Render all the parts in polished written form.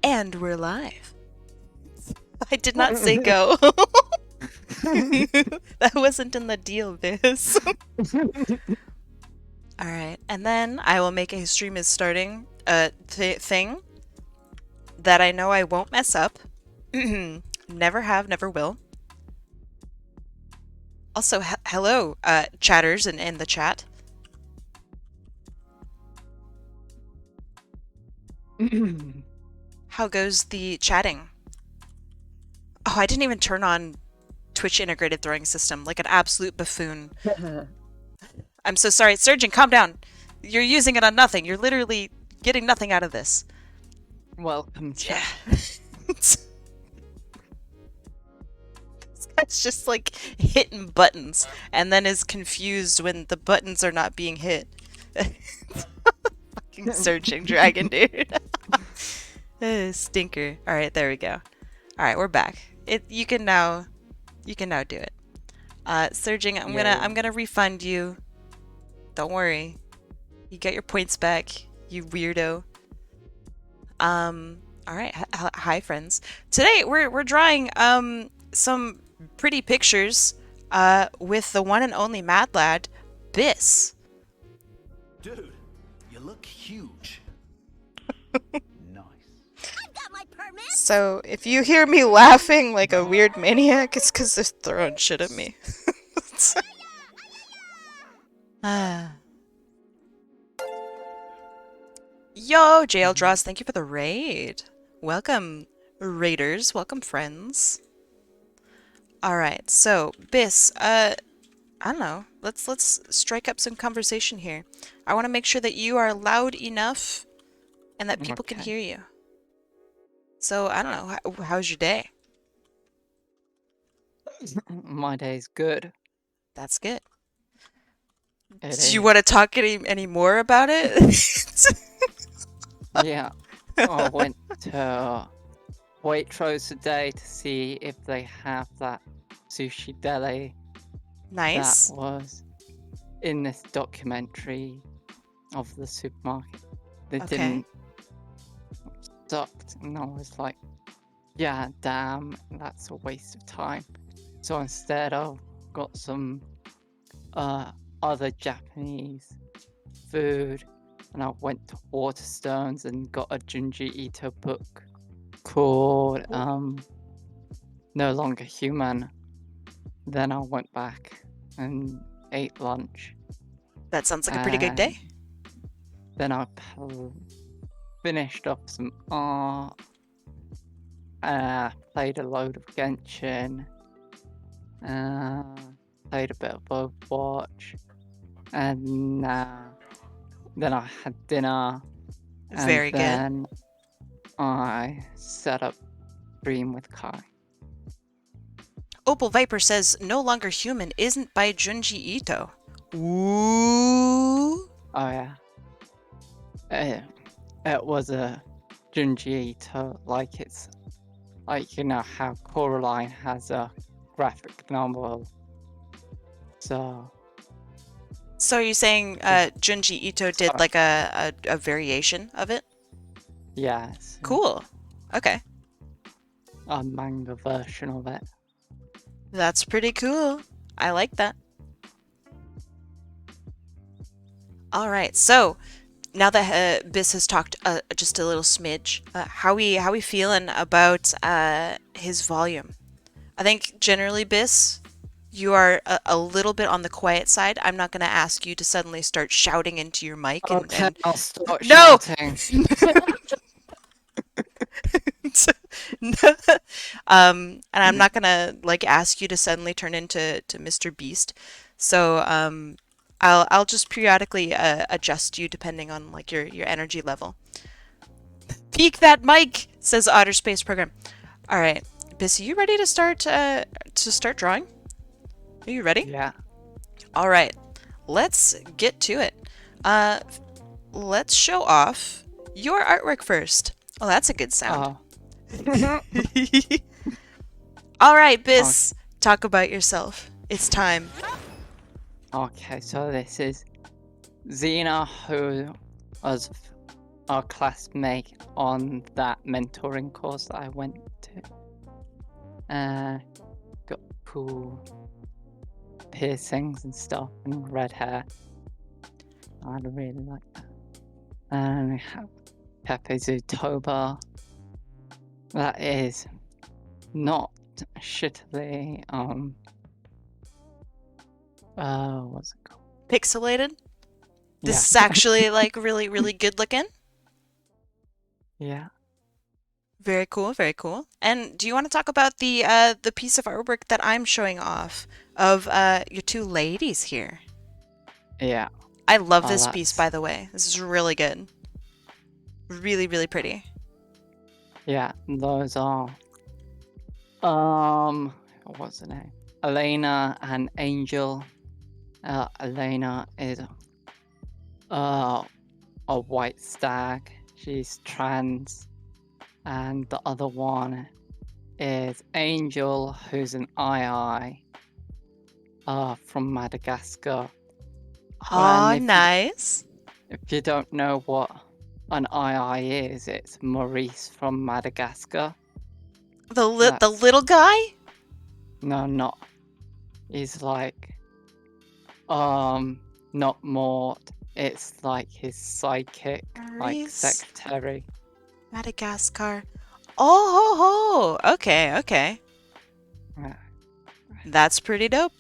And we're live. I did not say go. That wasn't in the deal, Biz. Alright, and then I will make a stream is starting thing that I know I won't mess up. Never have, never will. Also, hello, chatters in the chat. How goes the chatting? Oh, I didn't even turn on Twitch integrated throwing system like an absolute buffoon. I'm so sorry. Surgeon, calm down. You're using it on nothing. You're literally getting nothing out of this. Welcome, chat. Yeah. This guy's just like hitting buttons and then is confused when the buttons are not being hit. Fucking searching dragon, dude. Stinker. Alright, there we go. Alright, we're back. You can now do it. Surging, I'm gonna refund you. Don't worry. You get your points back, you weirdo. Alright, hi friends. Today we're drawing some pretty pictures with the one and only mad lad, Biss. Dude, you look huge. Nice. I've got my permit. So if you hear me laughing like a weird maniac, it's because they're throwing shit at me. Yo, JLDrawz, thank you for the raid. Welcome, raiders. Welcome, friends. Alright, so, Biss, I don't know. Let's strike up some conversation here. I want to make sure that you are loud enough and that people can hear you. So, I don't know. How's your day? My day's good. That's good. It Do you want to talk any more about it? Yeah. I went to Waitrose today to see if they have that sushi deli Nice. that was in this documentary of the supermarket. They didn't. Sucked, and I was like, yeah, damn, that's a waste of time. So instead I've got some other Japanese food, and I went to Waterstones and got a Junji Ito book called No Longer Human. Then I went back and ate lunch. That sounds like a pretty good day. Then I finished off some art, played a load of Genshin, played a bit of Overwatch, and then I had dinner. Very good. Then I set up stream with Kai. Opal Viper says, No Longer Human isn't by Junji Ito. Ooh. Oh yeah. It was a Junji Ito, like it's like, you know how Coraline has a graphic novel. So are you saying Junji Ito did like a variation of it? yes. Cool. Okay. A manga version of it. That's pretty cool. I like that. Alright, so now that Biss has talked just a little smidge, how we feeling about his volume? I think generally, Biss, you are a little bit on the quiet side. I'm not going to ask you to suddenly start shouting into your mic. And I'll start No! shouting. And I'm not gonna like ask you to suddenly turn into Mr. Beast. So I'll just periodically adjust you depending on like your energy level. Peek that mic, says Otter Space Program. All right, Biss, are you ready to start drawing? Are you ready? Yeah. All right, let's get to it. Let's show off your artwork first. Oh, that's a good sound. All right, Biss, talk about yourself. It's time. Okay, so this is Xena, who was our classmate on that mentoring course that I went to. Got cool piercings and stuff and red hair. I really like that. And we have Pepe Zootoba. That is not shittily what's it called? Pixelated? This Yeah. is actually like really, really good looking. Yeah. Very cool, very cool. And do you want to talk about the piece of artwork that I'm showing off of your two ladies here? Yeah. I love Oh, this piece, that's- by the way. This is really good. Really, really pretty. Yeah, those are what's her name? Elena and Angel. Elena is a white stag. She's trans. And the other one is Angel, who's an ii from Madagascar. Oh, And nice. if you don't know what an ii is, it's Maurice from Madagascar. The That's- little guy? No, not. He's like, not Mort. It's like his sidekick, like Maurice. secretary. Madagascar. Oh, ho, ho. Okay, okay. Yeah. That's pretty dope.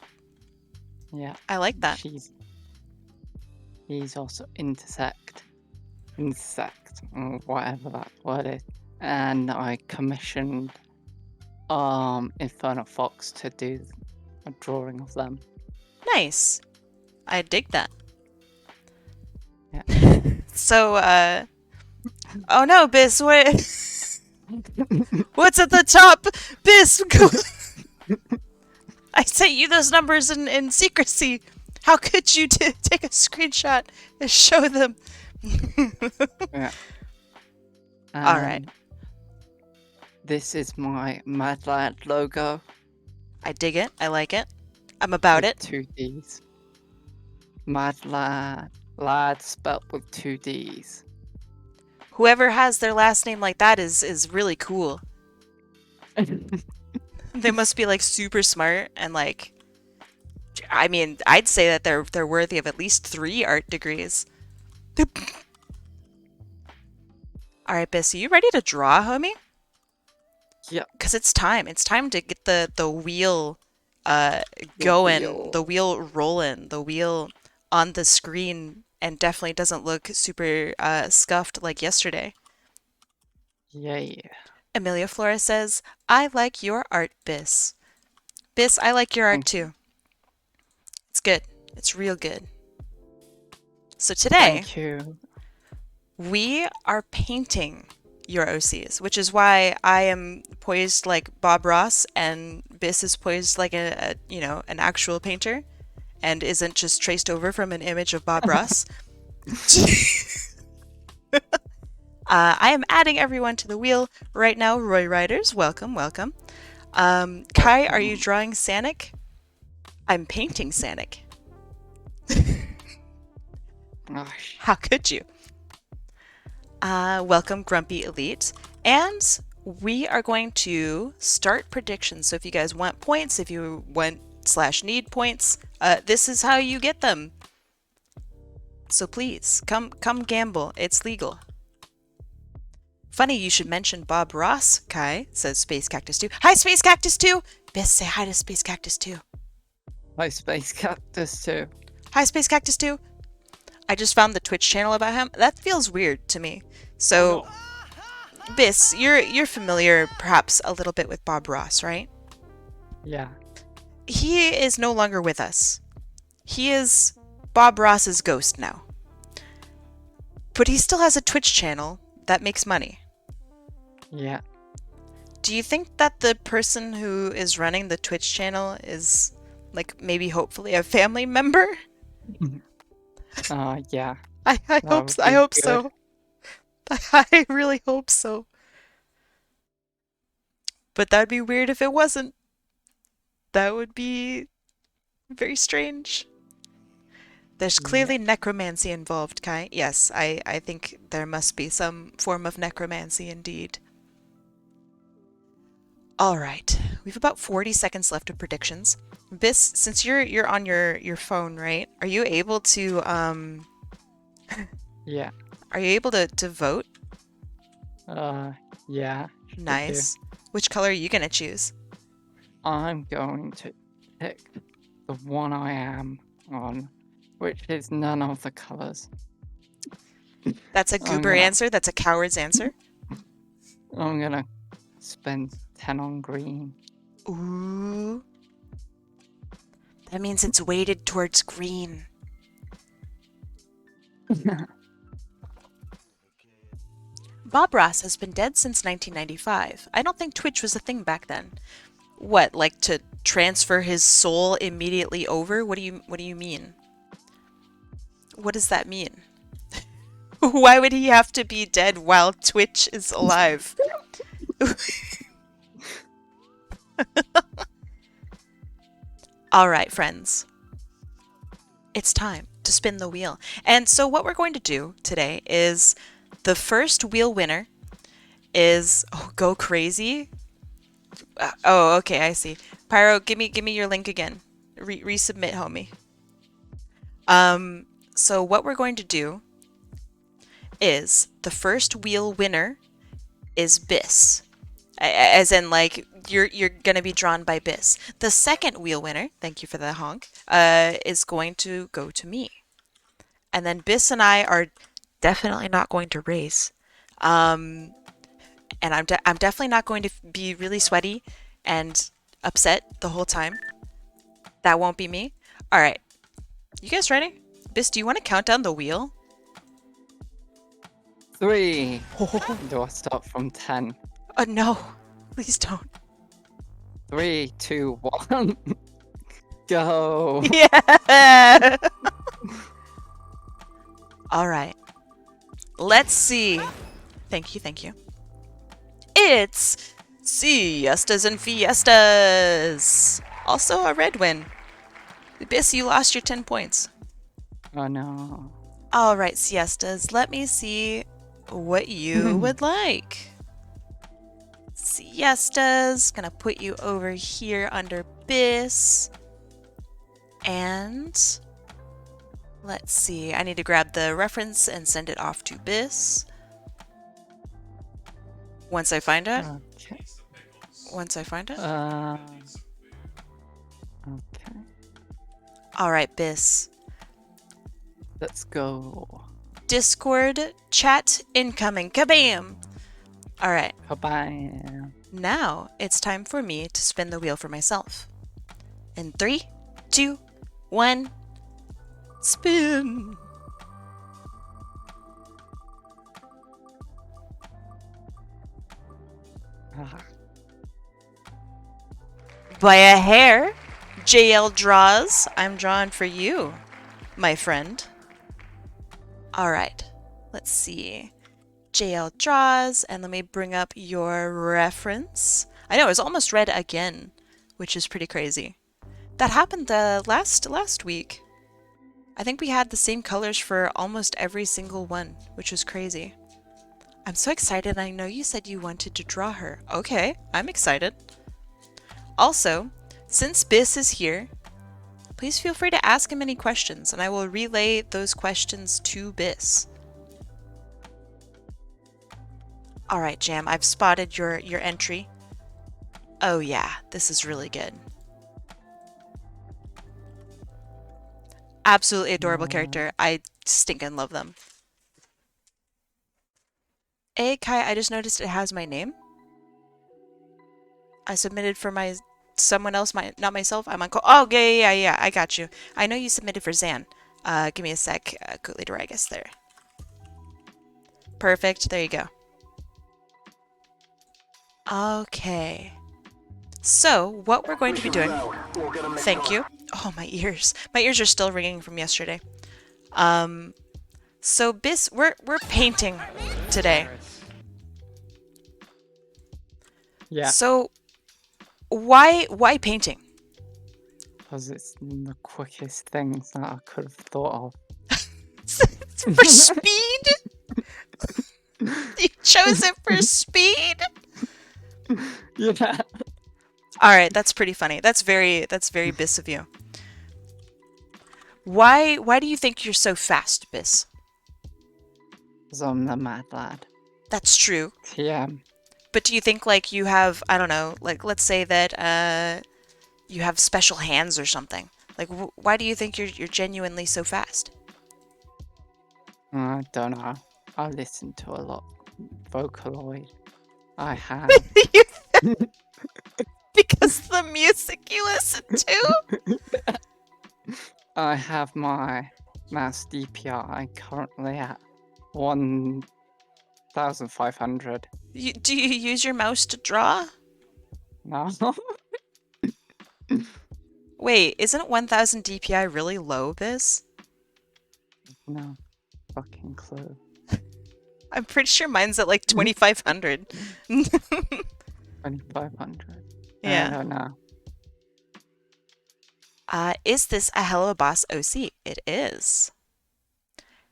Yeah. I like that. He's also insect, or whatever that word is. And I commissioned Infernal Fox to do a drawing of them. Nice. I dig that. Yeah. So, oh no, Biss, what? What's at the top? Biss, I sent you those numbers in secrecy. How could you take a screenshot and show them? Yeah. All right. This is my Mad Lad logo. I dig it. I like it. I'm about with it. 2 Ds. Mad Lad. Lad spelt with 2 Ds. Whoever has their last name like that is really cool. They must be like super smart and like, I mean, I'd say that they're worthy of at least 3 art degrees. All right, Biss, are you ready to draw, homie? Yep. Because it's time. It's time to get the wheel going, the wheel rolling, the wheel on the screen, and definitely doesn't look super scuffed like yesterday. Yeah. Amelia Flores says, I like your art, Biss. Biss, I like your art Thank you. too. It's good. It's real good. So today, Thank you. we are painting your OCs, which is why I am poised like Bob Ross and Biss is poised like an actual painter and isn't just traced over from an image of Bob Ross. I am adding everyone to the wheel right now. Roy Riders, welcome, welcome. Kai, are you drawing Sanic? I'm painting Sanic. Gosh. How could you? Welcome, Grumpy Elite. And we are going to start predictions. So if you guys want points, if you want/need points, this is how you get them. So please, come gamble. It's legal. Funny you should mention Bob Ross, Kai, says Space Cactus 2. Hi, Space Cactus 2! Biss, say hi to Space Cactus 2. My Space Cactus too. Hi, Space Cactus 2. I just found the Twitch channel about him. That feels weird to me. So, Biss, you're familiar perhaps a little bit with Bob Ross, right? Yeah. He is no longer with us. He is Bob Ross's ghost now. But he still has a Twitch channel that makes money. Yeah. Do you think that the person who is running the Twitch channel is, like, maybe hopefully a family member? Yeah. I hope would be so. I really hope so. But that would be weird if it wasn't. That would be very strange. There's clearly necromancy involved, Kai. Yes, I think there must be some form of necromancy indeed. All right, we have about 40 seconds left of predictions. Bis, since you're on your phone, right? Are you able to Yeah. Are you able to vote? Yeah. should do. Nice. Which color are you gonna choose? I'm going to pick the one I am on, which is none of the colors. That's a goober answer. That's a coward's answer. I'm gonna spend 10 on green. Ooh. That means it's weighted towards green. Bob Ross has been dead since 1995. I don't think Twitch was a thing back then. What, like to transfer his soul immediately over? What do you mean? What does that mean? Why would he have to be dead while Twitch is alive? All right, friends. It's time to spin the wheel. And so what we're going to do today is the first wheel winner is go crazy. Oh, okay, I see. Pyro, give me your link again. Resubmit, homie. So what we're going to do is the first wheel winner is Bis. As in, like, you're gonna be drawn by Bis. The second wheel winner, thank you for the honk, is going to go to me. And then Bis and I are definitely not going to race. And I'm definitely not going to be really sweaty and upset the whole time. That won't be me. All right. You guys ready? Bis, do you want to count down the wheel? 3. Do I start from 10? No. Please don't. 3, 2, 1. Go. Yeah. All right. Let's see. Thank you, thank you. It's Siestas and Fiestas. Also a red win. Bis, you lost your 10 points. Oh no. All right, Siestas. Let me see what you would like. Siestas. Gonna put you over here under Bis. And let's see. I need to grab the reference and send it off to Bis. Once I find it. Okay. Once I find it. Okay. All right, Bis. Let's go. Discord chat incoming. Kabam! All right. Bye-bye. Now it's time for me to spin the wheel for myself. In 3, 2, 1, spin. Ah. By a hair, JLDrawz, I'm drawing for you, my friend. All right, let's see. JLDrawz, and let me bring up your reference. I know, it was almost red again, which is pretty crazy. That happened last week. I think we had the same colors for almost every single one, which was crazy. I'm so excited. I know you said you wanted to draw her. Okay, I'm excited. Also, since Bis is here, please feel free to ask him any questions, and I will relay those questions to Bis. All right, Jam, I've spotted your entry. Oh yeah, this is really good. Absolutely adorable character. I stinking love them. Hey, Kai, I just noticed it has my name. I submitted for someone else, not myself. I'm on call. Oh, yeah, I got you. I know you submitted for Zan. Give me a sec. Goodly there. Perfect. There you go. Okay. So, what we're going to be doing... Thank you. Oh, my ears. My ears are still ringing from yesterday. So, Bis, we're painting today. Yeah. So, why painting? Because it's the quickest things that I could have thought of. For speed? You chose it for speed? Yeah. Alright, that's pretty funny. That's very Biss of you. Why do you think you're so fast, Biss? Because I'm the mad lad. That's true. TM. But do you think, like, you have, I don't know, like, let's say that, you have special hands or something? Like, why do you think you're genuinely so fast? I don't know. I listen to a lot Vocaloid. I have. Because the music you listen to? I have my mouse DPI currently at 1,500. Do you use your mouse to draw? No. Wait, isn't 1000 DPI really low, Biz? No fucking clue. I'm pretty sure mine's at like 2500. 2,500. I Yeah. don't know. Is this a Hello Boss OC? It is.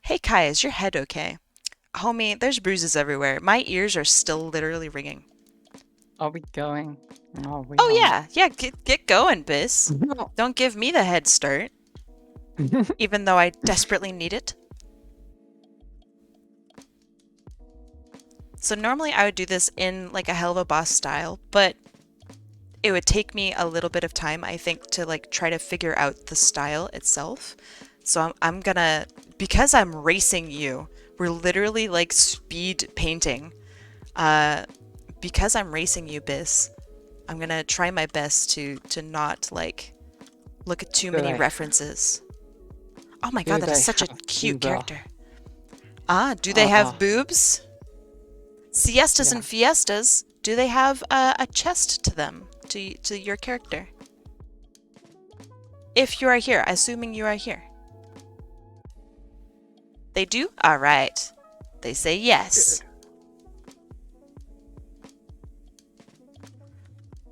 Hey Kai, is your head okay? Homie, there's bruises everywhere. My ears are still literally ringing. Are we going? No, we Oh aren't. yeah, get going, Biz. Don't give me the head start, even though I desperately need it. So normally I would do this in like a Hell of a Boss style, but it would take me a little bit of time, I think, to like try to figure out the style itself. So I'm gonna, because I'm racing you, we're literally like speed painting. Because I'm racing you, Biss, I'm gonna try my best to not like look at too many Right. references. Oh my Do god, that is they such a have cute booba? character. Do they have Uh-uh. boobs? Siestas Yeah. and fiestas, do they have a chest to them, to your character? If you are here, assuming you are here. They do? Alright. They say yes.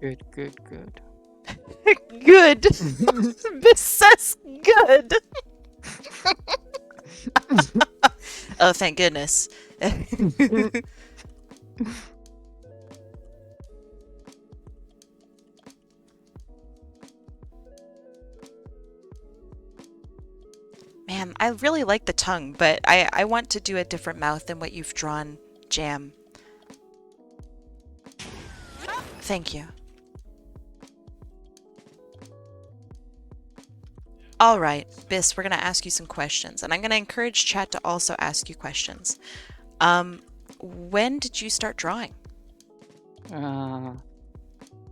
Good, good, good. Good. This says good. Oh, thank goodness. Man, I really like the tongue, but I want to do a different mouth than what you've drawn, Jam. Thank you. Alright, Biss, we're going to ask you some questions, and I'm going to encourage chat to also ask you questions. When did you start drawing?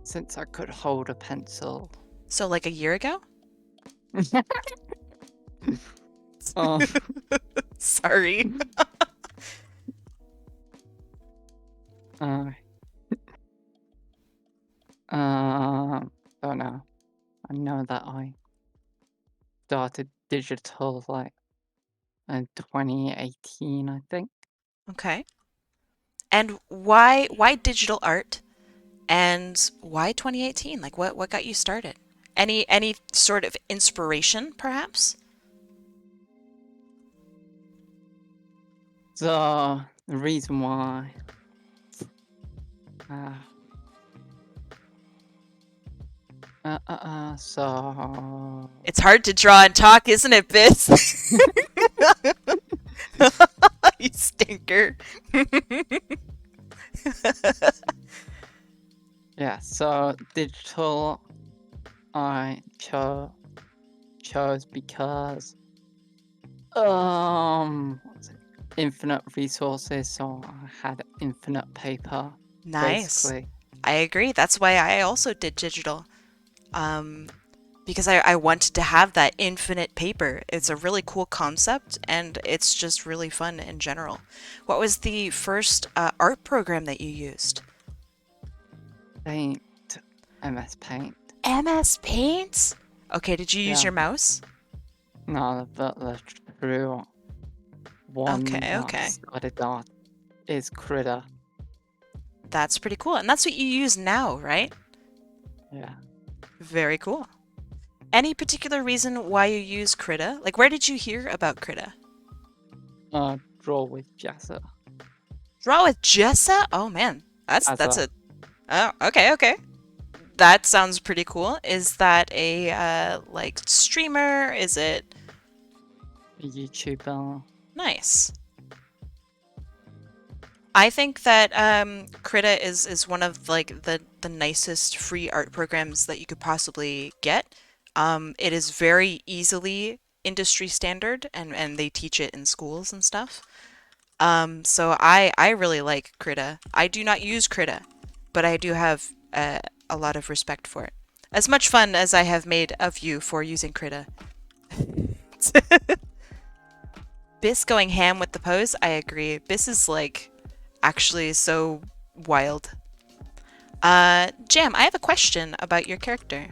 Since I could hold a pencil. So like a year ago? Oh, Sorry. don't know. I know that I started digital like in 2018, I think. Okay. And why digital art? And why 2018? Like what got you started? Any sort of inspiration, perhaps? So the reason why so It's hard to draw and talk, isn't it, Biss? You stinker. yeah, so digital I chose because what's it? Infinite resources, so I had infinite paper. Nice. Basically. I agree. That's why I also did digital. Because I wanted to have that infinite paper. It's a really cool concept, and it's just really fun in general. What was the first art program that you used? Paint. MS Paint. MS Paint? Okay, did you use Yeah. your mouse? No, the true one Okay, that okay. started out is Critter. That's pretty cool. And that's what you use now, right? Yeah. Very cool. Any particular reason why you use Krita? Like, where did you hear about Krita? Draw with Jessa. Draw with Jessa? Oh man, that's Jessa. a. Oh, okay. That sounds pretty cool. Is that a like streamer? Is it A YouTuber. nice? I think that Krita is one of like the nicest free art programs that you could possibly get. It is very easily industry standard, and they teach it in schools and stuff. So I really like Krita. I do not use Krita, but I do have a lot of respect for it. As much fun as I have made of you for using Krita. Biss going ham with the pose, I agree. Biss is like actually so wild. Jam, I have a question about your character.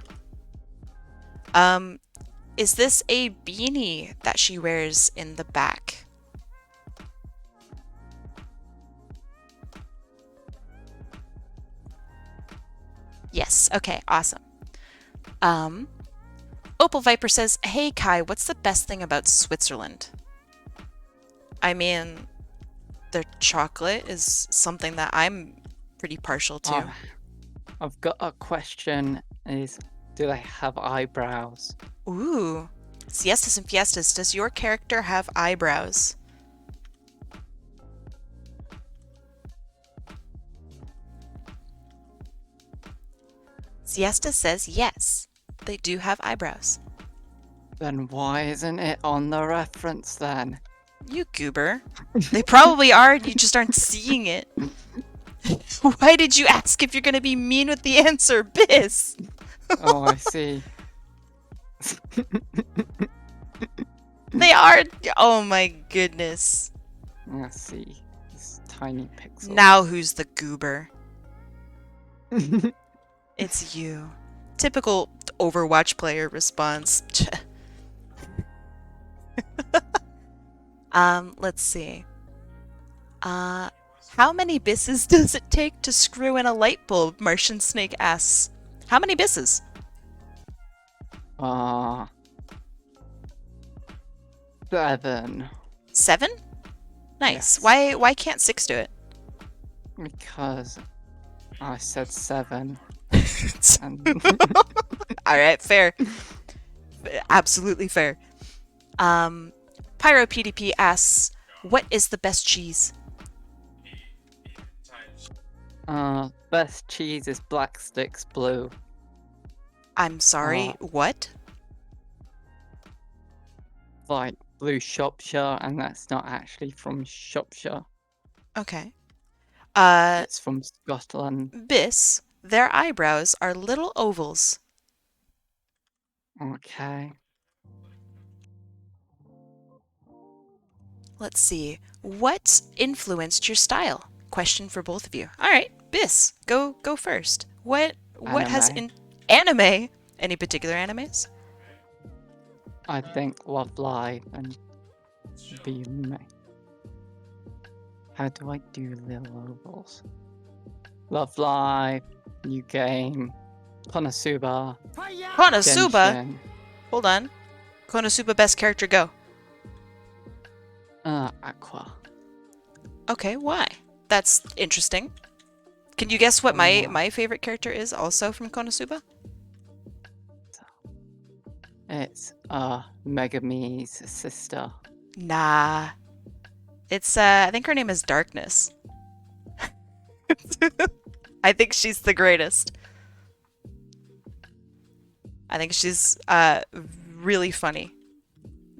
Is this a beanie that she wears in the back? Yes, okay, awesome. Opal Viper says, "Hey Kai, what's the best thing about Switzerland?" I mean, their chocolate is something that I'm pretty partial to. I've got a question. Is do they have eyebrows? Ooh. Siestas and Fiestas, does your character have eyebrows? Siesta says yes, they do have eyebrows. Then why isn't it on the reference then? You goober. They probably are, you just aren't seeing it. Why did you ask if you're gonna be mean with the answer, Biss? Oh, I see. They are. Oh my goodness. I see. This tiny pixel. Now who's the goober? It's you. Typical Overwatch player response. Let's see. How many bisses does it take to screw in a light bulb? Martian Snake asks. How many bisses? 7. 7? Nice. Yes. Why can't 6 do it? Because I said 7. And Alright, fair. Absolutely fair. PyroPDP asks, what is the best cheese? best cheese is Black Sticks Blue. I'm sorry, what? Like Blue Shropshire, and that's not actually from Shropshire. Okay. It's from Scotland. Biss, their eyebrows are little ovals. Okay. Let's see. What influenced your style? Question for both of you. All right, Biss, go first. What has anime? Any particular animes? I think Love Live and Be Me. How do I do little ovals? Love Live, New Game, Konosuba, Konosuba? Genshin, Hold on. Konosuba best character, go. Aqua. Okay, why? That's interesting. Can you guess what my favorite character is also from Konosuba? It's Megumi's sister. Nah. It's I think her name is Darkness. I think she's the greatest. I think she's really funny.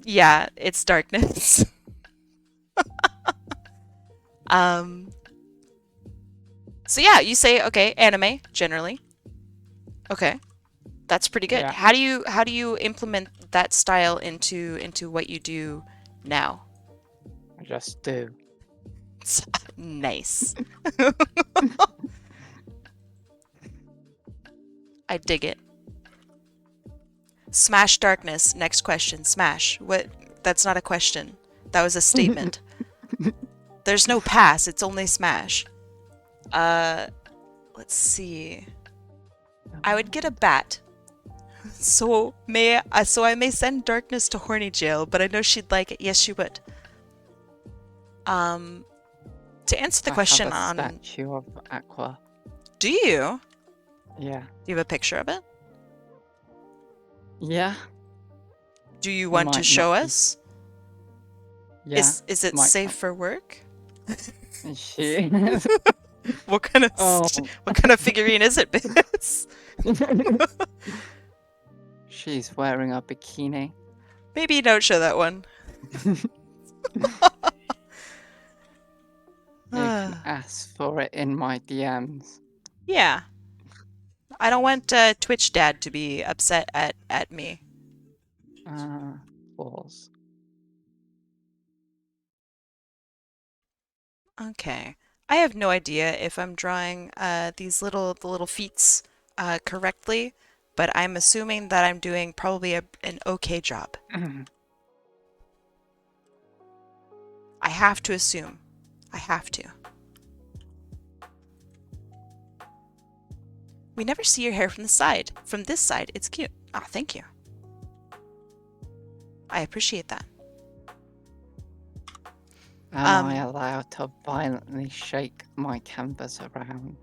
Yeah, it's Darkness. So yeah, you say okay, anime generally. Okay. That's pretty good. Yeah. How do you implement that style into what you do now? I just do. Nice. I dig it. Smash Darkness. Next question. Smash. What? That's not a question. That was a statement. There's no pass. It's only smash. Let's see. I would get a bat. So I may send darkness to horny jail, but I know she'd like it. Yes, she would. To answer the I have question a on, statue of Aqua. do you? Yeah. Do you have a picture of it? Yeah. Do you want to Might show not be. us? Yeah. Is it might safe not. for work? She. What kind of Oh. what kind of figurine is it, Biz? She's wearing a bikini. Maybe you don't show that one. You can ask for it in my DMs. Yeah. I don't want Twitch Dad to be upset at me. Pause. Okay. I have no idea if I'm drawing the little feats correctly, but I'm assuming that I'm doing probably an okay job. I have to assume. I have to. We never see your hair from the side. From this side, it's cute. Ah, thank you. I appreciate that. Am I allowed to violently shake my canvas around?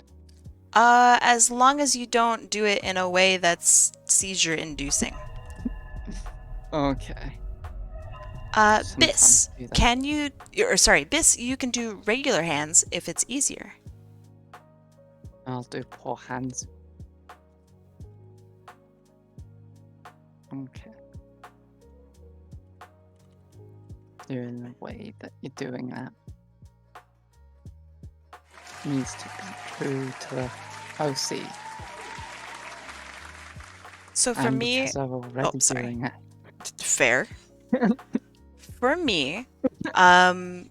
As long as you don't do it in a way that's seizure-inducing. Okay. Biss, Sometimes do that. can you, or sorry, Biss, you can do regular hands if it's easier. I'll do poor hands. Okay. Doing the way that you're doing that needs to be true to the OC. So for and me, because I'm already sorry. doing it. Fair. For me, a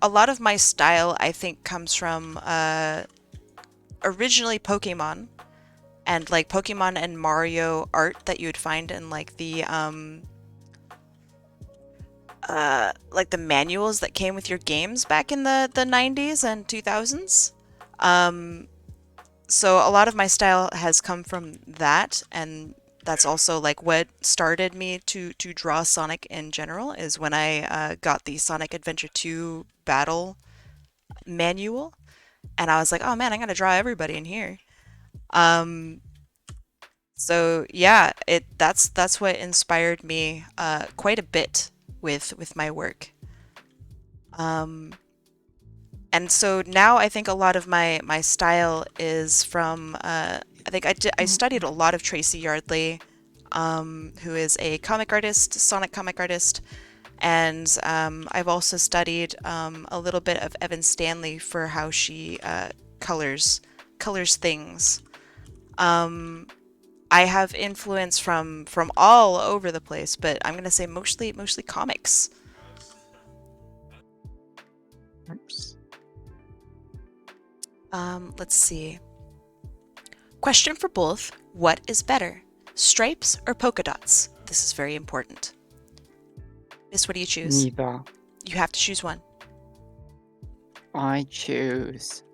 lot of my style, I think, comes from originally Pokemon, and like Pokemon and Mario art that you would find in like the manuals that came with your games back in the 90s and 2000s. So a lot of my style has come from that, and that's also like what started me to draw Sonic in general, is when I got the Sonic Adventure 2 battle manual, and I was like, oh man, I'm gonna draw everybody in here. So yeah, that's what inspired me quite a bit with my work. And so now I think a lot of my style is from I think I studied a lot of Tracy Yardley, who is a comic artist, Sonic comic artist, and I've also studied a little bit of Evan Stanley for how she colors things. I have influence from all over the place, but I'm gonna say mostly comics. Oops. Let's see. Question for both. What is better, stripes or polka dots? This is very important. Miss, what do you choose? Neither. You have to choose one. I choose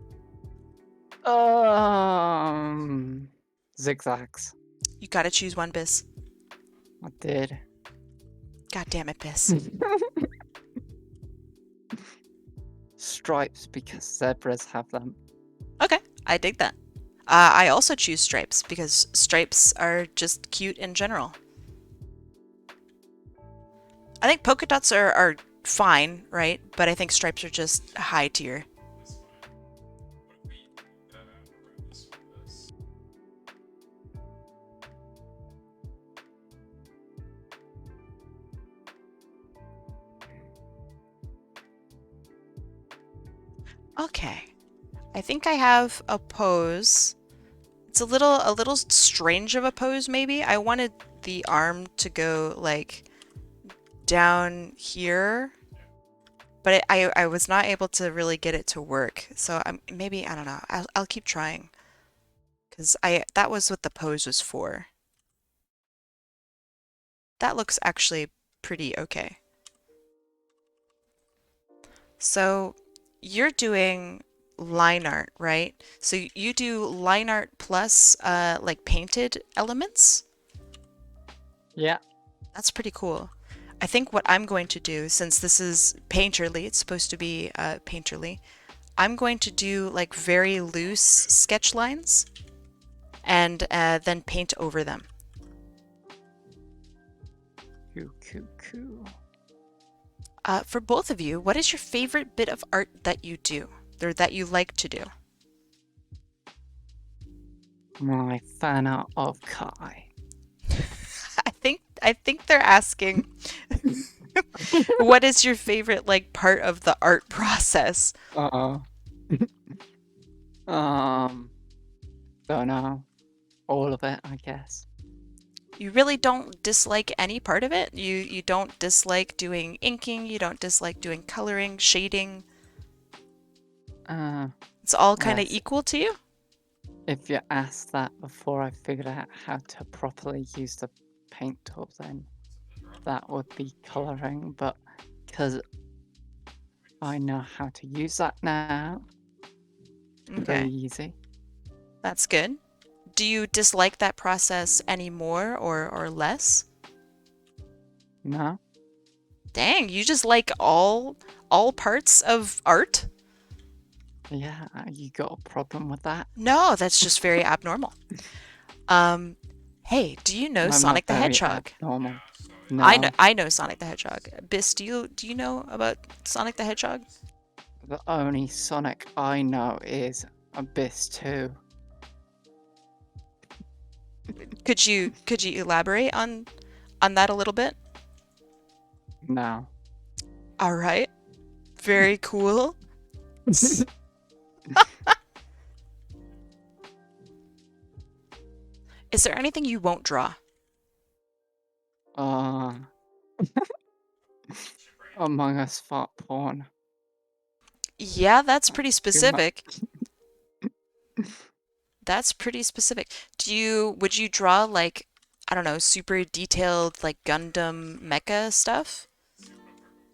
zigzags. You gotta choose one, Biss. I did. God damn it, Biss. Stripes because zebras have them. Okay, I dig that. I also choose stripes because stripes are just cute in general. I think polka dots are fine, right? But I think stripes are just high tier. Okay. I think I have a pose. It's a little strange of a pose, maybe. I wanted the arm to go like down here, but I was not able to really get it to work. So maybe, I don't know. I'll keep trying, because that was what the pose was for. That looks actually pretty okay. So you're doing line art, right? So you do line art plus like painted elements? Yeah. That's pretty cool. I think what I'm going to do, since this is painterly, it's supposed to be painterly, I'm going to do like very loose sketch lines and then paint over them. Cool. For both of you, what is your favorite bit of art that you do, or that you like to do? My fan art of Kai. I think they're asking what is your favorite like part of the art process? Uh-oh. Don't know. All of it, I guess. You really don't dislike any part of it? You don't dislike doing inking, you don't dislike doing coloring, shading. It's all kind of Yes. equal to you? If you asked that before I figured out how to properly use the paint tool, then that would be coloring, but because I know how to use that now, Okay, very easy. that's good. Do you dislike that process any more or less? No? Dang, you just like all parts of art? Yeah, you got a problem with that? No, that's just very abnormal. Hey, do you know I'm Sonic the not very Hedgehog? abnormal. No. I know Sonic the Hedgehog. Biss, do you know about Sonic the Hedgehog? The only Sonic I know is Abyss 2. Could you elaborate on that a little bit? No. All right. Very cool. Is there anything you won't draw? Among Us fart porn. Yeah, that's pretty Too much. specific. That's pretty specific. Would you draw like, I don't know, super detailed like Gundam mecha stuff?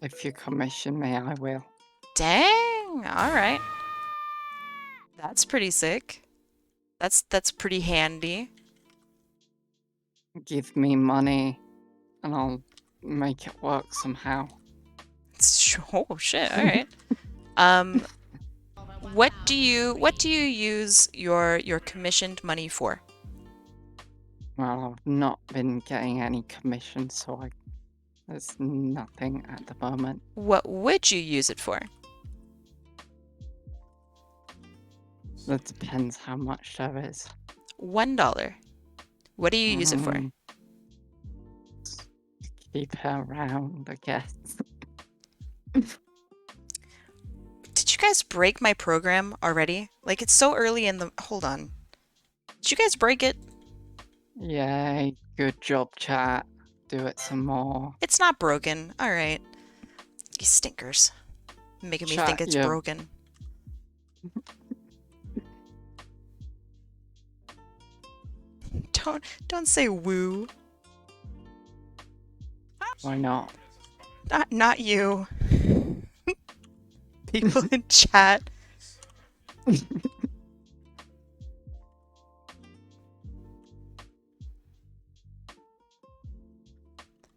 If you commission me, I will. Dang. All right. That's pretty sick. That's pretty handy. Give me money, and I'll make it work somehow. Oh shit. All right. What do you use your commissioned money for? Well, I've not been getting any commission, so there's nothing at the moment. What would you use it for? That depends how much there is. $1. What do you use it for? Keep it around, I guess. Did you guys break my program already? Like, it's so early in the... Hold on. Did you guys break it? Yay, good job, chat. Do it some more. It's not broken. All right. You stinkers. Making me Chat, think it's yeah. broken. Don't say woo. Why not? Not you. People in chat.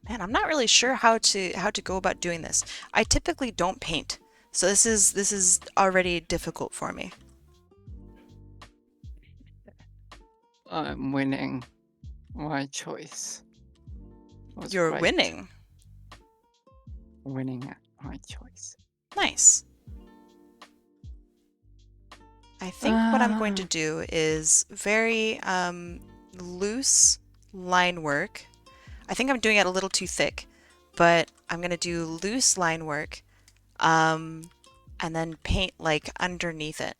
Man, I'm not really sure how to go about doing this. I typically don't paint, so this is already difficult for me. I'm winning. My choice. You're great. winning. Winning at my choice. Nice. I think what I'm going to do is very loose line work. I think I'm doing it a little too thick, but I'm going to do loose line work and then paint like underneath it.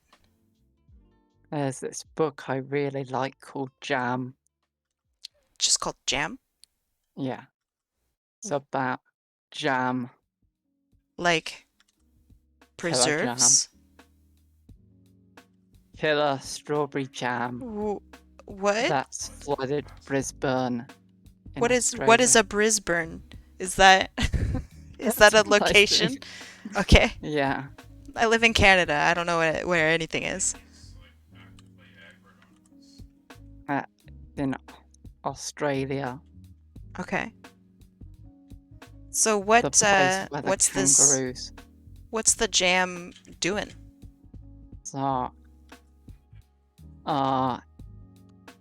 There's this book I really like called Jam. Just called Jam? Yeah. It's about jam. Like Killer jam. preserves? Killer strawberry jam. What? That's flooded Brisbane. What is a Brisbane? Is that is that a location? Okay. Yeah. I live in Canada. I don't know where anything is. In Australia, Okay. So the place where the what's this? kangaroos. What's the jam doing? So, uh,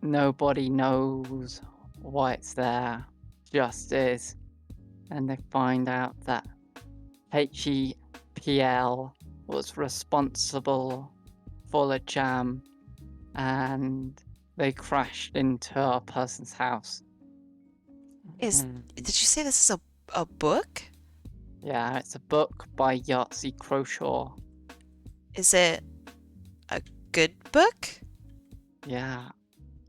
nobody knows why it's there, just is. And they find out that HEPL was responsible for the jam, and they crashed into a person's house. Did you say this is a book? Yeah, it's a book by Yahtzee Croshaw. Is it a good book? Yeah,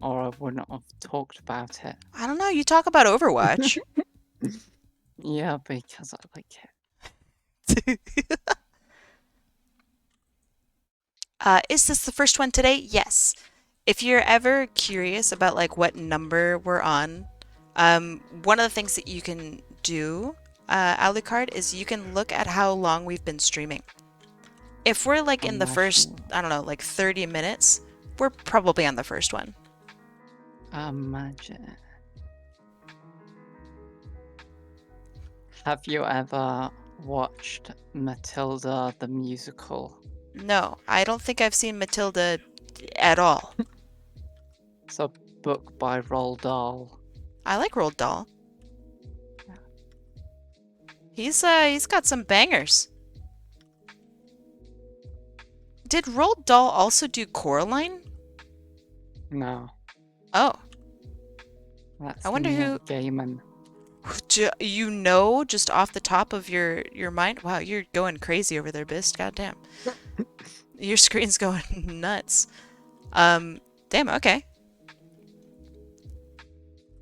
or I wouldn't have talked about it. I don't know. You talk about Overwatch. Yeah, because I like it. Is this the first one today? Yes. If you're ever curious about like what number we're on, one of the things that you can do, Alucard, is you can look at how long we've been streaming. If we're like in the first, I don't know, like 30 minutes, we're probably on the first one. Imagine. Have you ever watched Matilda the musical? No, I don't think I've seen Matilda at all. It's a book by Roald Dahl. I like Roald Dahl. He's got some bangers. Did Roald Dahl also do Coraline? No, Oh, that's I wonder Neil who- Gaiman. you know, just off the top of your mind. Wow, you're going crazy over there, Bist. Goddamn, your screen's going nuts. Damn. Okay.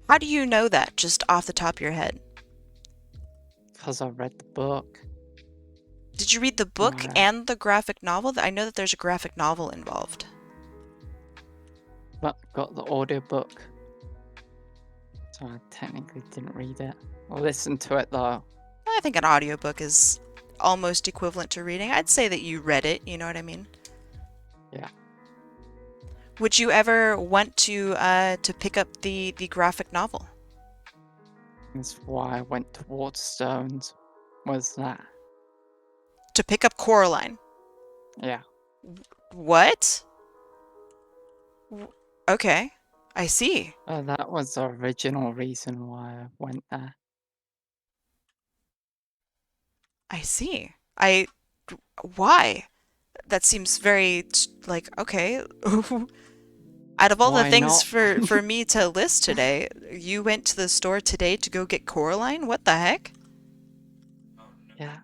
How do you know that just off the top of your head? Because I read the book. Did you read the book Yeah. and the graphic novel? I know that there's a graphic novel involved. But got the audiobook. So I technically didn't read it. I listened to it though. I think an audiobook is almost equivalent to reading. I'd say that you read it, you know what I mean? Yeah. Would you ever want to pick up the graphic novel? That's why I went to Waterstones. Was that? To pick up Coraline? Yeah. What? Okay, I see. That was the original reason why I went there. I see. Why? That seems very, like, okay. Out of all the Why things not? for me to list today, you went to the store today to go get Coraline? What the heck? Yeah.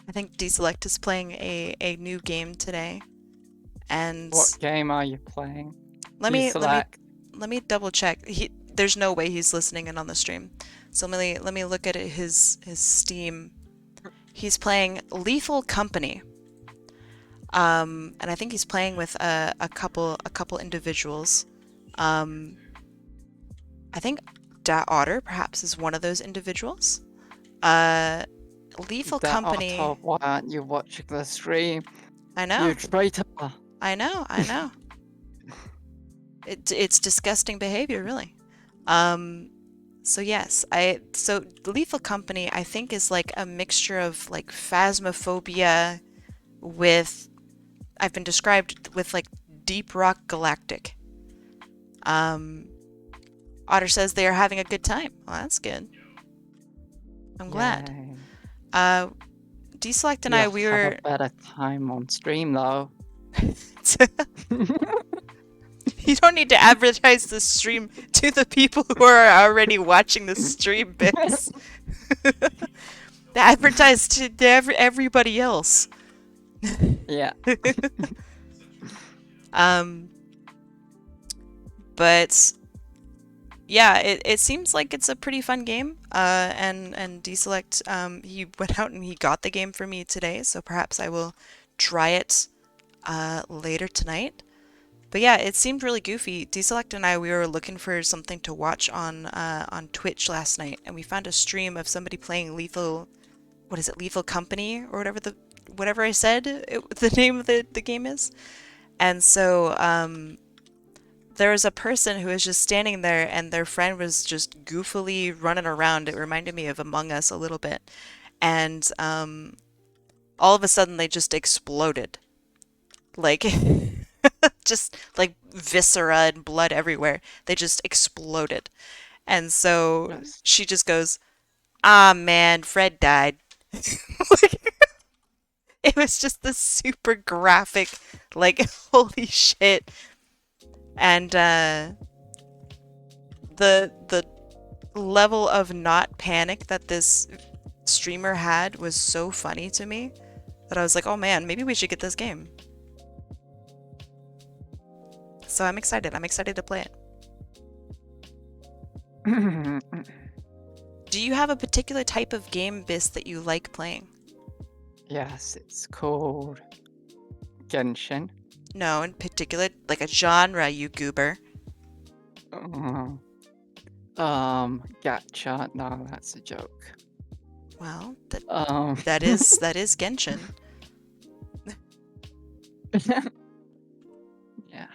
I think Deselect is playing a new game today. And What game are you playing? let me Deselect. double check. There's no way he's listening in on the stream. So let me look at his Steam. He's playing Lethal Company. And I think he's playing with a couple individuals. I think Da Otter perhaps is one of those individuals. Lethal Company. Otto, why aren't you watching the stream? I know. You traitor. I know. It's disgusting behavior, really. So yes, so Lethal Company I think is like a mixture of like Phasmophobia with I've been described with like Deep Rock Galactic. Otter says they are having a good time. Well, that's good. I'm glad. Yay. Deselect and You'll we have were a better time on stream though. You don't need to advertise the stream to the people who are already watching the stream, Bix. Advertise to everybody else. Yeah. But yeah, it seems like it's a pretty fun game. And Deselect, he went out and he got the game for me today, so perhaps I will try it later tonight. But yeah, it seemed really goofy. Deselect and I, we were looking for something to watch on Twitch last night, and we found a stream of somebody playing Lethal, what is it, Lethal Company or whatever I said the name of the game is. And so there was a person who was just standing there, and their friend was just goofily running around. It reminded me of Among Us a little bit, and all of a sudden they just exploded, like. Just like viscera and blood everywhere. They just exploded. And so Yes. she just goes, "Ah, man, Fred died." Like, it was just this super graphic, like, holy shit. And the level of not panic that this streamer had was so funny to me that I was like, oh man, maybe we should get this game. So I'm excited. I'm excited to play it. Do you have a particular type of game, Biss, that you like playing? Yes, it's called Genshin. No, in particular, like a genre, you goober. Gacha. No, that's a joke. Well, Um, that is Genshin. yeah.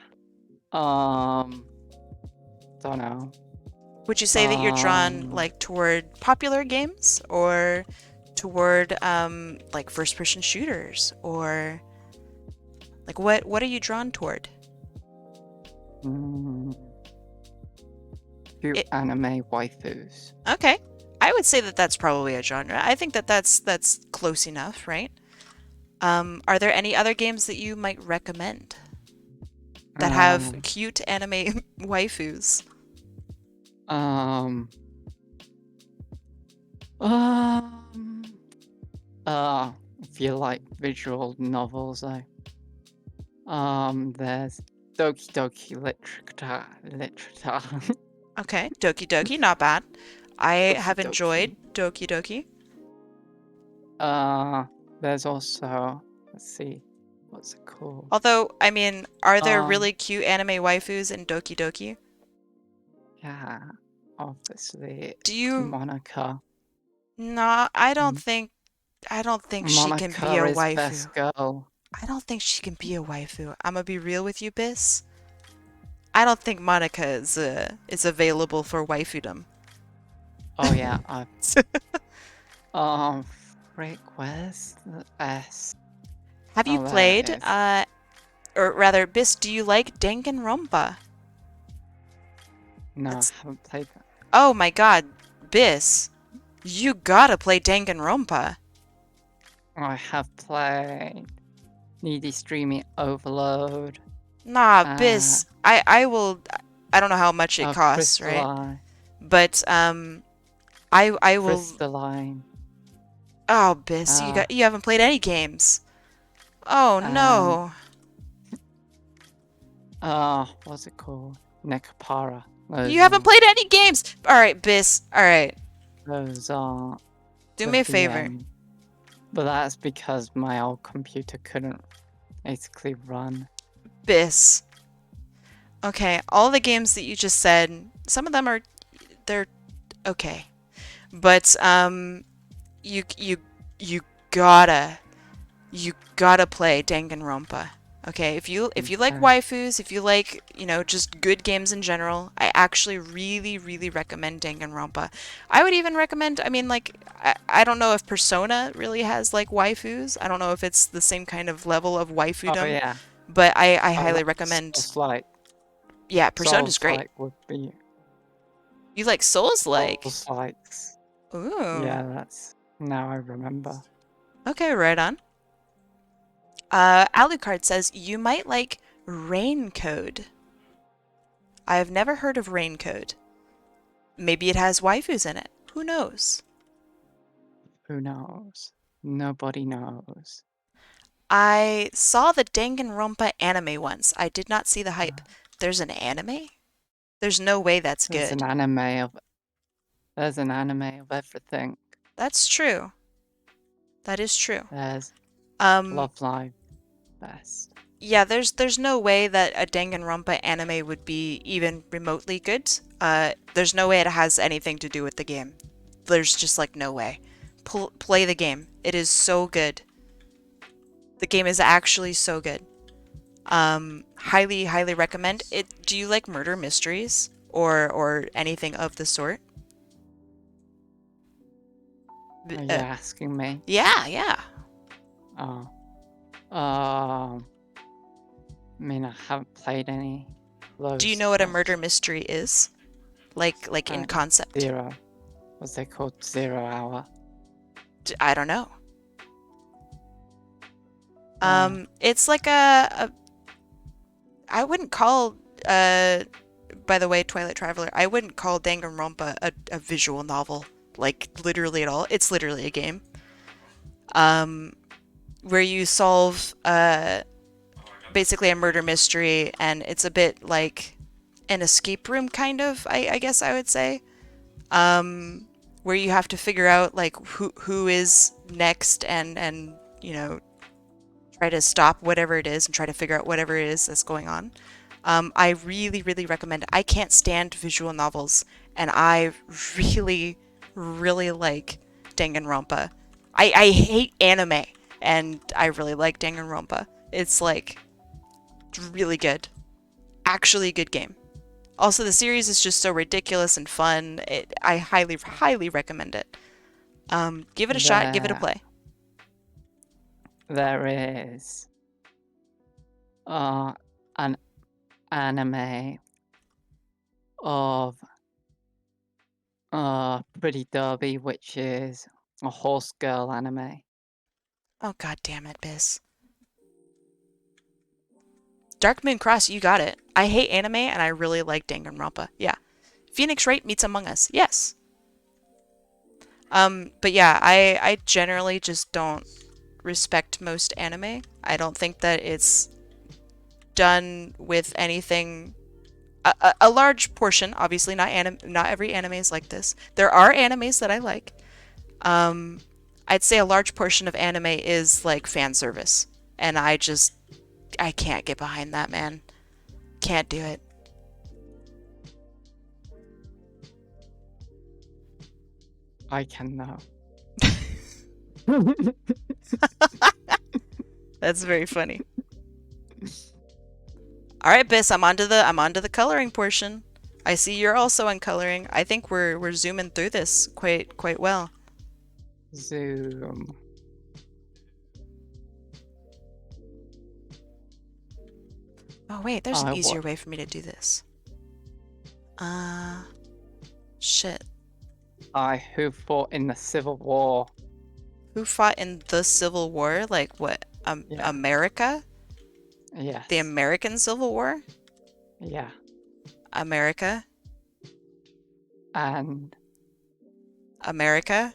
Don't know. Would you say that you're drawn like toward popular games or toward like first-person shooters, or like what are you drawn toward? Cute anime waifus. Okay. I would say that that's probably a genre. I think that that's close enough, right? Are there any other games that you might recommend that have cute anime waifus? If you like visual novels, though, there's Doki Doki Literature. Okay, Doki Doki, not bad. I Doki have Doki. enjoyed Doki Doki. There's also, let's see, what's it called? Although, I mean, are there really cute anime waifus in Doki Doki? Yeah, obviously. Do you? Monica. No, I don't think she can be a Monica is waifu. best girl. I don't think she can be a waifu. I'm gonna be real with you, Biss. I don't think Monica is available for waifudom. Oh yeah, Frick, where's the S? Have you Oh, there it played, is. or rather, Biss, do you like Danganronpa? No, That's- I haven't played that. Oh my god, Biss, you gotta play Danganronpa. I have played Needy Streaming Overload. Nah, Biss, I will, I don't know how much it costs, right? Crystalline. But, I will, Crystalline. oh, Biss, you haven't played any games. Oh no. What's it called? Nekapara. You haven't played any games! Alright, Biss, alright. Those are... Do me a favor. But that's because my old computer couldn't basically run. Biss. Okay, all the games that you just said, some of them are, they're okay. But, you gotta play Danganronpa. Okay, if you like waifus, if you like, you know, just good games in general, I actually really recommend Danganronpa. I would even recommend, I mean, like, I don't know if Persona really has, like, waifus. I don't know if it's the same kind of level of waifudom. Oh yeah. But I highly recommend... Souls-like. Yeah, Persona's great. Souls-like would be... You like Souls-like? Souls-likes. Ooh. Yeah, that's... Now I remember. Okay, right on. Alucard says, you might like Rain Code. I have never heard of Rain Code. Maybe it has waifus in it. Who knows? Who knows? Nobody knows. I saw the Danganronpa anime once. I did not see the hype. There's an anime? There's no way that's There's good. an anime of... There's an anime of everything. That's true. That is true. There's Love Live best. Yeah, there's no way that a Danganronpa anime would be even remotely good. There's no way it has anything to do with the game. There's just like no way. Play the game. It is so good. The game is actually so good. Highly, highly recommend it. Do you like murder mysteries or anything of the sort? Are you asking me? Yeah, yeah. Oh. I mean, I haven't played any of those. Do you know what a much. murder mystery is? Like in concept? Zero. What's they called? 0 Hour. I don't know. Yeah. It's like I wouldn't call by the way, Twilight Traveler, I wouldn't call Danganronpa a visual novel, like literally at all. It's literally a game. Where you solve basically a murder mystery, and it's a bit like an escape room kind of, I guess I would say. Where you have to figure out like who is next and you know, try to stop whatever it is and try to figure out whatever it is that's going on. I really, really recommend it. I can't stand visual novels, and I really, really like Danganronpa. I hate anime, and I really like Danganronpa. It's like really good. Actually a good game. Also, the series is just so ridiculous and fun. I highly, highly recommend it. Give it a shot. Give it a play. There is an anime of Pretty Derby, which is a horse girl anime. Oh, god damn it, Biz. Dark Moon Cross, you got it. I hate anime, and I really like Danganronpa. Yeah. Phoenix Wright meets Among Us. Yes. But yeah, I generally just don't respect most anime. I don't think that it's done with anything. A large portion, obviously, not every anime is like this. There are animes that I like. I'd say a large portion of anime is like fan service, and I can't get behind that, man. Can't do it. I can now. That's very funny. All right, Biss, I'm onto the coloring portion. I see you're also on coloring. I think we're zooming through this quite well. Zoom. Oh wait, there's an easier way for me to do this. Shit. Who fought in the Civil War? Who fought in the Civil War? Like what? Yeah. America? Yes. The American Civil War? Yeah. America? And America?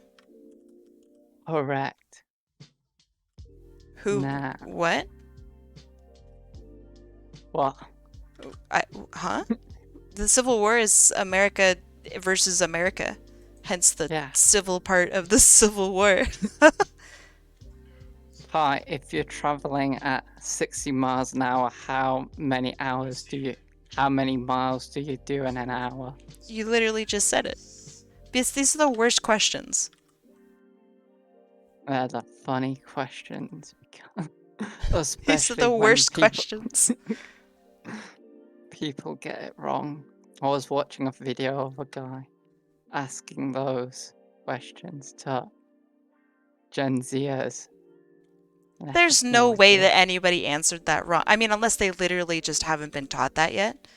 correct. Who? Nah. What? What? Huh? The Civil War is America versus America. Hence the civil part of the Civil War. Hi, if you're traveling at 60 miles an hour, how many miles do you do in an hour? You literally just said it. Because these are the worst questions. They're the funny questions. These are the worst questions. People get it wrong. I was watching a video of a guy asking those questions to Gen Zers. There's no way that anybody answered that wrong. I mean, unless they literally just haven't been taught that yet.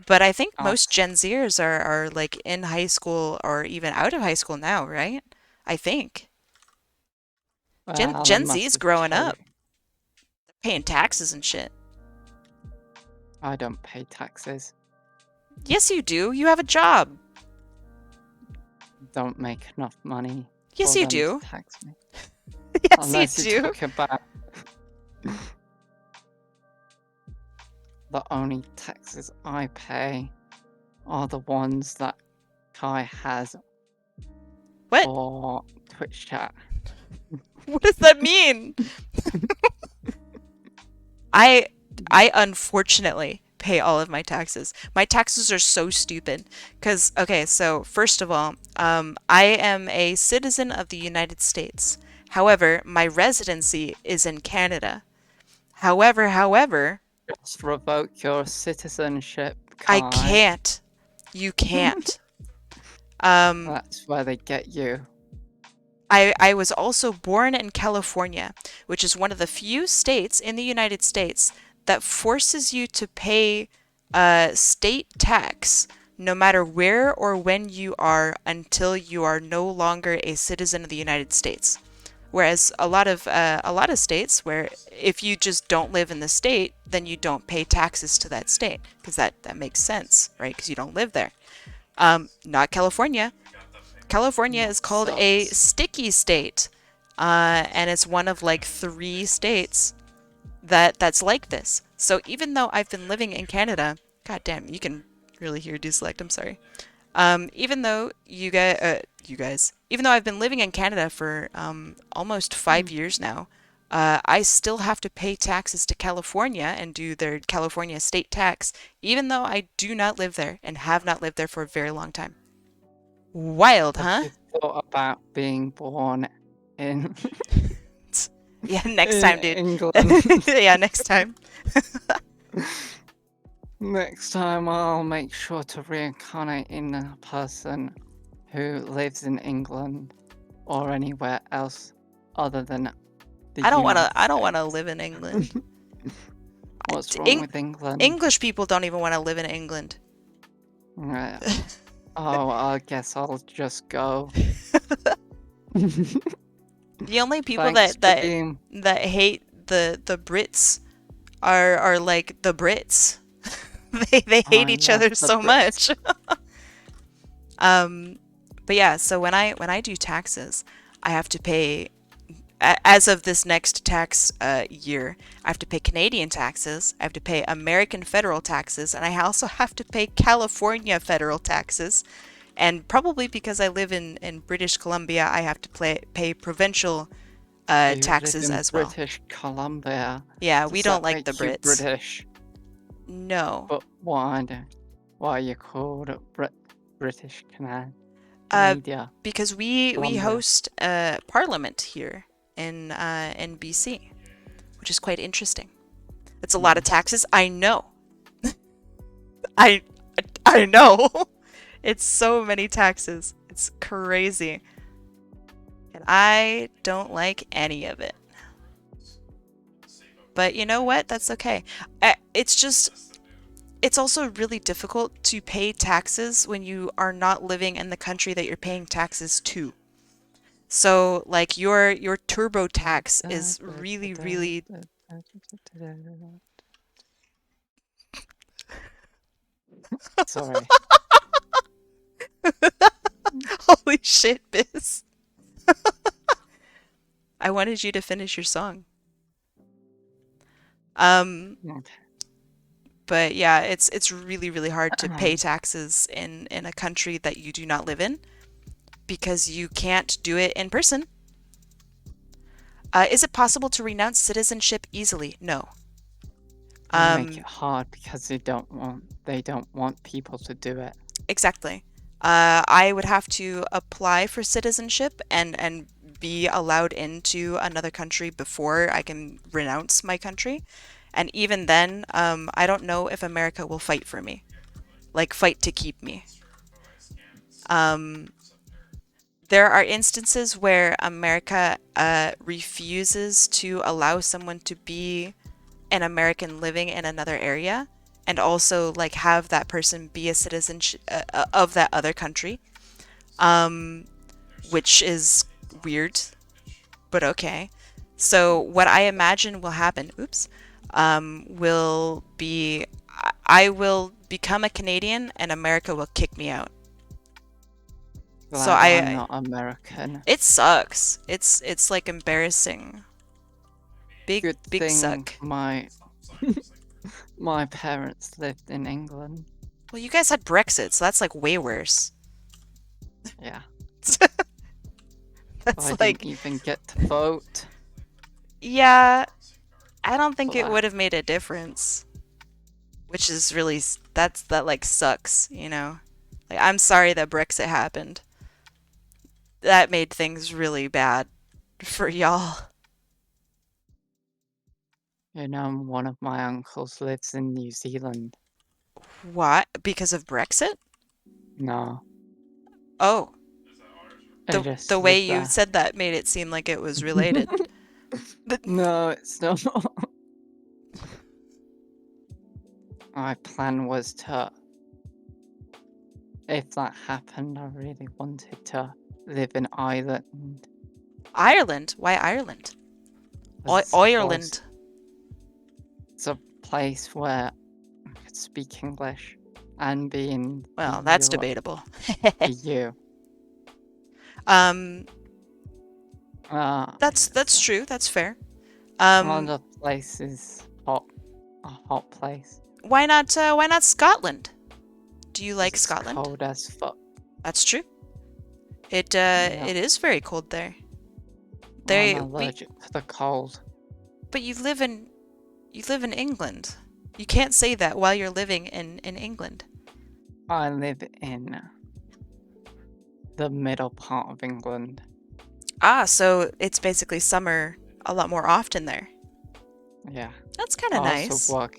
But I think most Gen Zers are like in high school or even out of high school now, right? I think. Gen Z's growing up. They're paying taxes and shit. I don't pay taxes. Yes, you do. You have a job. Don't make enough money. Yes, you do. Tax me. Yes, Unless you do. Talk about the only taxes I pay are the ones that Kai has. What? Or Twitch chat. What does that mean? I unfortunately pay all of my taxes. My taxes are so stupid because okay, so first of all, I am a citizen of the United States. However, my residency is in Canada. However, Just revoke your citizenship, I Kai. can't. You can't. Um, That's where they get you. I was also born in California, which is one of the few states in the United States that forces you to pay state tax no matter where or when you are until you are no longer a citizen of the United States. Whereas a lot of states where if you just don't live in the state, then you don't pay taxes to that state because that makes sense, right? Because you don't live there. Not California. California is called a Sucks. sticky state, and it's one of like 3 states that's like this. So even though I've been living in Canada, god damn, you can really hear dyslect. I'm sorry. Even though even though I've been living in Canada for almost 5 years now, I still have to pay taxes to California and do their California state tax, even though I do not live there and have not lived there for a very long time. Wild, Have huh? you thought about being born in Yeah, next in time, dude. England? Yeah, next time. Next time I'll make sure to reincarnate in a person who lives in England or anywhere else other than the I don't United want to States. live in England. What's wrong Eng- with England? English people don't even want to live in England. Yeah. Oh, I guess I'll just go. The only people Thanks for that being... hate the Brits are like the Brits. They hate I each love other the so Brits. much. But yeah, so when I do taxes, I have to pay as of this next tax year, I have to pay Canadian taxes, I have to pay American federal taxes, and I also have to pay California federal taxes. And probably because I live in British Columbia, I have to pay provincial You live taxes in as well. British Columbia. Yeah, Does we that don't like make the you Brits. British? No. But why are you called British Uh, Canada? because we Columbia. host Parliament here in BC, which is quite interesting. It's a lot of taxes. I know. I I know. It's so many taxes. It's crazy. And I don't like any of it. But you know what? That's okay. It's also really difficult to pay taxes when you are not living in the country that you're paying taxes to. So like your turbo tax is really Sorry. holy shit, Biz. I wanted you to finish your song. Okay. But yeah, it's really hard to pay taxes in a country that you do not live in because you can't do it in person. Is it possible to renounce citizenship easily? No. They make it hard because they don't want people to do it. Exactly. I would have to apply for citizenship and be allowed into another country before I can renounce my country. And even then, I don't know if America will fight for me. Like, fight to keep me. There are instances where America refuses to allow someone to be an American living in another area and also like have that person be a citizen of that other country, which is weird, but okay. So what I imagine will happen, will be I will become a Canadian and America will kick me out. Glad So I'm not American. it sucks. It's like embarrassing. Good Big thing suck. my parents lived in England. Well, you guys had Brexit, so that's like way worse. Yeah. That's I like didn't even get to vote. yeah, I don't think for it that. would have made a difference. Which is really, that like sucks, you know? Like, I'm sorry that Brexit happened. That made things really bad for y'all. You know, one of my uncles lives in New Zealand. What? Because of Brexit? No, Oh, I just the way live you there. said that made it seem like it was related. But No, it's not. My plan was to, if that happened, I really wanted to live in Ireland. Ireland? Why Ireland? It's Ireland. It's a place where I could speak English and be in Well, the that's debatable. EU. Um, Yes, that's true. That's fair. Another place is a hot place. Why not Scotland? Do you like It's Scotland? cold as fuck. That's true. It Yeah. it is very cold there. I'm allergic to the cold. But you live in England. You can't say that while you're living in England. I live in the middle part of England. Ah, so it's basically summer a lot more often there. Yeah. That's kind of I nice. also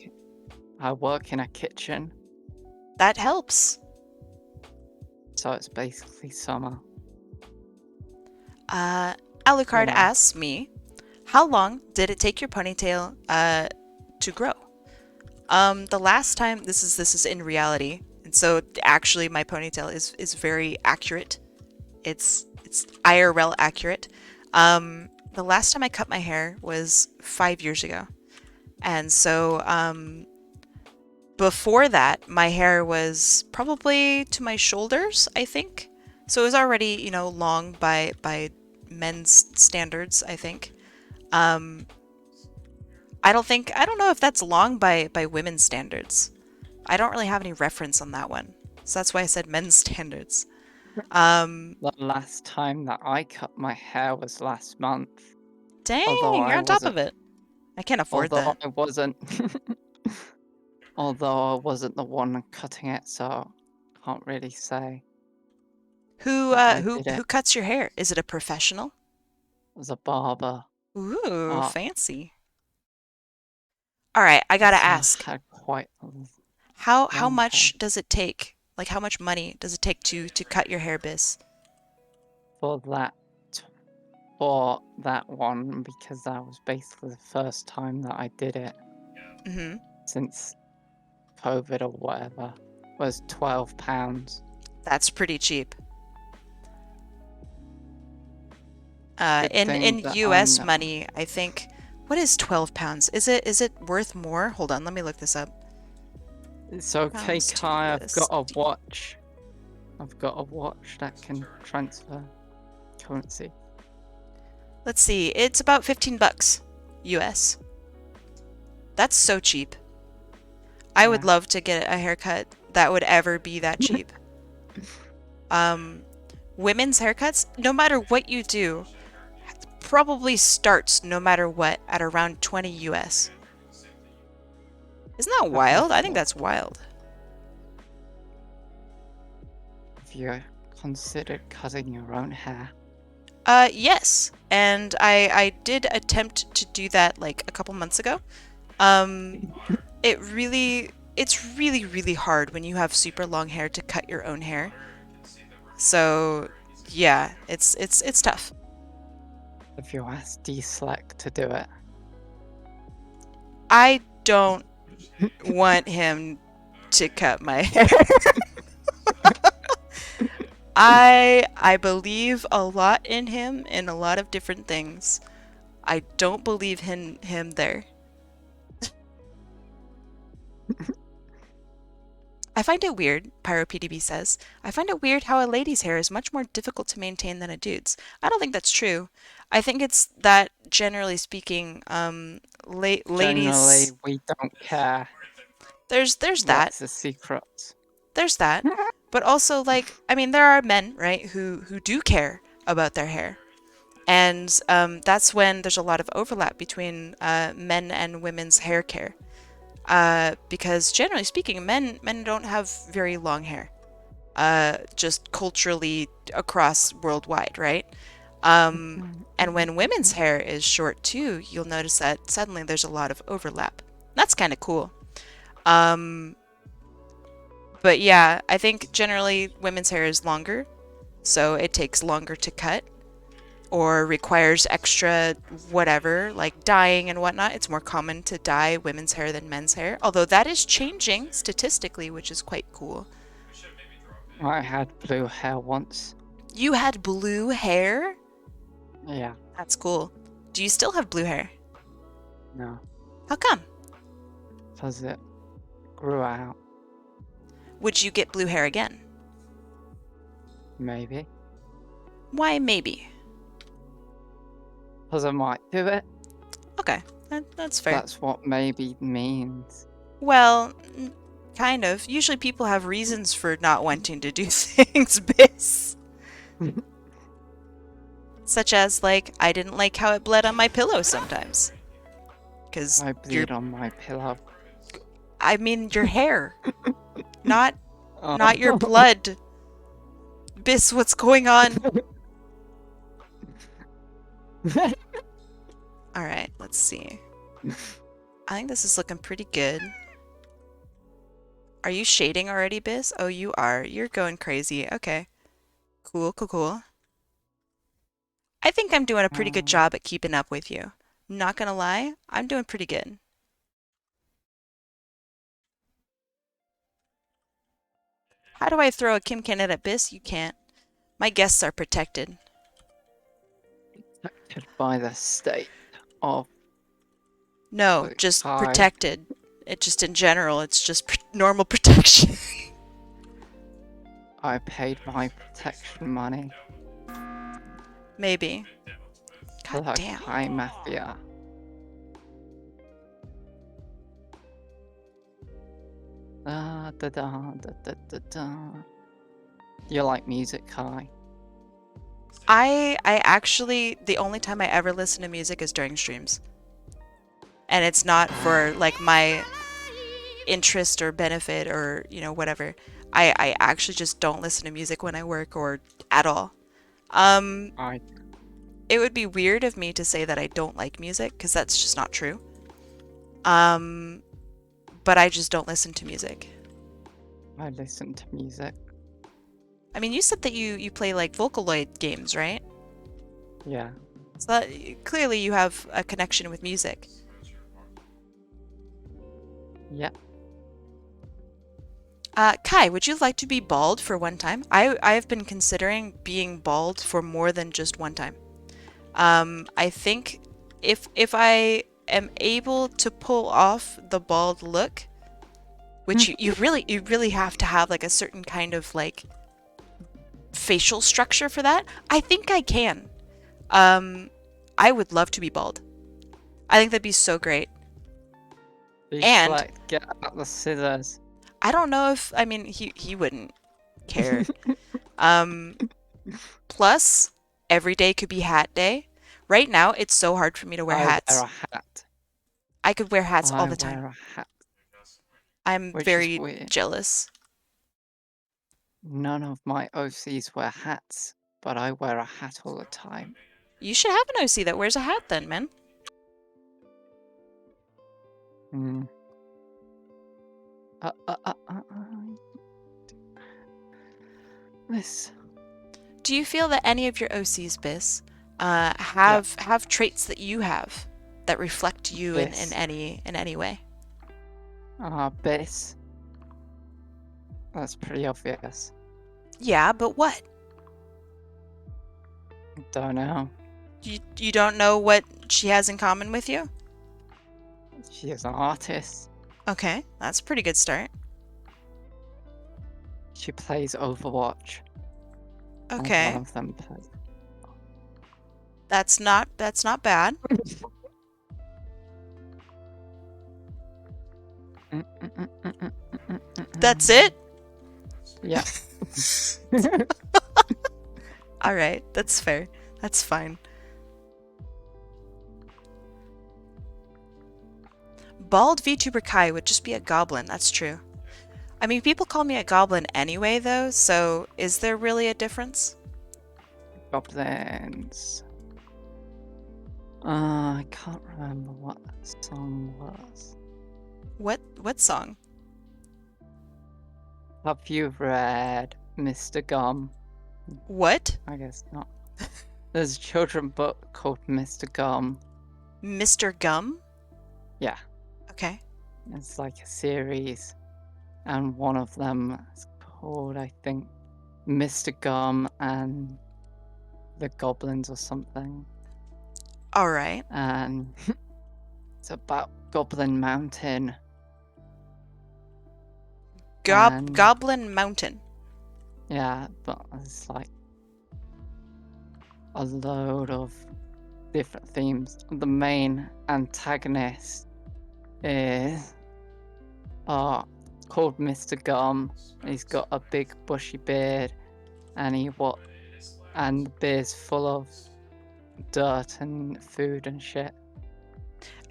I work in a kitchen, That helps. so it's basically summer. Alucard Yeah. asks me, how long did it take your ponytail to grow? The last time, this is in reality, and so actually my ponytail is very accurate. It's IRL accurate. The last time I cut my hair was 5 years ago. And so before that, my hair was probably to my shoulders, I think. So it was already, you know, long by men's standards, I think. I don't know if that's long by women's standards. I don't really have any reference on that one. So that's why I said men's standards. The last time that I cut my hair was last month. Dang, Although you're on top of it. I can't afford Although that. I wasn't, although I wasn't the one cutting it, so can't really say. Who But I did who it cuts your hair? Is it a professional? as a barber. Ooh, Uh, fancy. All right, I gotta so I ask. had quite a How long much hair. does it take? Like how much money does it take to cut your hair, Biz? for that one, because that was basically the first time that I did it Mm-hmm. since COVID or whatever, was £12. That's pretty cheap. Good In thing that I'm US not. money, I think, what is 12 pounds? Is it worth more? Hold on, let me look this up. It's okay, Pounds to Kai, I've got a USD. watch. I've got a watch that can transfer currency. Let's see. It's about 15 bucks US. That's so cheap. I would Yeah. love to get a haircut that would ever be that cheap. Women's haircuts, no matter what you do, probably starts no matter what at around 20 US. Isn't that wild? I think that's wild. Have you considered cutting your own hair? Yes, and I did attempt to do that like a couple months ago. It's really really hard when you have super long hair to cut your own hair. So yeah, it's tough. Have you asked D-Slack to do it? I don't want him to cut my hair. I believe a lot in him in a lot of different things. I don't believe him there. I find it weird, pyropdp says. I find it weird how a lady's hair is much more difficult to maintain than a dude's. I don't think that's true. I think it's that generally speaking, ladies. Generally, we don't care. There's that. What's the secret? There's that. But also, like, I mean, there are men, right, who do care about their hair. And that's when there's a lot of overlap between men and women's hair care. Because generally speaking, men don't have very long hair. Just culturally across worldwide, right? And when women's hair is short too, you'll notice that suddenly there's a lot of overlap. That's kind of cool. But yeah, I think generally women's hair is longer, so it takes longer to cut or requires extra whatever, like dyeing and whatnot. It's more common to dye women's hair than men's hair, although that is changing statistically, which is quite cool. I had blue hair once. You had blue hair? Yeah, That's cool. Do you still have blue hair? no, How come? because it grew out. Would you get blue hair again? Maybe. Why maybe? Because I might do it. Okay, that's fair. That's what maybe means. Well, kind of. Usually people have reasons for not wanting to do things, Biss. Such as, like, I didn't like how it bled on my pillow sometimes. Because I bleed on my pillow. I mean, your hair. not Oh. not your blood. Biss, what's going on? Alright, let's see. I think this is looking pretty good. Are you shading already, Biss? Oh, you are. You're going crazy. Okay. Cool, cool, cool. I think I'm doing a pretty good job at keeping up with you. Not gonna lie, I'm doing pretty good. How do I throw a Kim Canette at Biss? You can't. My guests are protected. Protected by the state of No, Like, just hi. protected. It just in general, it's just normal protection. I paid my protection money Maybe. to God the damn. Kai Mafia. Da, da, da, da, da, da, da. You like music, Kai? I actually, the only time I ever listen to music is during streams. And it's not for like my interest or benefit or, you know, whatever. I actually just don't listen to music when I work or at all. I It would be weird of me to say that I don't like music, because that's just not true. But I just don't listen to music. listen to music. I mean, you said that you play like Vocaloid games, right? Yeah. So that, clearly you have a connection with music. Yeah. Kai, would you like to be bald for one time? I have been considering being bald for more than just one time. I think if I am able to pull off the bald look, which you really have to have like a certain kind of like facial structure for that. I think I can. I would love to be bald. I think that'd be so great. You And- should, like, get out the scissors. I don't know if, I mean, he wouldn't care. Plus, every day could be hat day. Right now, it's so hard for me to wear hats. Wear a hat. I could wear hats all I the time. wear a hat. I'm which is very weird. jealous. None of my OCs wear hats, but I wear a hat all the time. You should have an OC that wears a hat then, man. Hmm. This. Do you feel that any of your OCs, Biss, have traits that you have that reflect you in Biss. any way? Biss. That's pretty obvious. Yeah, but what? Don't know. You don't know what she has in common with you? She is an artist. Okay, that's a pretty good start. She plays Overwatch. and Okay, One of them plays. that's not bad. That's it? Yeah. All right, that's fair. That's fine. Bald VTuber Kai would just be a goblin, that's true. I mean, people call me a goblin anyway, though, so is there really a difference? Goblins. I can't remember what that song was. What song? Have you read Mr. Gum? What? I guess not. There's a children's book called Mr. Gum. Mr. Gum? Yeah, Okay. it's like a series, and one of them is called, I think, Mr. Gum and the Goblins or something. Alright. And it's about Goblin Mountain. And- Goblin Mountain. Yeah, but it's like a load of different themes. The main antagonist is called Mr. Gum. He's got a big bushy beard, and and the beard's full of dirt and food and shit.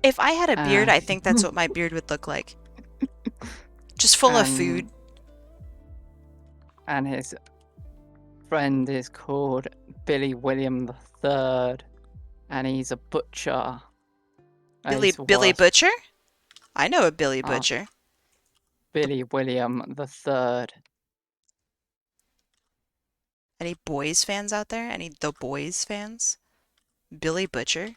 If I had a beard, Ah. I think that's what my beard would look like. Just full of food. And his friend is called Billy William III, and he's a butcher. And Billy he's Billy worse- Butcher? I know a Billy Oh. Butcher. Billy William III. Any Boys fans out there? Any The Boys fans? Billy Butcher?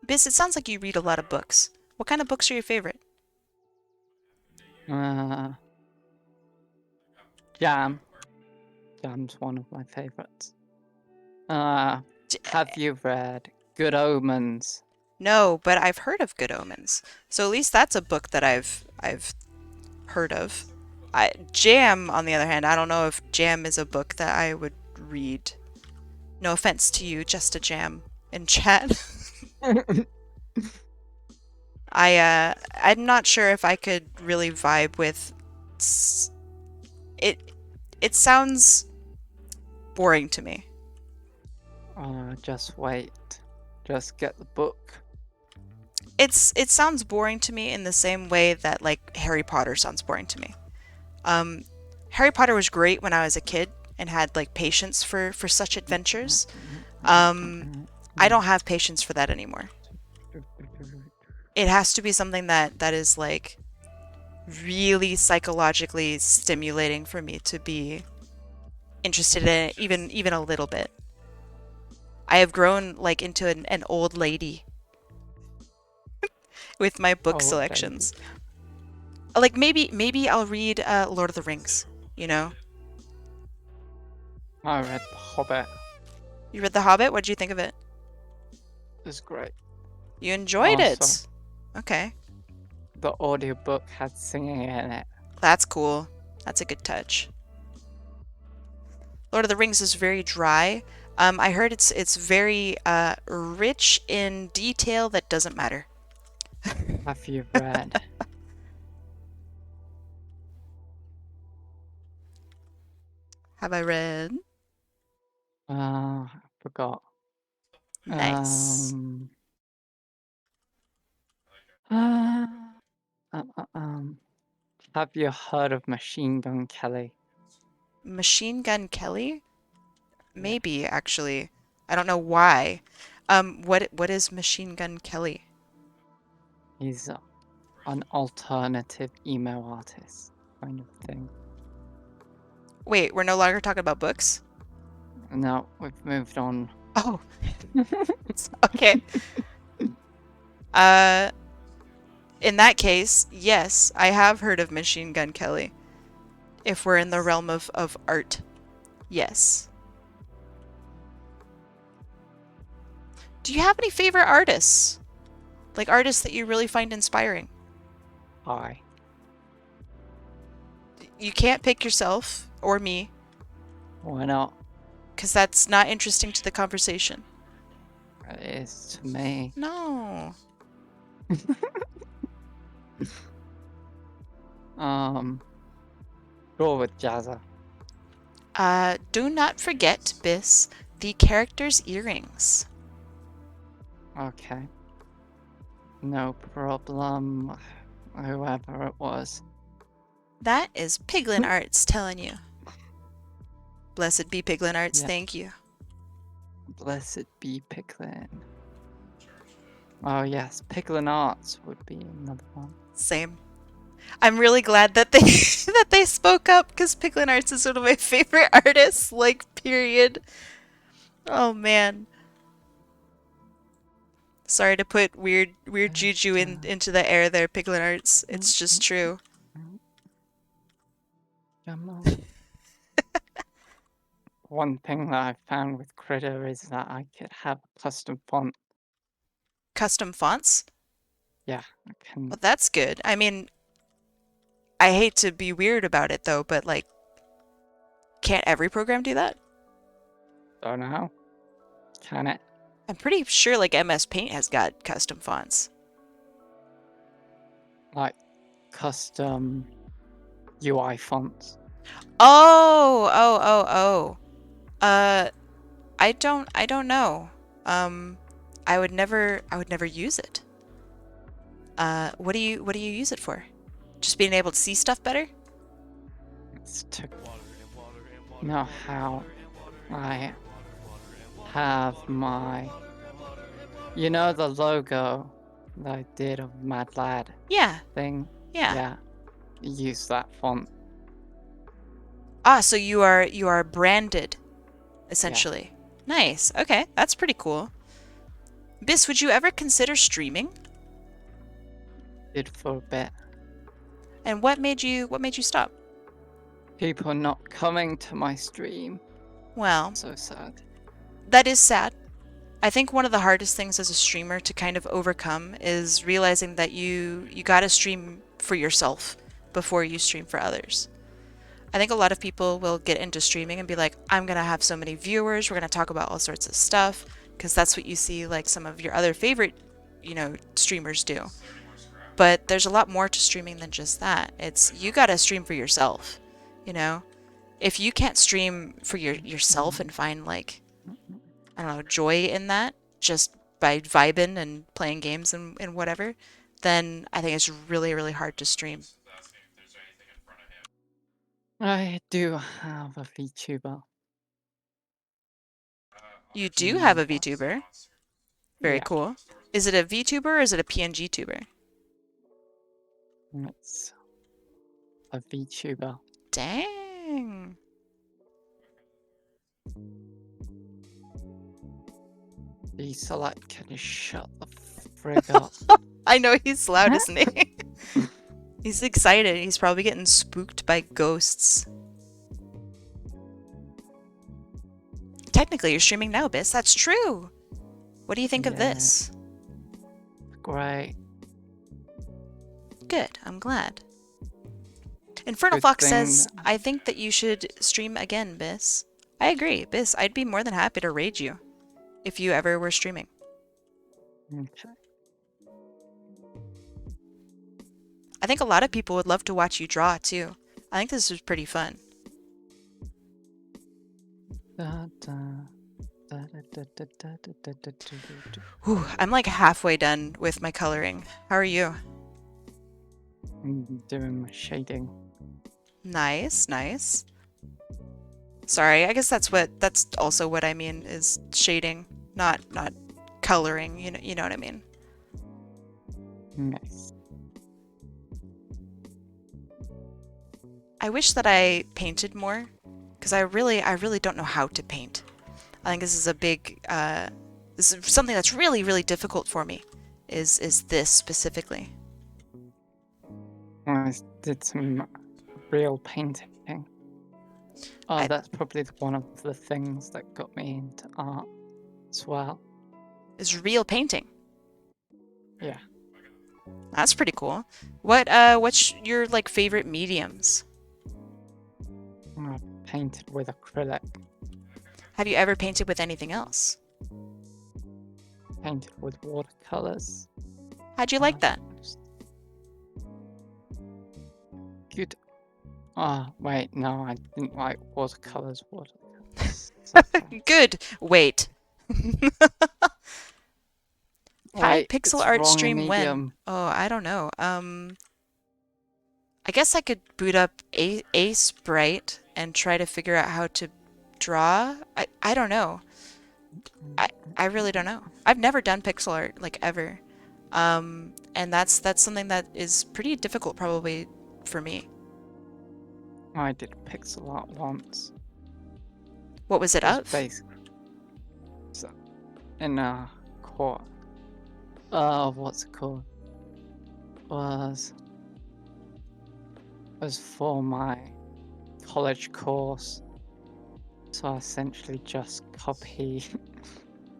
Biz, it sounds like you read a lot of books. What kind of books are your favorite? Jam. Jam's one of my favorites. Have you read Good Omens? No, but I've heard of Good Omens. So at least that's a book that I've heard of. Jam, on the other hand, I don't know if Jam is a book that I would read. No offense to you, just a Jam in chat. I'm not sure if I could really vibe with it. It sounds boring to me. Just wait. Just get the book. It sounds boring to me in the same way that like Harry Potter sounds boring to me. Harry Potter was great when I was a kid and had like patience for such adventures. I don't have patience for that anymore. It has to be something that is like really psychologically stimulating for me to be interested in it, even a little bit. I have grown like into an old lady with my book Old selections. Like maybe I'll read Lord of the Rings, you know? I read The Hobbit. You read The Hobbit? What did you think of it? It was great. You enjoyed it. Awesome. Okay. The audiobook had singing in it. That's cool. That's a good touch. Lord of the Rings is very dry. I heard it's very rich in detail that doesn't matter. Have you read? Have I read? I forgot. Nice. Have you heard of Machine Gun Kelly? Machine Gun Kelly? Maybe, actually. I don't know why. What is Machine Gun Kelly? He's an alternative emo artist kind of thing. Wait, we're no longer talking about books? No, we've moved on. Oh. Okay. In that case, yes, I have heard of Machine Gun Kelly. If we're in the realm of art. Yes. Do you have any favorite artists? Like artists that you really find inspiring? Hi. You can't pick yourself or me, Why not? because that's not interesting to the conversation. It is to me. No. Go with Jazza. Do not forget, Biss, the character's earrings. Okay. No problem. Whoever it was. That is Piglin Arts telling you. Blessed be Piglin Arts, Yeah. thank you. Blessed be Picklin. Oh yes, Picklin Arts would be another one. Same. I'm really glad that they that they spoke up because Piglin Arts is one of my favorite artists, like, period. Oh man. Sorry to put weird juju into the air there, Piglin Arts. It's just true. Come on. One thing that I found with Critter is that I could have a custom font. Custom fonts? Yeah, I can. Well, that's good. I mean, I hate to be weird about it though, but like, can't every program do that? Don't know. Can it? I'm pretty sure like MS Paint has got custom fonts. Like custom UI fonts. Oh. I don't know. I would never use it. What do you use it for? Just being able to see stuff better? It's to know how I have my, you know, the logo that I did of Mad Lad Yeah. thing. Yeah. Yeah. Use that font. Ah, so you are branded, essentially. Nice. Okay, that's pretty cool. Biss, would you ever consider streaming? Did for a bit. And what made you stop? People not coming to my stream. Well, So sad. that is sad. I think one of the hardest things as a streamer to kind of overcome is realizing that you gotta stream for yourself before you stream for others. I think a lot of people will get into streaming and be like, I'm gonna have so many viewers, we're gonna talk about all sorts of stuff, because that's what you see like some of your other favorite, streamers do. But there's a lot more to streaming than just that. It's you gotta stream for yourself, you know? If you can't stream for yourself and find like, I don't know, joy in that just by vibing and playing games and whatever, then I think it's really, really hard to stream. I do have a VTuber. You do have a Yes. VTuber. Very Yeah. cool. Is it a VTuber or is it a PNG tuber? It's a VTuber. Dang. The select can you shut the frig up? I know he's loud, isn't he? He's excited. He's probably getting spooked by ghosts. Technically, you're streaming now, Biss. That's true. What do you think of Yeah. this? Great. Good. I'm glad. Infernal Good Fox thing says, that- I think that you should stream again, Biss. I agree. Biss, I'd be more than happy to raid you if you ever were streaming. Okay. I think a lot of people would love to watch you draw, too. I think this is pretty fun. Da, da, da, da, da, da, da, da, da, da, da, da. Whew, I'm like halfway done with my coloring. How are you? I'm doing my shading. Nice, nice. Sorry, I guess that's also what I mean is shading, not coloring, you know what I mean. Nice. I wish that I painted more, because I really don't know how to paint. I think this is a big this is something that's really, really difficult for me, is this specifically. I did some real painting. Oh, that's probably one of the things that got me into art as well. Is real painting. Yeah. That's pretty cool. What's your like favorite mediums? I painted with acrylic. Have you ever painted with anything else? Painted with watercolors. How'd you like that? Good. Oh, wait, no, I didn't like watercolors. Watercolors. So bad. Good. Wait. Hi, Wait, pixel it's art wrong stream when? medium. Oh, I don't know. I guess I could boot up a Sprite and try to figure out how to draw. I don't know. I really don't know. I've never done pixel art like ever. And that's something that is pretty difficult probably for me. I did pixel art once. What was it It was of? basically in a court. What's it called? Was for my college course. So I essentially just copy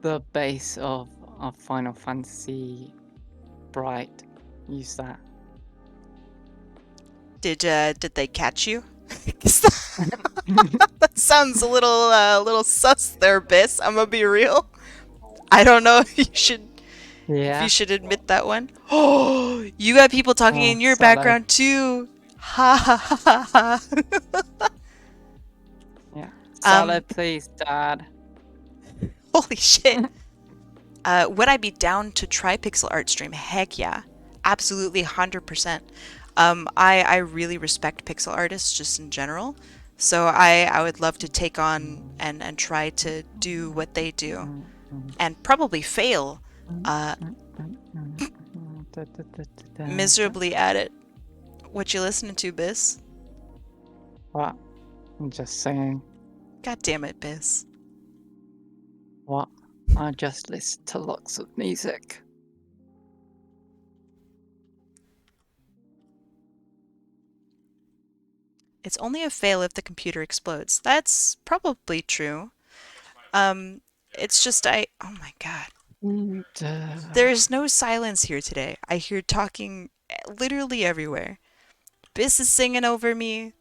the base of a Final Fantasy Bright. Use that. Did they catch you? 'Cause that sounds a little sus there, Biss. I'm gonna be real. I don't know if you should Yeah. admit that one. Oh, you got people talking in your Solo. background too. Ha ha ha ha. Yeah. Salad, please, Dad. Holy shit. Would I be down to try pixel art stream? Heck yeah. Absolutely 100%. I really respect pixel artists just in general. So I would love to take on and try to do what they do. And probably fail miserably at it. What you listening to, Biss? What? I'm just saying. God damn it, Biss. What? I just listen to lots of music. It's only a fail if the computer explodes. That's probably true. It's just oh my god. There's no silence here today. I hear talking literally everywhere. Biss is singing over me.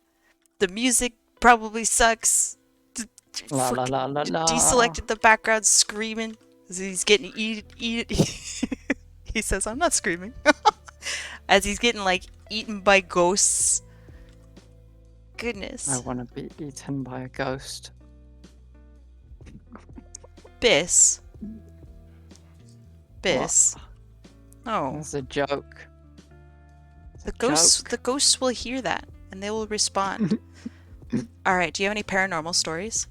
The music probably sucks. La la la la la. Deselected the background screaming. As he's getting eat. He says, I'm not screaming. As he's getting like eaten by ghosts. Goodness. I want to be eaten by a ghost. Biss. Biss. Oh. That's a joke. The ghosts will hear that and they will respond. Alright, do you have any paranormal stories?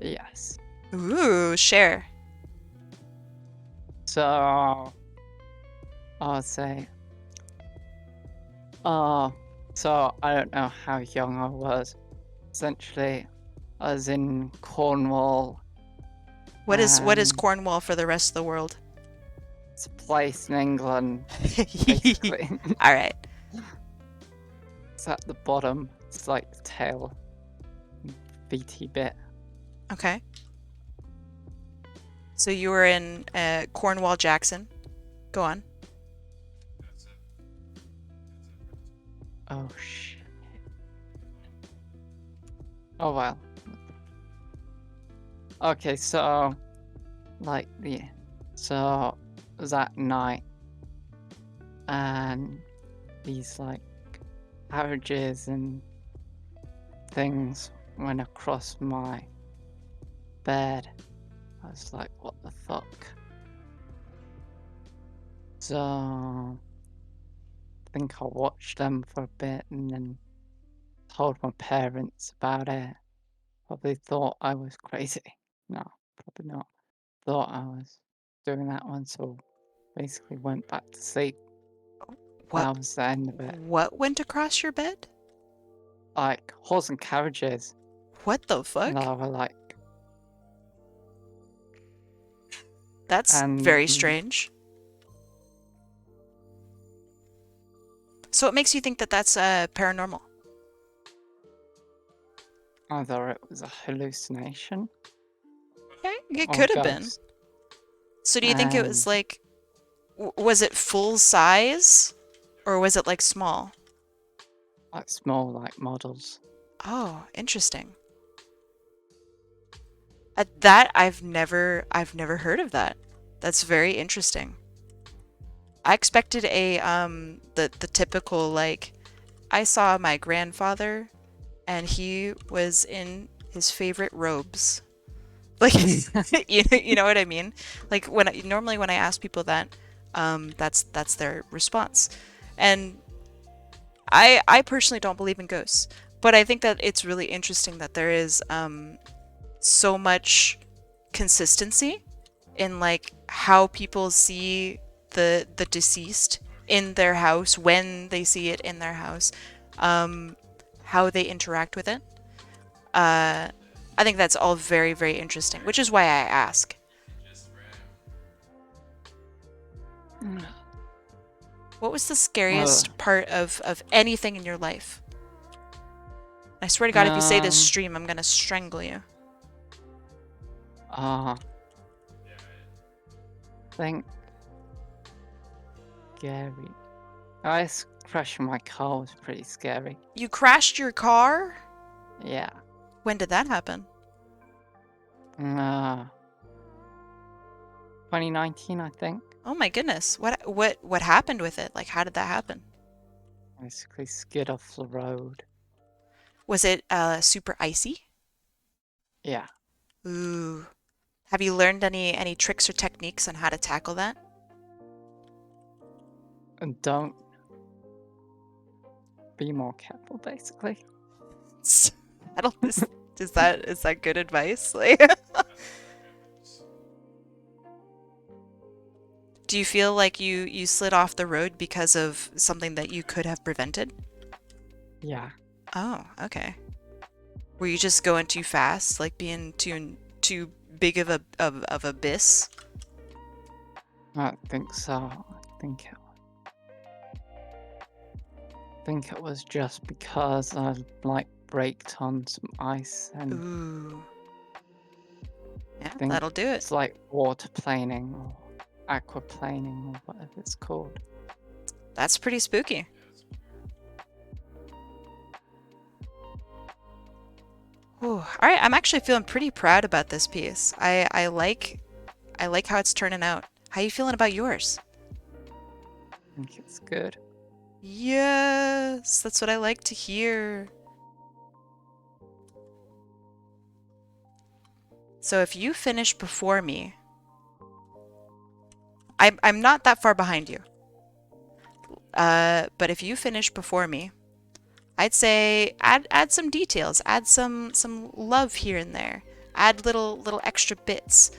Yes. Ooh, share. So, I'll say, so I don't know how young I was. Essentially, I was in Cornwall. What is Cornwall for the rest of the world? It's a place in England, basically. Alright. It's at the bottom. It's like the tail, BT bit. Okay. So you were in Cornwall, Jackson. Go on. Oh shit. Oh well. Okay, so so it was at night, and these like carriages and things went across my bed. I was like, what the fuck? So I think I watched them for a bit and then told my parents about it. Probably thought I was crazy. No, probably not. Thought I was doing that one, so basically went back to sleep. That What was the end of it. what went across your bed? Like horse and carriages. What the fuck? And I were like, That's and very strange. So what makes you think that that's paranormal? either it was a hallucination. Yeah, it or could have been. ghost. So do you think it was like, was it full size, or was it like small? Like small, like models. Oh, interesting. That I've never heard of that. That's very interesting. I expected a the typical like I saw my grandfather, and he was in his favorite robes. Like, you know what I mean? Like normally when I ask people that, that's their response. And I personally don't believe in ghosts, but I think that it's really interesting that there is so much consistency in like how people see the deceased in their house, when they see it in their house, how they interact with it. I think that's all very, very interesting, which is why I ask. What was the scariest part of anything in your life? I swear to God, if you say this stream, I'm gonna strangle you. I think scary. Crashing my car was pretty scary. You crashed your car? Yeah. When did that happen? 2019, I think. Oh my goodness. What happened with it? Like, how did that happen? Basically skid off the road. Was it super icy? Yeah. Ooh. Have you learned any tricks or techniques on how to tackle that? And don't be more careful, basically. I don't. Is that good advice? Like, do you feel like you slid off the road because of something that you could have prevented? Yeah. Oh, okay. Were you just going too fast, like being too big of a abyss? I don't think so. I think it was just because I like braked on some ice and Ooh. Yeah, think that'll do it. it's like water planing or aquaplaning or whatever it's called. That's pretty spooky. Ooh. All right, I'm actually feeling pretty proud about this piece. I like how it's turning out. How you feeling about yours? I think it's good. Yes, that's what I like to hear. So if you finish before me, I'm not that far behind you. But if you finish before me, I'd say add some details, add some love here and there, add little extra bits.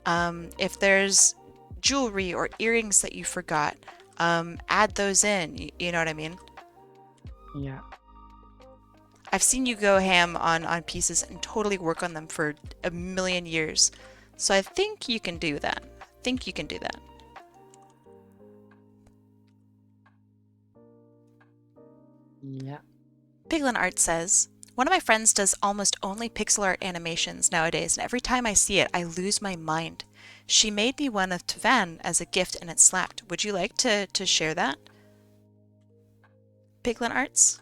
If there's jewelry or earrings that you forgot, add those in. You know what I mean? Yeah. I've seen you go ham on pieces and totally work on them for a million years. So I think you can do that. Yeah. Piglin Art says, one of my friends does almost only pixel art animations nowadays, and every time I see it, I lose my mind. She made me one of Tavan as a gift and it slapped. Would you like to share that? Piglin Arts?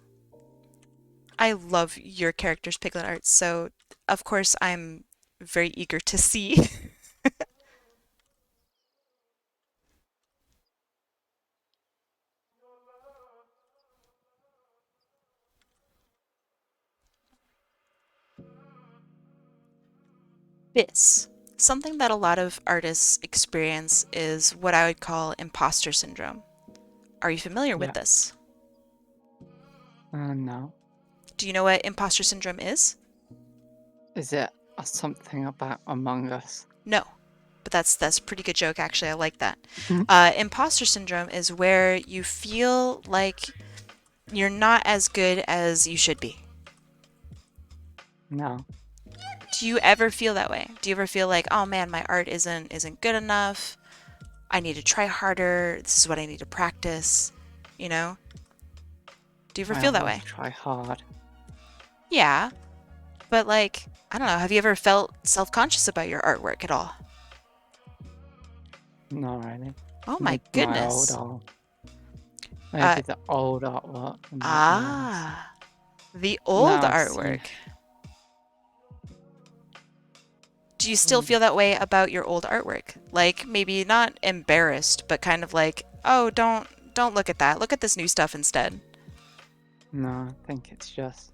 I love your character's Piglin Arts, so of course I'm very eager to see. This. Something that a lot of artists experience is what I would call imposter syndrome. Are you familiar with this? No. Do you know what imposter syndrome is? Is it something about Among Us? No, but that's a pretty good joke actually. I like that. Imposter syndrome is where you feel like you're not as good as you should be. No. Do you ever feel that way? Do you ever feel like, oh man, my art isn't good enough? I need to try harder. This is what I need to practice. You know? Do you ever feel that way? Try hard. Yeah, but like, I don't know. Have you ever felt self-conscious about your artwork at all? No, really. Oh my goodness. Maybe the old artwork. The old No, artwork. Do you still feel that way about your old artwork? Like maybe not embarrassed, but kind of like, oh, don't look at that. Look at this new stuff instead. No, I think it's just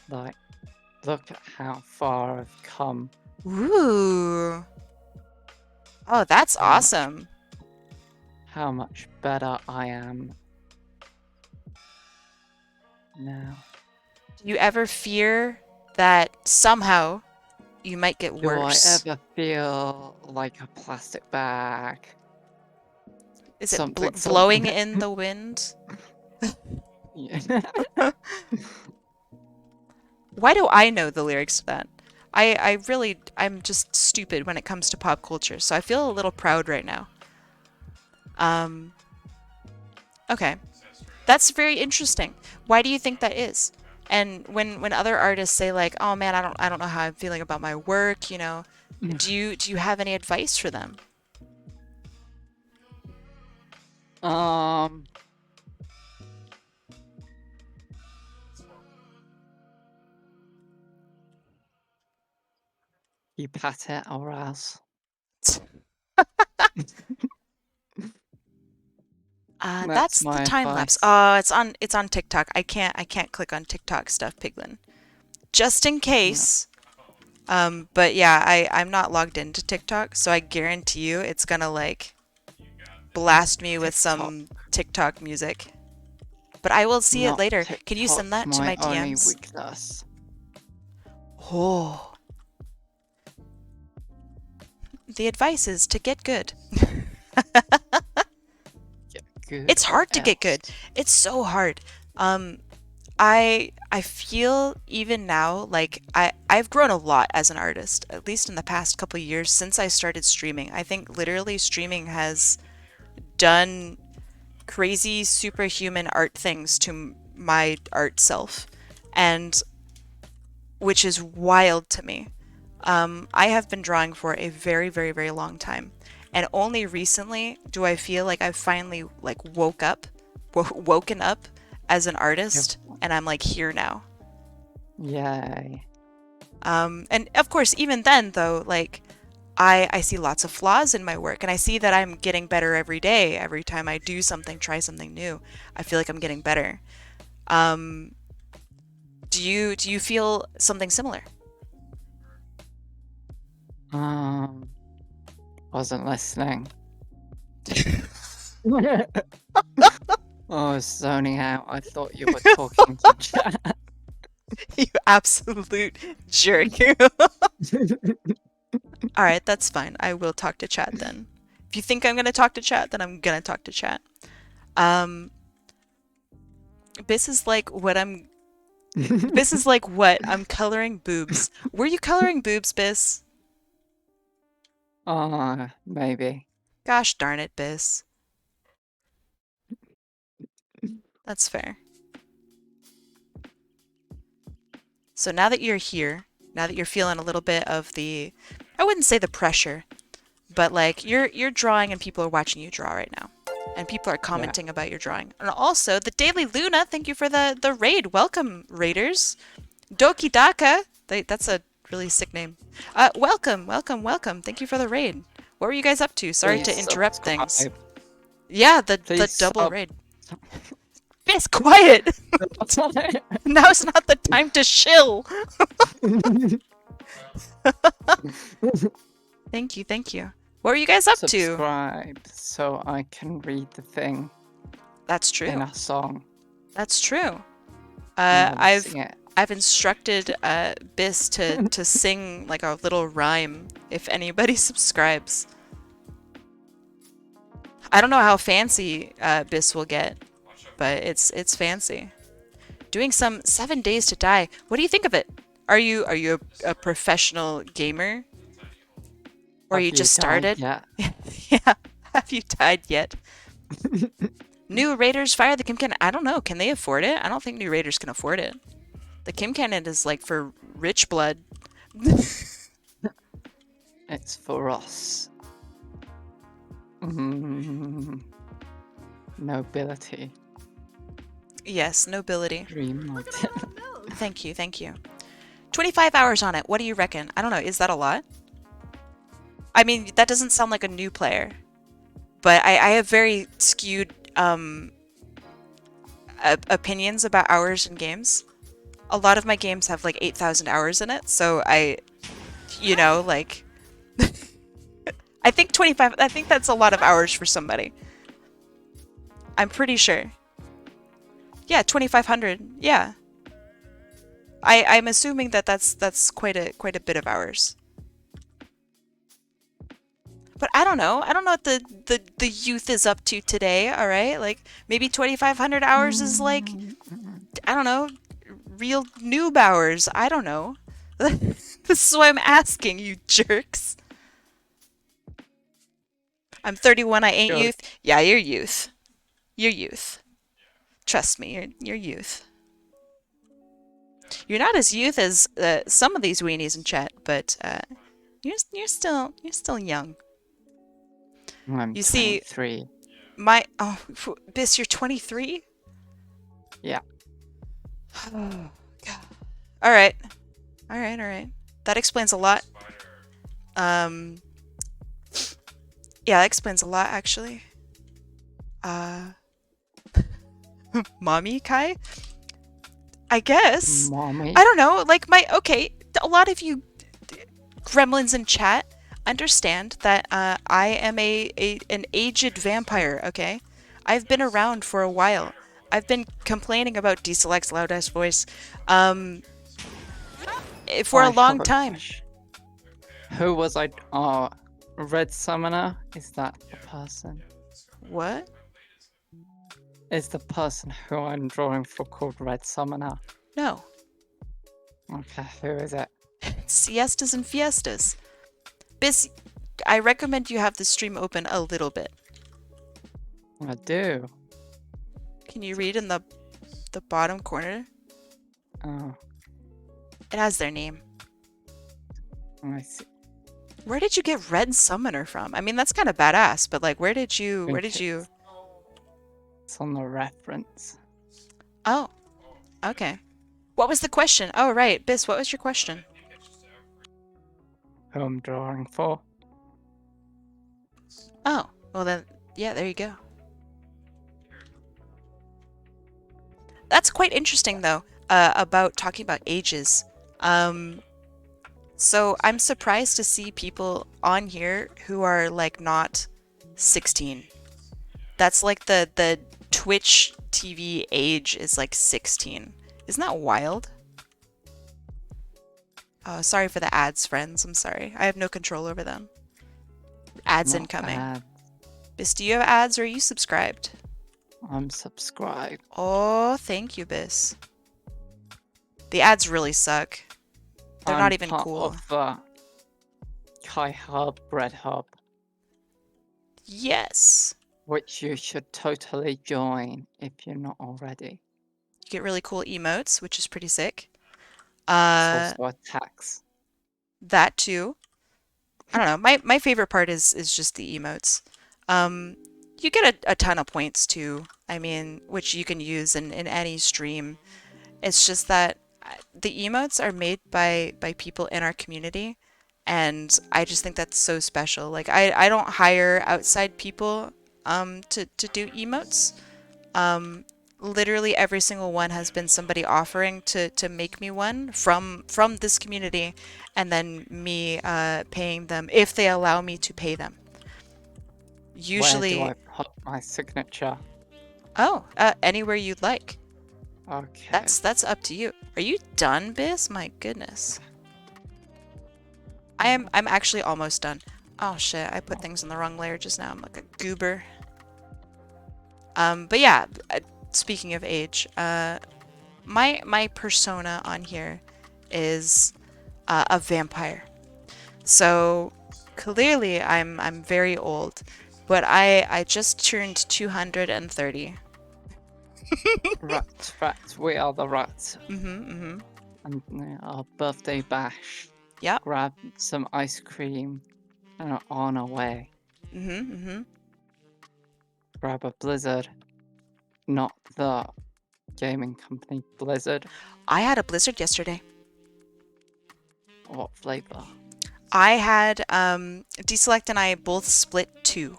like, look at how far I've come. Ooh. Oh, that's How much- awesome. How much better I am now. Do you ever fear that somehow you might get Do worse? I ever feel like a plastic bag? Is it Something, blowing something. in the wind? Yeah. Why do I know the lyrics to that? I'm just stupid when it comes to pop culture, so I feel a little proud right now. Okay. That's very interesting. Why do you think that is? And when other artists say like, "Oh man, I don't know how I'm feeling about my work," you know, do you have any advice for them? Um, you pat it or else. That's That's the my time lapse. advice. Oh, it's on TikTok. I can't click on TikTok stuff, Piglin. Just in case. But yeah, I'm not logged into TikTok, so I guarantee you it's gonna like blast me with TikTok, some TikTok music. But I will see it not later. Can you send TikTok's that to my my only DMs? weakness. Oh. The advice is to get good. Get good It's or hard to get good. else. It's so hard. I feel even now like I've grown a lot as an artist, at least in the past couple of years since I started streaming. I think literally streaming has done crazy superhuman art things to my art self, and which is wild to me. I have been drawing for a very, very, very long time, and only recently do I feel like I've finally like woken up as an artist, and I'm like here now. Yay. And of course, even then though, like I see lots of flaws in my work, and I see that I'm getting better every day. Every time I do something, try something new, I feel like I'm getting better. Um, do you feel something similar? Wasn't listening. I was zoning out. I thought you were talking to chat. You absolute jerk. All right, that's fine. I will talk to chat then. If you think I'm gonna talk to chat, then I'm gonna talk to chat. Um, this is like what I'm. This is like what I'm coloring boobs. Were you coloring boobs, Biss? Maybe. Gosh darn it, Biss. That's fair. So now that you're here, now that you're feeling a little bit of the, I wouldn't say the pressure, but like you're drawing and people are watching you draw right now. And people are commenting about your drawing. And also, the Daily Luna, thank you for the raid. Welcome, raiders. Doki Daka, that's a really sick name. Welcome, welcome, welcome. Thank you for the raid. What were you guys up to? Sorry to Please interrupt things. subscribe. Yeah, the Please double sub- raid. Biss, quiet! Now's not the time to shill! Thank you, thank you. What were you guys up to? Subscribe so I can read the thing That's in true. a song. That's true. And I've sing it. I've instructed Biss to sing like a little rhyme if anybody subscribes. I don't know how fancy Biss will get, but it's fancy. Doing some 7 Days to Die. What do you think of it? Are you a professional gamer? Or Have you just died started? yet? Yeah. Have you died yet? New Raiders fire the Kim Cannon. I don't know. Can they afford it? I don't think New Raiders can afford it. The Kim Cannon is like for rich blood. It's for us. Nobility. Yes, nobility. Dream mountain. Thank you, thank you. 25 hours on it. What do you reckon? I don't know. Is that a lot? I mean, that doesn't sound like a new player. But I have very skewed opinions about hours in games. A lot of my games have like 8,000 hours in it, so you know, like, I think 25, I think that's a lot of hours for somebody. I'm pretty sure. Yeah, 2,500, yeah. I'm assuming that that's quite a bit of hours. But I don't know. I don't know what the youth is up to today, alright? Like, maybe 2,500 hours is like, I don't know, real noob hours. I don't know. This is why I'm asking, you jerks. I'm 31, I ain't Sure. youth. Yeah, you're youth. You're youth. Trust me, you're youth. You're not as youth as some of these weenies in chat, but you're still young. I'm You see, 23. Bis, you're 23? Yeah. Oh, God. All right. That explains a lot. Yeah, that explains a lot, actually. Mommy Kai? I guess. Mommy. I don't know. Like, okay, a lot of you gremlins in chat understand that I am an aged vampire, okay? I've been around for a while. I've been complaining about Deselect's loud-ass voice for a long time. Who was I? Red Summoner? Is that the person? What? Is the person who I'm drawing for called Red Summoner? No. Okay, who is it? Siestas and Fiestas. Bis, I recommend you have the stream open a little bit. I do. Can you read in the bottom corner? Oh, It has their name. I see. Where did you get Red Summoner from? I mean, that's kind of badass, but like, where did you? It's on the reference. Oh, okay. What was the question? Oh, right. Bis, what was your question? Who I'm drawing for. Oh, well then, yeah, there you go. That's quite interesting, though, about talking about ages. So I'm surprised to see people on here who are, like, not 16. That's like the Twitch TV age is like 16. Isn't that wild? Oh, sorry for the ads, friends. I'm sorry. I have no control over them. Ads Not incoming. bad. Bis, do you have ads or are you subscribed? I'm subscribed. Oh, thank you, Bis. The ads really suck. They're I'm not even part cool. Of the Kai Hub, Bread Hub, Yes. which you should totally join if you're not already. You get really cool emotes, which is pretty sick. It's also a tax. That too. I don't know. My favorite part is just the emotes. You get a ton of points too. I mean, which you can use in any stream. It's just that the emotes are made by people in our community, and I just think that's so special. Like I don't hire outside people to do emotes. Literally every single one has been somebody offering to make me one from this community, and then me paying them if they allow me to pay them. Usually, Where do I put my signature? oh, anywhere you'd like. Okay. That's up to you. Are you done, Biz? My goodness. I'm actually almost done. Oh shit, I put things in the wrong layer just now. I'm like a goober. But yeah, speaking of age, my persona on here is a vampire. So clearly I'm very old, but I just turned 230. Rats, we are the rats. Mm-hmm. And our birthday bash. Yep. Grab some ice cream and are on our way. Mm-hmm. Grab a Blizzard. Not the gaming company Blizzard. I had a Blizzard yesterday. What flavor? I had Deselect and I both split 2.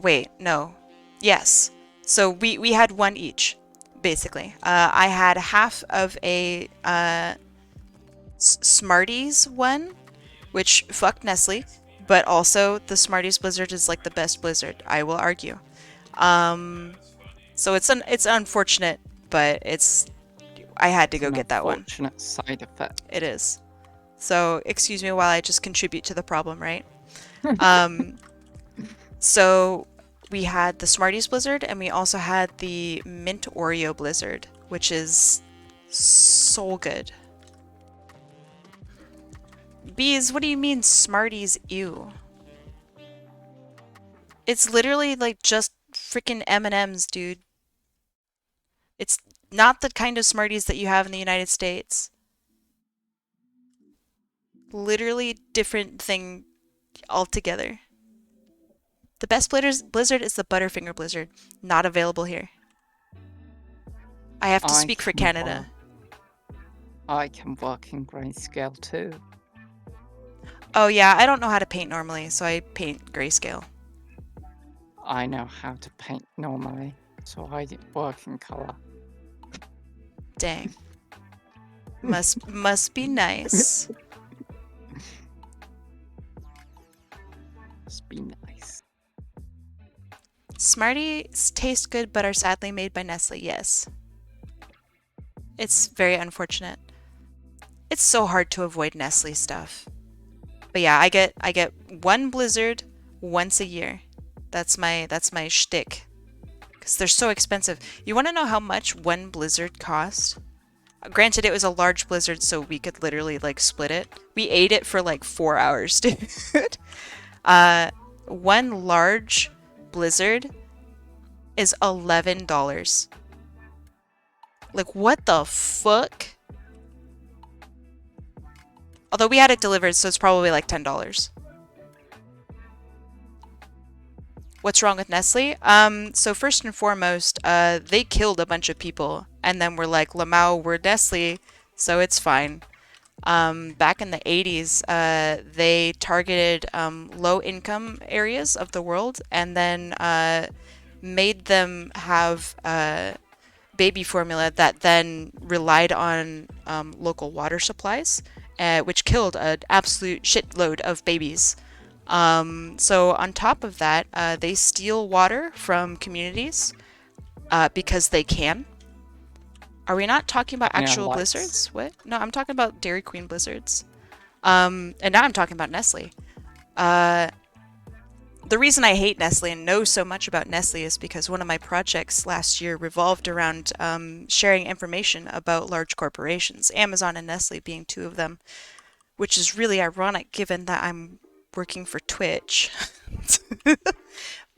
Wait, no. Yes. So we had one each, basically. I had half of a Smarties one, which fuck Nestle, but also the Smarties Blizzard is like the best Blizzard, I will argue. So it's unfortunate, but I had to It's go an get that one. unfortunate side effect. It is. So excuse me while I just contribute to the problem, right? Um, so we had the Smarties Blizzard, and we also had the Mint Oreo Blizzard, which is so good. Bees, what do you mean Smarties? Ew. It's literally like just freaking M&Ms, dude. It's not the kind of Smarties that you have in the United States. Literally different thing altogether. The best Blizzard is the Butterfinger Blizzard. Not available here. I have to speak for Canada. I can work in grayscale too. Oh yeah, I don't know how to paint normally, so I paint grayscale. I know how to paint normally, so I work in color. Dang. Must be nice. Must be nice. Smarties taste good but are sadly made by Nestle, yes. It's very unfortunate. It's so hard to avoid Nestle stuff. But yeah, I get one Blizzard once a year. That's my shtick. Because they're so expensive. You want to know how much one Blizzard cost? Granted, it was a large Blizzard, so we could literally like split it. We ate it for like 4 hours, dude. One large Blizzard is $11. Like, what the fuck? Although we had it delivered, so it's probably like $10. What's wrong with Nestle? So first and foremost, they killed a bunch of people, and then we're like, Lamau, we're Nestle, so it's fine. Back in the 80s, they targeted low-income areas of the world, and then made them have baby formula that then relied on local water supplies, which killed an absolute shitload of babies. So on top of that, they steal water from communities because they can. Are we not talking about actual blizzards? What? No, I'm talking about Dairy Queen blizzards. And now I'm talking about Nestle. The reason I hate Nestle and know so much about Nestle is because one of my projects last year revolved around sharing information about large corporations, Amazon and Nestle being two of them, which is really ironic given that I'm working for Twitch.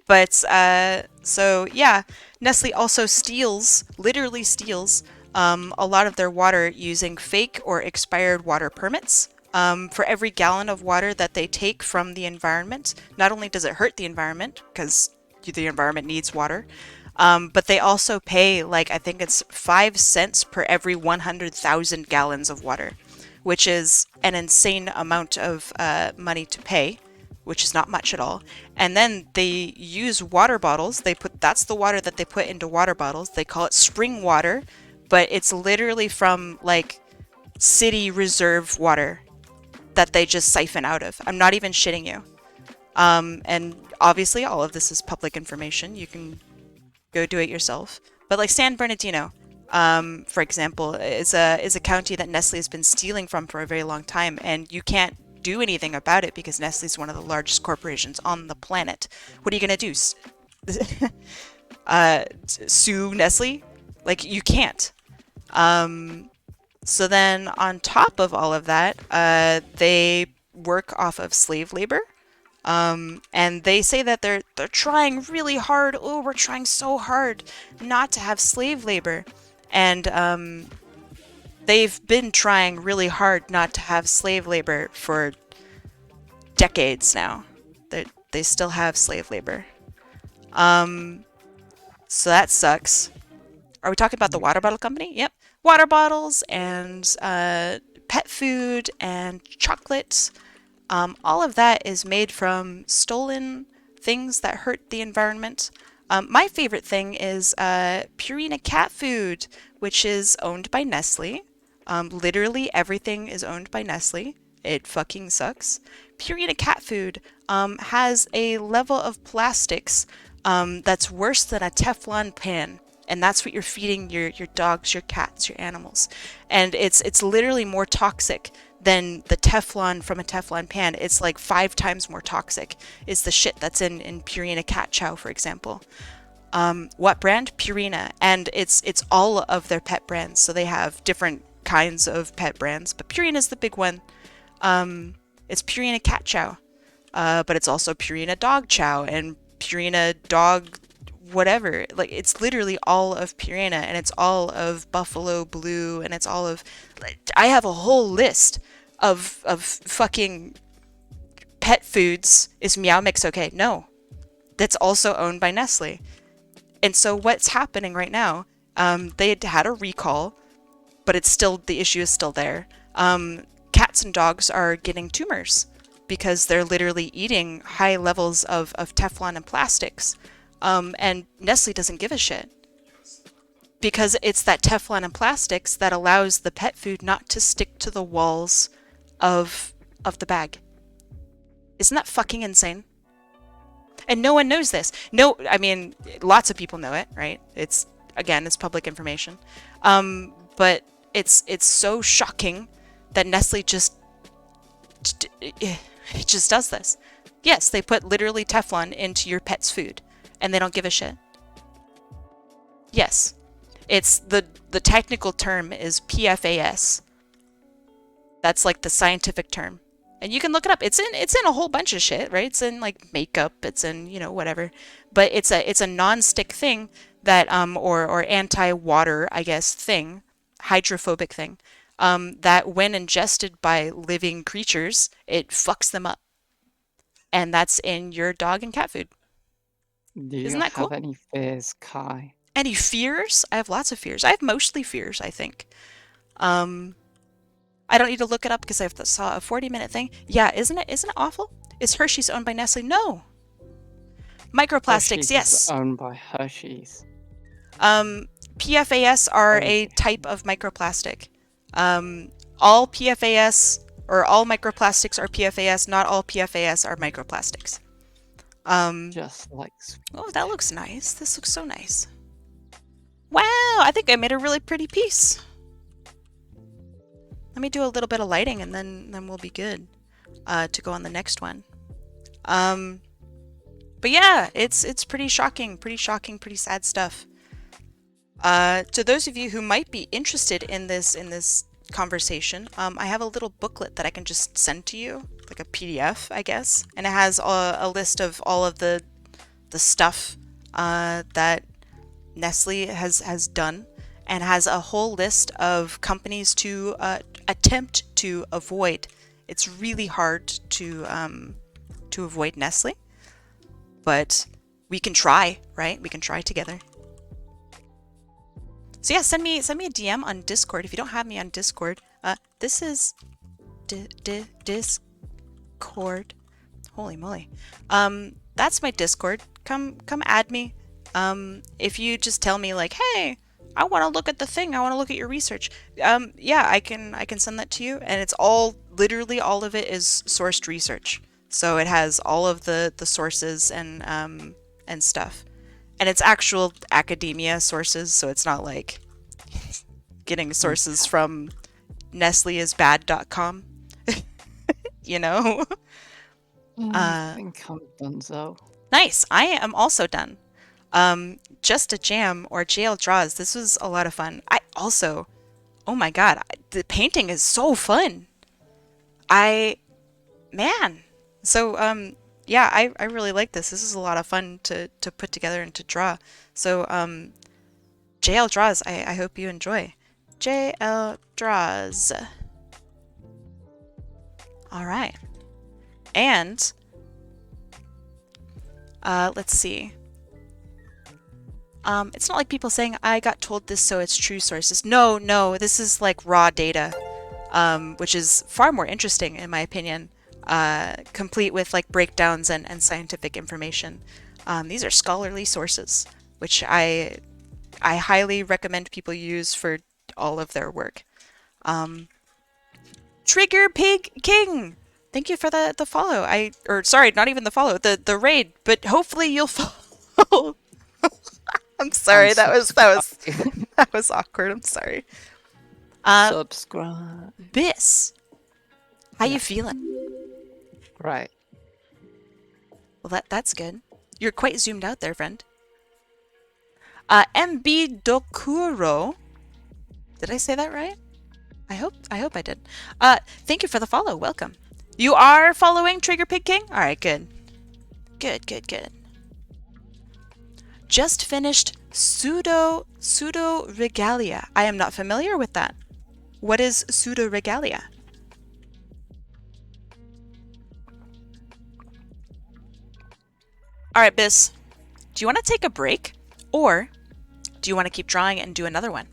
But so yeah, Nestle also literally steals a lot of their water using fake or expired water permits. For every gallon of water that they take from the environment, not only does it hurt the environment, because the environment needs water, but they also pay, like, I think it's 5 cents per every 100,000 gallons of water, which is an insane amount of money to pay, which is not much at all. And then they use water bottles. That's the water that they put into water bottles. They call it spring water, but it's literally from, like, city reserve water that they just siphon out of. I'm not even shitting you. And obviously all of this is public information. You can go do it yourself. But like San Bernardino, for example, is a county that Nestle has been stealing from for a very long time, and you can't do anything about it because Nestle is one of the largest corporations on the planet. What are you gonna do? Sue Nestle? Like, you can't. So then on top of all of that, they work off of slave labor. And they say that they're trying really hard. Oh, we're trying so hard not to have slave labor. And they've been trying really hard not to have slave labor for decades now. They still have slave labor. So that sucks. Are we talking about the water bottle company? Yep. Water bottles and pet food and chocolate. All of that is made from stolen things that hurt the environment. My favorite thing is Purina cat food, which is owned by Nestle. Literally everything is owned by Nestle. It fucking sucks. Purina cat food has a level of plastics that's worse than a Teflon pan. And that's what you're feeding your dogs, your cats, your animals. And it's literally more toxic than the Teflon from a Teflon pan. It's like 5 times more toxic is the shit that's in Purina cat chow, for example. What brand? Purina. And it's all of their pet brands. So they have different kinds of pet brands, but Purina is the big one. It's Purina cat chow, but it's also Purina dog chow and Purina dog whatever. Like, it's literally all of Purina, and it's all of Buffalo Blue, and it's all of... I have a whole list of fucking pet foods. Is Meow Mix okay? No. That's also owned by Nestle. And so what's happening right now, they had a recall, but it's still, the issue is still there. Cats and dogs are getting tumors because they're literally eating high levels of Teflon and plastics. And Nestle doesn't give a shit because it's that Teflon and plastics that allows the pet food not to stick to the walls of the bag. Isn't that fucking insane? And no one knows this. No, I mean, lots of people know it, right? It's, again, it's public information. But it's so shocking that Nestle just does this. Yes, they put literally Teflon into your pet's food, and they don't give a shit. Yes, it's the technical term is PFAS. That's like the scientific term, and you can look it up. It's in a whole bunch of shit, right? It's in like makeup. It's in, you know, whatever. But it's a non-stick thing that or anti-water, I guess, thing, hydrophobic thing. That when ingested by living creatures, it fucks them up. And that's in your dog and cat food. Do you Isn't that cool? have any fears, Kai? Any fears? I have lots of fears. I have mostly fears, I think. I don't need to look it up because I saw a 40-minute thing. Yeah, isn't it awful? Is Hershey's owned by Nestle? No. Microplastics, Hershey's yes. is owned by Hershey's. PFAS are a type of microplastic. All PFAS or all microplastics are PFAS. Not all PFAS are microplastics. Just like... Oh, that looks nice. This looks so nice. Wow, I think I made a really pretty piece. Let me do a little bit of lighting and then we'll be good to go on the next one. But yeah, it's pretty shocking, pretty sad stuff. To those of you who might be interested in this conversation, I have a little booklet that I can just send to you, like a PDF, I guess, and it has a list of all of the stuff that Nestle has done, and has a whole list of companies to attempt to avoid. It's really hard to avoid Nestle, but we can try, right? We can try together. So yeah, send me a DM on Discord if you don't have me on Discord. This is Discord. Holy moly. That's my Discord. Come add me. If you just tell me like, hey, I want to look at the thing. I want to look at your research. Yeah, I can send that to you, and it's all literally all of it is sourced research. So it has all of the sources and stuff. And it's actual academia sources, so it's not like getting sources from nestleisbad.com. You know? I think I'm done, so. Nice. I am also done. Just a Jam or JLDrawz. This was a lot of fun. I also, oh my god, the painting is so fun. Man. So, yeah, I really like this. This is a lot of fun to put together and to draw. So, JLDrawz, I hope you enjoy. JLDrawz. Alright. And, let's see. It's not like people saying, I got told this so it's true sources. No, this is like raw data, which is far more interesting in my opinion. Complete with like breakdowns and scientific information. These are scholarly sources, which I highly recommend people use for all of their work. Trigger Pig King! Thank you for the follow. Or sorry, not even the follow, the raid, but hopefully you'll follow. I'm sorry, And that was subscribe. that was awkward. I'm sorry. Subscribe. Biss, how you Yeah. feeling? Right. Well, that's good. You're quite zoomed out there, friend. MB Dokuro. Did I say that right? I hope I did. Thank you for the follow. Welcome. You are following Trigger Pig King? All right, good. Good. Just finished pseudo regalia. I am not familiar with that. What is pseudo regalia? All right, Biss. Do you want to take a break, or do you want to keep drawing and do another one?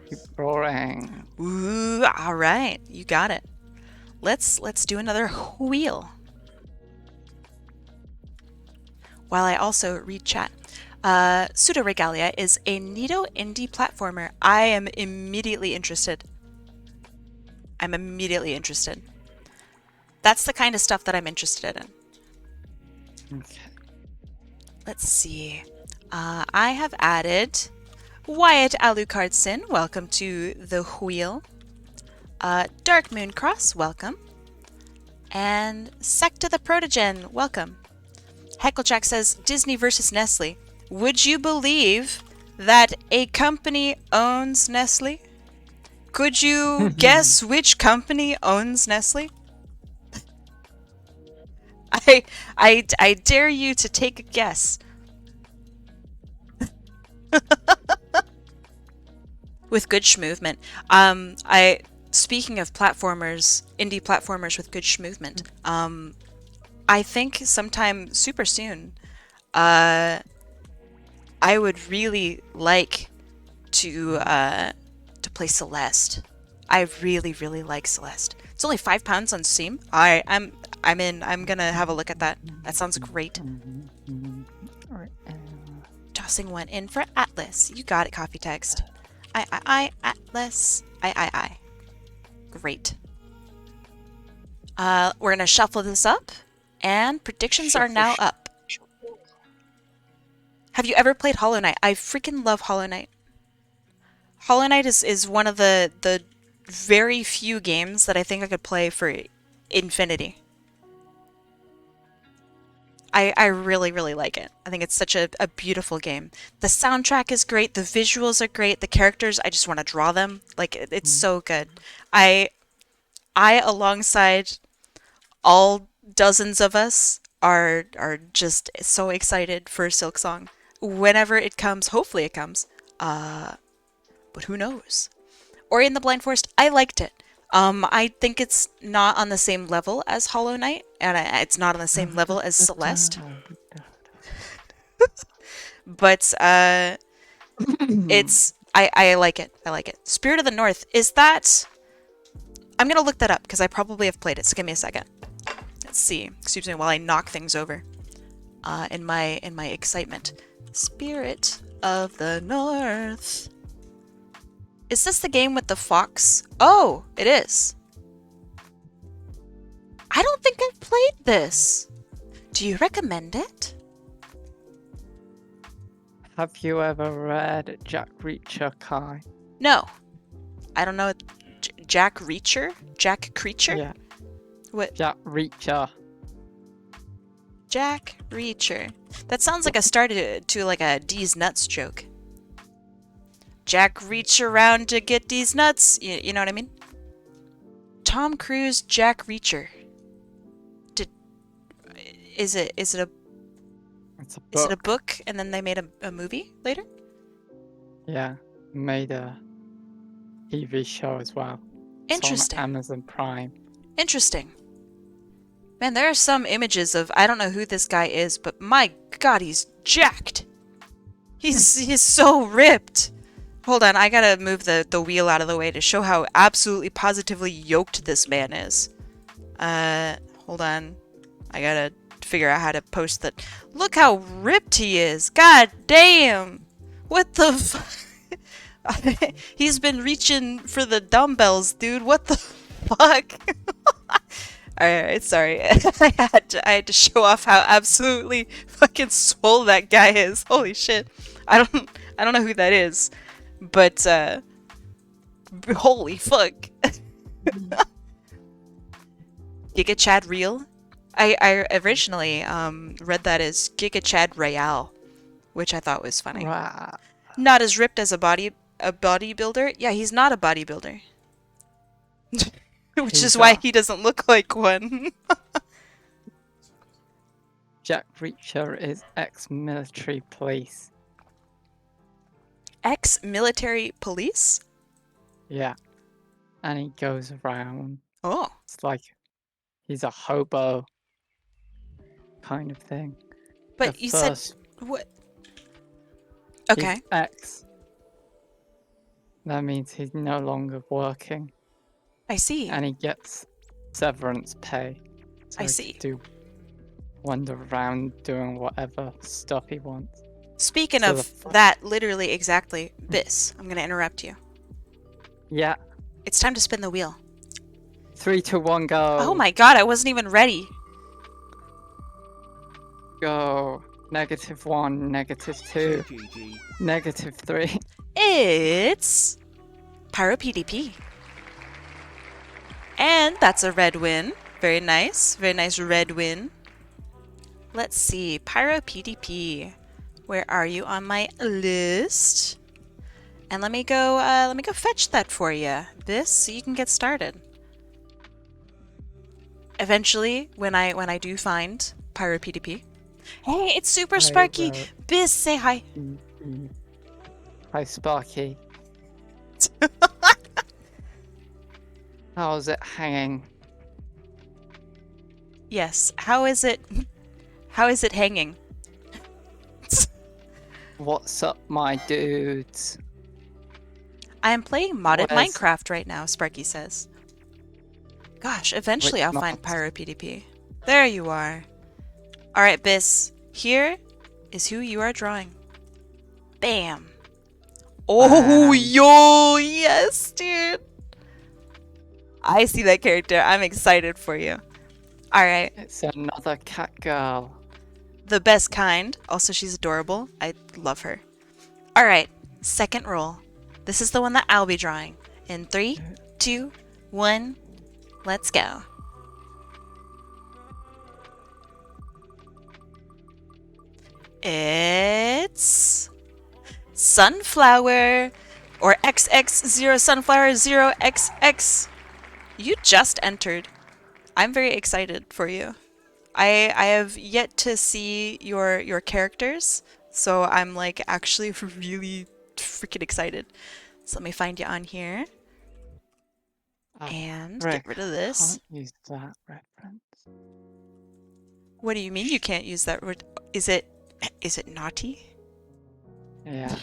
Keep rolling. Ooh, all right, you got it. Let's do another wheel. While I also read chat. Pseudo Regalia is a neato indie platformer. I am immediately interested. That's the kind of stuff that I'm interested in. Okay. Let's see. I have added Wyatt Alucardson. Welcome to the wheel. Dark Moon Cross. Welcome. And Secta the Protogen. Welcome. Hecklejack says Disney versus Nestle. Would you believe that a company owns Nestle? Could you guess which company owns Nestle? I dare you to take a guess. With good schmovement. Speaking of platformers, indie platformers with good schmovement, I think sometime super soon, I would really like to play Celeste. I really like Celeste. It's only £5 on Steam. I'm in. I'm gonna have a look at that. That sounds great. Alright. Tossing one in for Atlas. You got it, Coffee Text. Atlas. I. Great. We're gonna shuffle this up, and predictions are now up. Have you ever played Hollow Knight? I freaking love Hollow Knight. Hollow Knight is one of the very few games that I think I could play for infinity. I really like it. I think it's such a beautiful game. The soundtrack is great. The visuals are great. The characters, I just want to draw them. Like, it's so good. I alongside all dozens of us are just so excited for Silksong. Whenever it comes, hopefully it comes. But who knows? Ori and the Blind Forest, I liked it. I think it's not on the same level as Hollow Knight, and it's not on the same level as Celeste. But it's I like it. I like it. Spirit of the North, is that? I'm gonna look that up because I probably have played it. So give me a second. Let's see. Excuse me while I knock things over. In my excitement. Spirit of the North. Is this the game with the fox? Oh, it is. I don't think I've played this. Do you recommend it? Have you ever read Jack Reacher Kai? No. I don't know. Jack Reacher? Jack Creature? Yeah. What? Jack Reacher. Jack Reacher. That sounds like a start to like a D's nuts joke. Jack reach around to get these nuts. You know what I mean? Tom Cruise, Jack Reacher. Is it a book and then they made a movie later? Yeah, made a TV show as well. Interesting. It's on Amazon Prime. Interesting. Man, there are some images of, I don't know who this guy is, but my god, he's jacked. He's so ripped. Hold on, I gotta move the wheel out of the way to show how absolutely positively yoked this man is. Hold on. I gotta figure out how to post that. Look how ripped he is. God damn. What the fuck? He's been reaching for the dumbbells, dude. What the fuck? Alright, sorry. I had to show off how absolutely fucking swole that guy is. Holy shit. I don't know who that is. But holy fuck. Giga Chad Real? I originally read that as Giga Chad Real, which I thought was funny. Wow. Not as ripped as a bodybuilder. Yeah, he's not a bodybuilder. Which is why he doesn't look like one. Jack Reacher is ex-military police. Ex-military police? Yeah. And he goes around. Oh. It's like he's a hobo kind of thing. But The you first, said what? Okay. He's ex. That means he's no longer working. I see. And he gets severance pay. So I he see. can do wander around doing whatever stuff he wants. Speaking So of that, literally exactly, Biss, I'm gonna interrupt you. Yeah. It's time to spin the wheel. 3, 2, 1, go. Oh my god, I wasn't even ready. Go. -1, -2, GG. -3. It's pyropdp. And that's a red win. Very nice. Very nice red win. Let's see. pyropdp. Where are you on my list? And let me go fetch that for you, Biss, so you can get started. Eventually, when I do find pyropdp. Hey, it's Super Sparky. Biss, say hi. Hi, Sparky. How's it hanging? Yes. How is it? How is it hanging? What's up, my dudes? I am playing modded Where's- Minecraft right now, Sparky says. Gosh, eventually Which I'll find mods? pyropdp. There you are. Alright, Biss. Here is who you are drawing. Bam. Oh, Bam. yo, yes, dude. I see that character. I'm excited for you. Alright. It's another cat girl. The best kind. Also, she's adorable. I love her. Alright, second roll. This is the one that I'll be drawing. In 3, 2, 1, let's go. It's Sunflower, or XX0 Sunflower 0XX. You just entered. I'm very excited for you. I have yet to see your characters, so I'm like actually really freaking excited. So let me find you on here and Frick, get rid of this. Can't use that reference. What do you mean you can't use that word? Is it naughty? Yeah.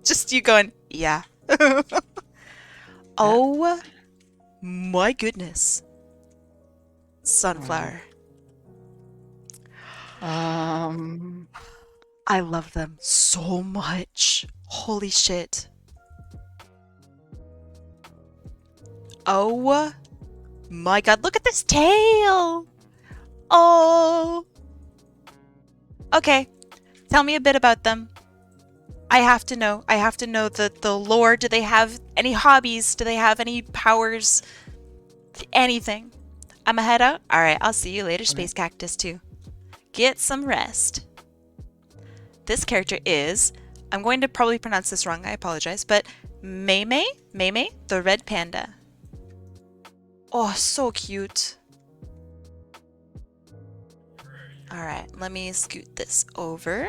Just you going, yeah. Oh my goodness. Sunflower. I love them so much. Holy shit. Oh my god, look at this tail. Oh. Okay. Tell me a bit about them. I have to know. I have to know the lore. Do they have any hobbies? Do they have any powers? Anything. I'ma head out. Alright, I'll see you later, Space Cactus 2. Get some rest. This character is, I'm going to probably pronounce this wrong, I apologize, but Mei, the red panda. Oh, so cute. Alright, let me scoot this over.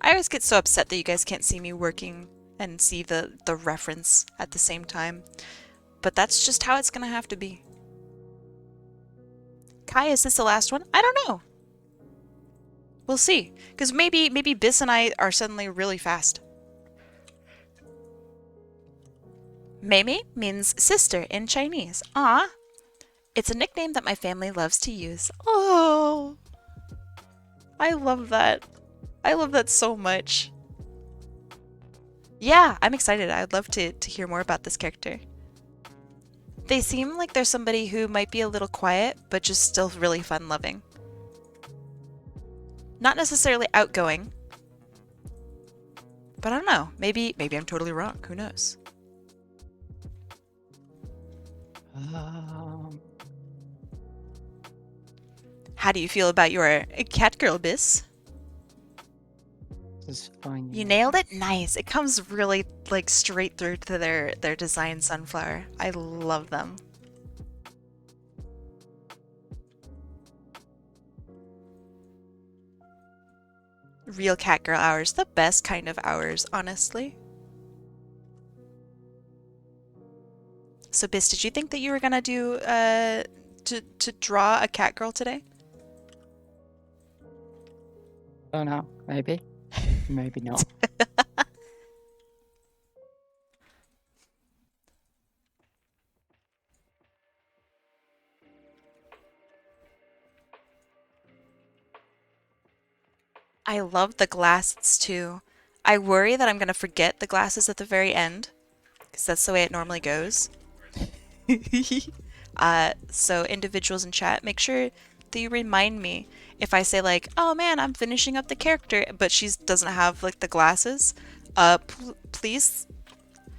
I always get so upset that you guys can't see me working and see the reference at the same time. But that's just how it's gonna have to be. Kai, is this the last one? I don't know. We'll see. Because maybe Biss and I are suddenly really fast. Mei means sister in Chinese. Ah. It's a nickname that my family loves to use. Oh, I love that. I love that so much. Yeah, I'm excited. I'd love to hear more about this character. They seem like they're somebody who might be a little quiet, but just still really fun-loving. Not necessarily outgoing, but I don't know. Maybe I'm totally wrong. Who knows? How do you feel about your cat girl, Biss? Just fine. You nailed it? Nice. It comes really like straight through to their design sunflower. I love them. Real cat girl hours. The best kind of hours, honestly. So Biss, did you think that you were gonna do to draw a cat girl today? Oh no, maybe. Maybe not. I love the glasses too. I worry that I'm gonna forget the glasses at the very end, because that's the way it normally goes. So individuals in chat, make sure that you remind me if I say like, oh man, I'm finishing up the character, but she doesn't have like the glasses. Please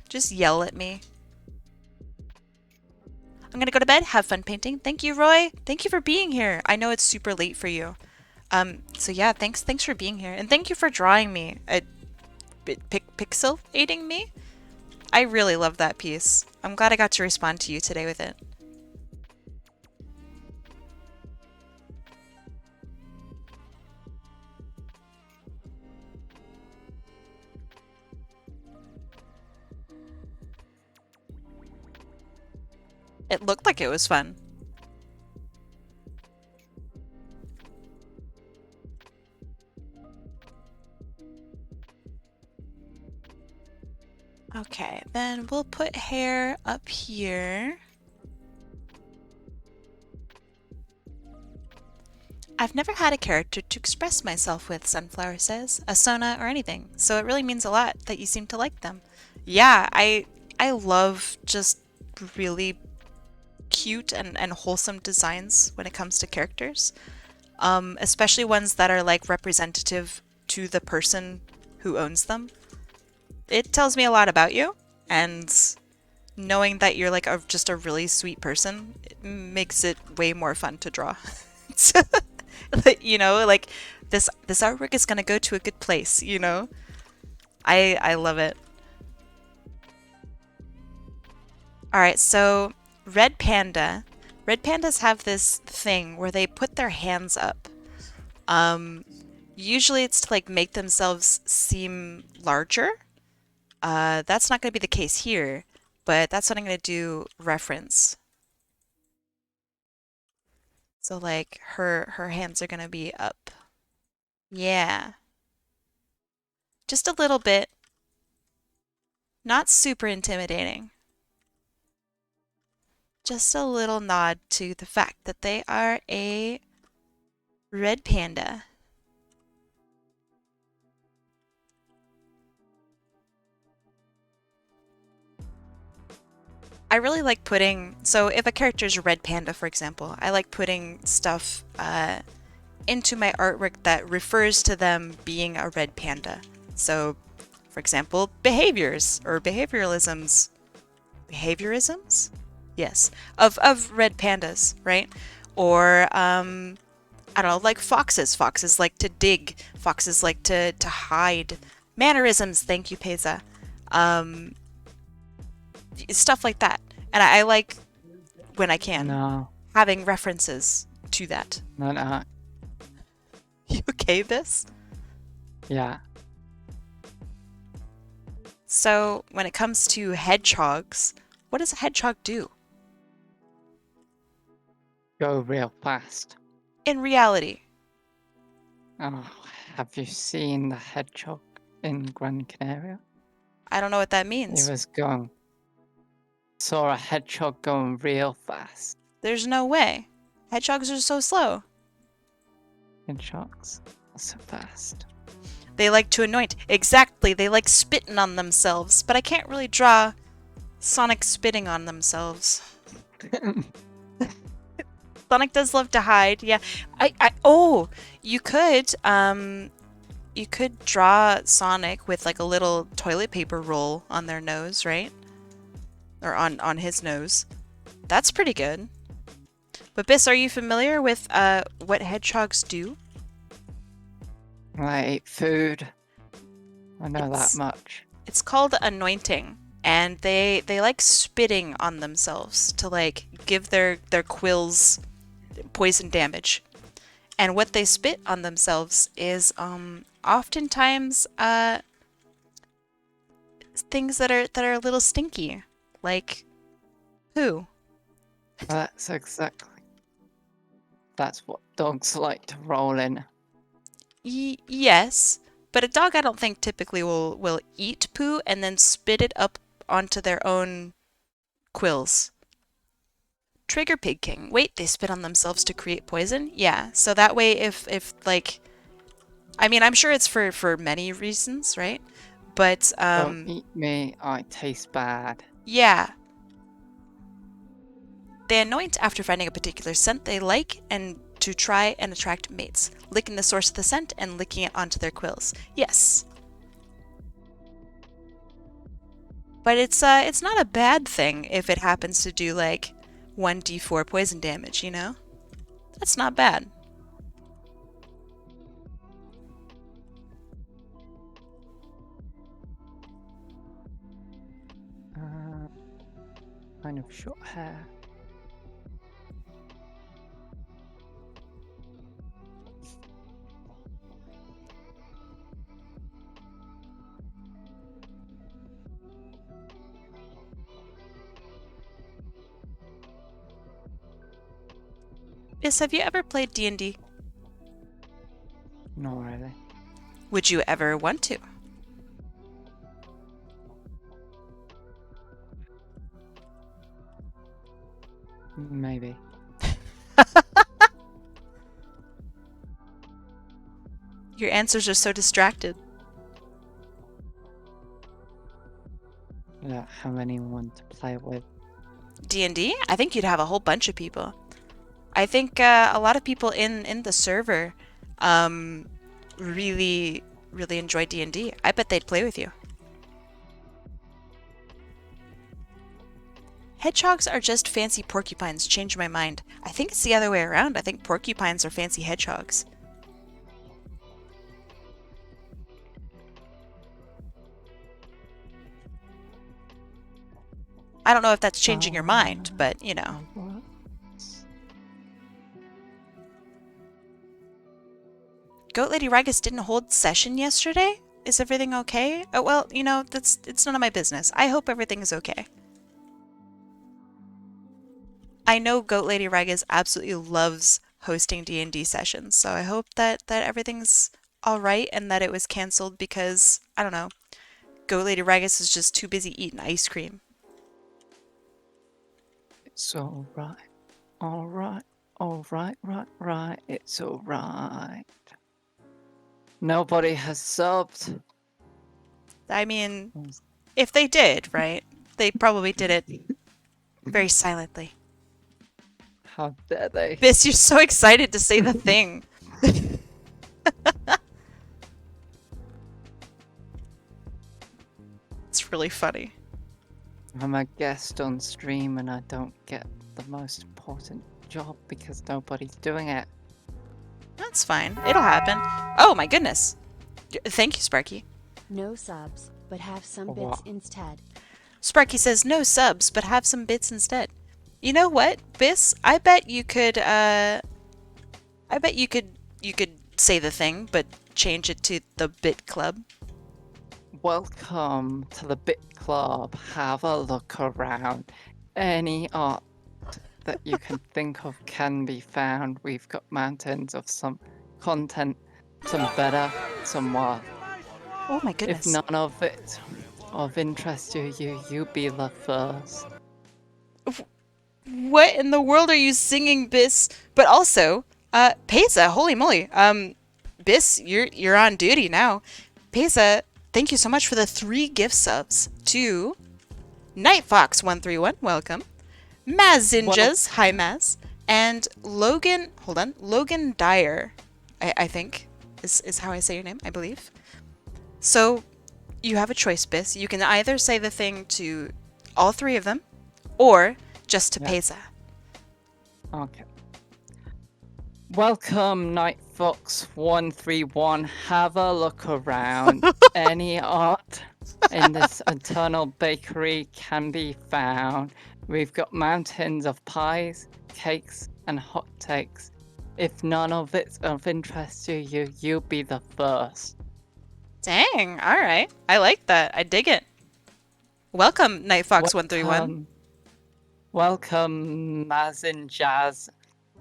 just yell at me. I'm gonna go to bed. Have fun painting. Thank you, Roy. Thank you for being here. I know it's super late for you. So yeah, thanks for being here, and thank you for drawing me, pixelating me. I really love that piece. I'm glad I got to respond to you today with it. It looked like it was fun. Okay, then we'll put hair up here. I've never had a character to express myself with, Sunflower says, a Sona or anything, so it really means a lot that you seem to like them. Yeah, I love just really cute and wholesome designs when it comes to characters, especially ones that are like representative to the person who owns them. It tells me a lot about you, and knowing that you're like just a really sweet person, it makes it way more fun to draw. You know, like this artwork is gonna go to a good place, you know? I love it. Alright, so red pandas have this thing where they put their hands up. Usually it's to like make themselves seem larger. That's not going to be the case here, but that's what I'm going to do reference. So like her hands are going to be up. Yeah. Just a little bit. Not super intimidating. Just a little nod to the fact that they are a red panda. I really like putting, so if a character is a red panda, for example, I like putting stuff into my artwork that refers to them being a red panda. So, for example, behaviors or behavioralisms. Behaviorisms? Yes. Of red pandas, right? Or, I don't know, like foxes. Foxes like to dig. Foxes like to hide. Mannerisms, thank you, Peza. Stuff like that. And I like, when I can, having references to that. No. You okay, Biss? Yeah. So, when it comes to hedgehogs, what does a hedgehog do? Go real fast. In reality. Oh, have you seen the hedgehog in Gran Canaria? I don't know what that He means. was going. Saw a hedgehog going real fast. There's no way. Hedgehogs are so slow. And sharks are so fast. They like to anoint. Exactly, they like spitting on themselves. But I can't really draw Sonic spitting on themselves. Sonic does love to hide. Yeah. Oh, you could draw Sonic with like a little toilet paper roll on their nose, right? Or on his nose. That's pretty good. But Biss, are you familiar with what hedgehogs do? I eat food. I know It's- that much. It's called anointing, and they like spitting on themselves to like give their quills poison damage. And what they spit on themselves is oftentimes things that are a little stinky, like poo. That's what dogs like to roll in. Yes, but a dog I don't think typically will eat poo and then spit it up onto their own quills. Trigger Pig King. Wait, they spit on themselves to create poison? Yeah, so that way if like, I mean, I'm sure it's for many reasons, right? But Don't eat me, I taste bad. yeah. They anoint after finding a particular scent they like and to try and attract mates, licking the source of the scent and licking it onto their quills. Yes. But it's not a bad thing if it happens to do like 1d4 poison damage, you know? That's not bad. Kind of short hair. Yes, have you ever played D&D? Not really. Would you ever want to? Maybe. Your answers are so distracted. I don't have anyone to play with. D&D? I think you'd have a whole bunch of people. I think a lot of people in the server really enjoy D&D. I bet they'd play with you. Hedgehogs are just fancy porcupines. Change my mind. I think it's the other way around. I think porcupines are fancy hedgehogs. I don't know if that's changing your mind, but you know. What? Goat Lady Ragus didn't hold session yesterday? Is everything okay? Oh, well, you know, it's none of my business. I hope everything is okay. I know Goat Lady Ragus absolutely loves hosting D&D sessions, so I hope that everything's all right and that it was canceled because, I don't know, Goat Lady Ragus is just too busy eating ice cream. It's alright. Alright. Alright, right. It's alright. Nobody has subbed. I mean, if they did, right? They probably did it very silently. How dare they? Biss, you're so excited to say the thing. It's really funny. I'm a guest on stream and I don't get the most important job because nobody's doing it. That's fine. It'll happen. Oh my goodness. Thank you, Sparky. No subs, but have some bits What? instead. Sparky says no subs, but have some bits instead. You know what, Biss? I bet you could say the thing, but change it to the Bit Club. Welcome to the Bit Club. Have a look around. Any art that you can think of can be found. We've got mountains of some content, some better, some worse. Oh my goodness. If none of it of interest to you, you be the first. What in the world are you singing, Bis? But also, Pesa, holy moly. Bis, you're on duty now. Pesa, thank you so much for the 3 gift subs to Nightfox131, welcome. Mazinjas, hi Maz. And Logan, hold on, Logan Dyer, I think, is how I say your name, I believe. So, you have a choice, Bis. You can either say the thing to all 3 of them, or just to Yeah. Pesa. Okay. Welcome, Nightfox131. Have a look around. Any art in this eternal bakery can be found. We've got mountains of pies, cakes, and hot takes. If none of it's of interest to you, you'll be the first. Dang, alright. I like that. I dig it. Welcome, Nightfox131. Welcome, Mazin Jazz.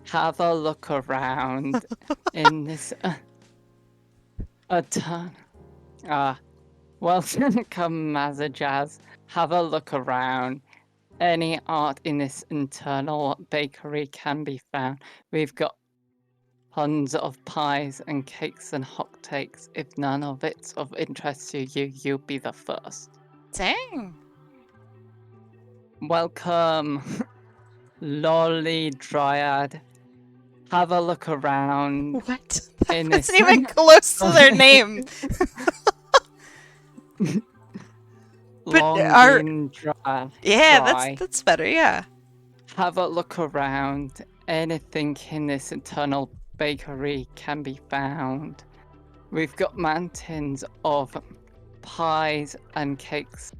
Have a look around in this welcome, Mazin Jazz. Have a look around. Any art in this internal bakery can be found. We've got tons of pies and cakes and hot takes. If none of it's of interest to you, you'll be the first. Dang. Welcome, Lolly Dryad. Have a look around. What? In That's this not even close to their name. Longing Dry. Yeah, Dry. that's better, yeah. Have a look around. Anything in this internal bakery can be found. We've got mountains of pies and cakes.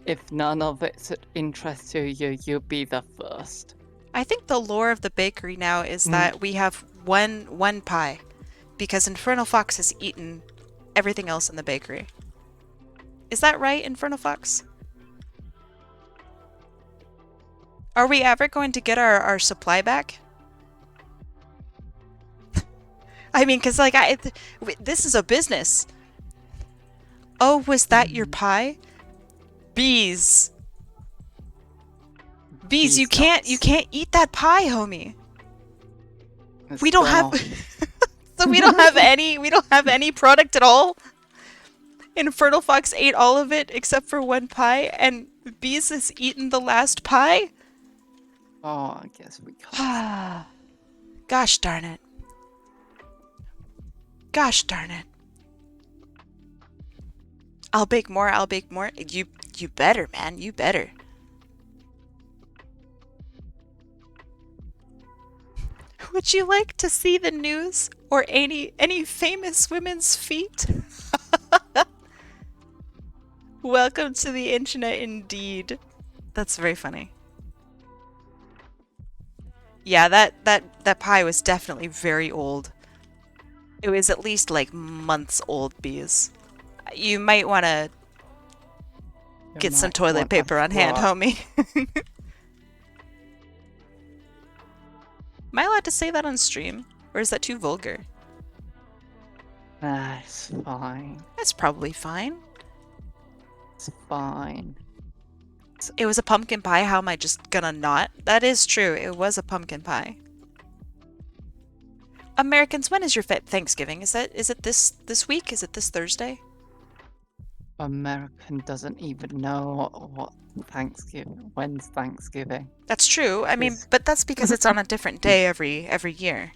If none of it's of interest to you, you'll be the first. I think the lore of the bakery now is that we have one pie, because Infernal Fox has eaten everything else in the bakery. Is that right, Infernal Fox? Are we ever going to get our supply back? I mean, because, like, this is a business. Oh, was that your pie? Bees. Bees, you can't eat that pie, homie. We don't have so we don't have any product at all. Infernal Fox ate all of it except for one pie, and Bees has eaten the last pie? Oh, I guess we can't. Gosh darn it. Gosh darn it. I'll bake more, I'll bake more. You better, man, you better. Would you like to see the news or any famous women's feet? Welcome to the internet indeed. That's very funny. Yeah, that pie was definitely very old. It was at least like months old, Bees. You might want to get some toilet paper on hand, homie. Am I allowed to say that on stream? Or is that too vulgar? That's fine. That's probably fine. It's fine. It was a pumpkin pie. How am I just gonna not? That is true. It was a pumpkin pie. Americans, when is your Thanksgiving? Is it this week? Is it this Thursday? American doesn't even know what Thanksgiving. When's Thanksgiving? That's true. I mean, but that's because it's on a different day every year.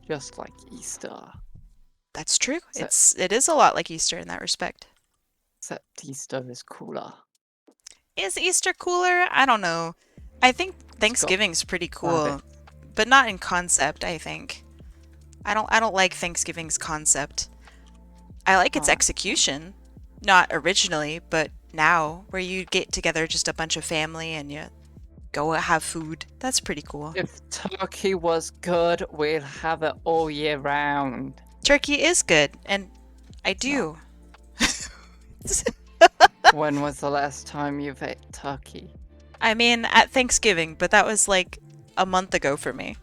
Just like Easter. That's true. It is a lot like Easter in that respect. Except Easter is cooler. Is Easter cooler? I don't know. I think Thanksgiving's pretty cool, but not in concept, I think. I don't like Thanksgiving's concept. I like its execution. Not originally, but now, where you get together just a bunch of family and you go have food. That's pretty cool. If turkey was good, we'll have it all year round. Turkey is good, and I do. When was the last time you've ate turkey? I mean, at Thanksgiving, but that was like a month ago for me.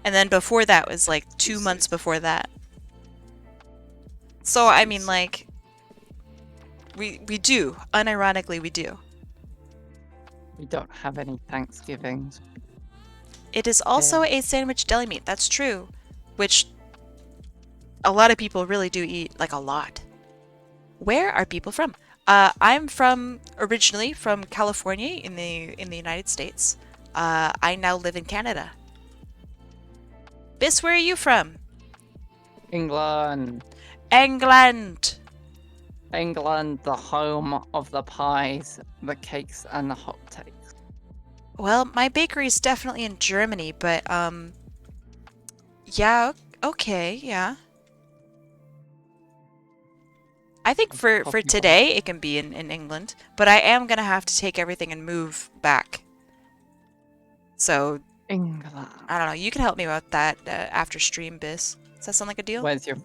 And then before that was like 2 months before that. So, I mean, like, we do. Unironically, we do. We don't have any Thanksgivings. It is also a sandwich deli meat. That's true. Which a lot of people really do eat, like a lot. Where are people from? I'm originally from California in the United States. I now live in Canada. Bis, where are you from? England. England. England, the home of the pies, the cakes, and the hot takes. Well, my bakery is definitely in Germany, but yeah, okay, yeah. I think for Coffee today it can be in England, but I am gonna have to take everything and move back. So England. I don't know. You can help me with that after stream, Bis. Does that sound like a deal? Where's your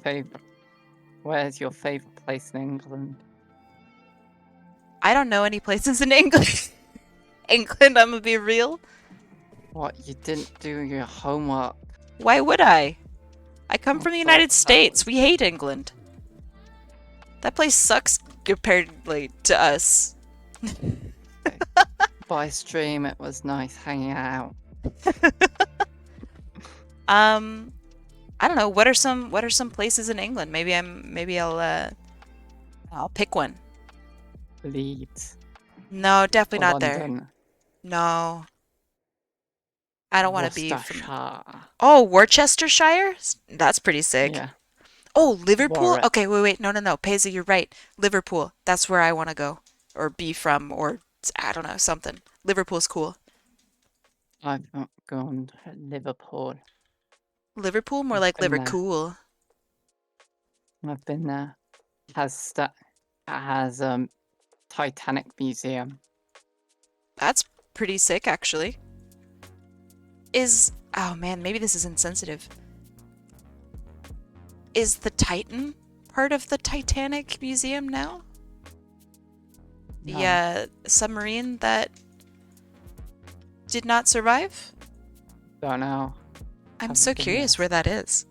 favorite place in England? I don't know any places in England. England, I'm gonna be real. What, you didn't do your homework? Why would I? I come from the thought United that States. was- We hate England. That place sucks comparatively to us. By stream, it was nice hanging out. I don't know. What are some places in England? Maybe I'll pick one. Leeds. No, definitely or not there. London. No. I don't want to be from... Worcestershire. Oh, Worcestershire? That's pretty sick. Yeah. Oh, Liverpool? Warwick. Okay, wait. No. Paisley, you're right. Liverpool. That's where I want to go. Or be from, or I don't know, something. Liverpool's cool. I've not gone to Liverpool. Liverpool? More I've like been there. Livercool. I've been there. Has Titanic Museum. That's pretty sick, actually. Oh man, maybe this is insensitive. Is the Titan part of the Titanic Museum now? No. The submarine that did not survive? Don't know. I'm Haven't so been curious there. where that is.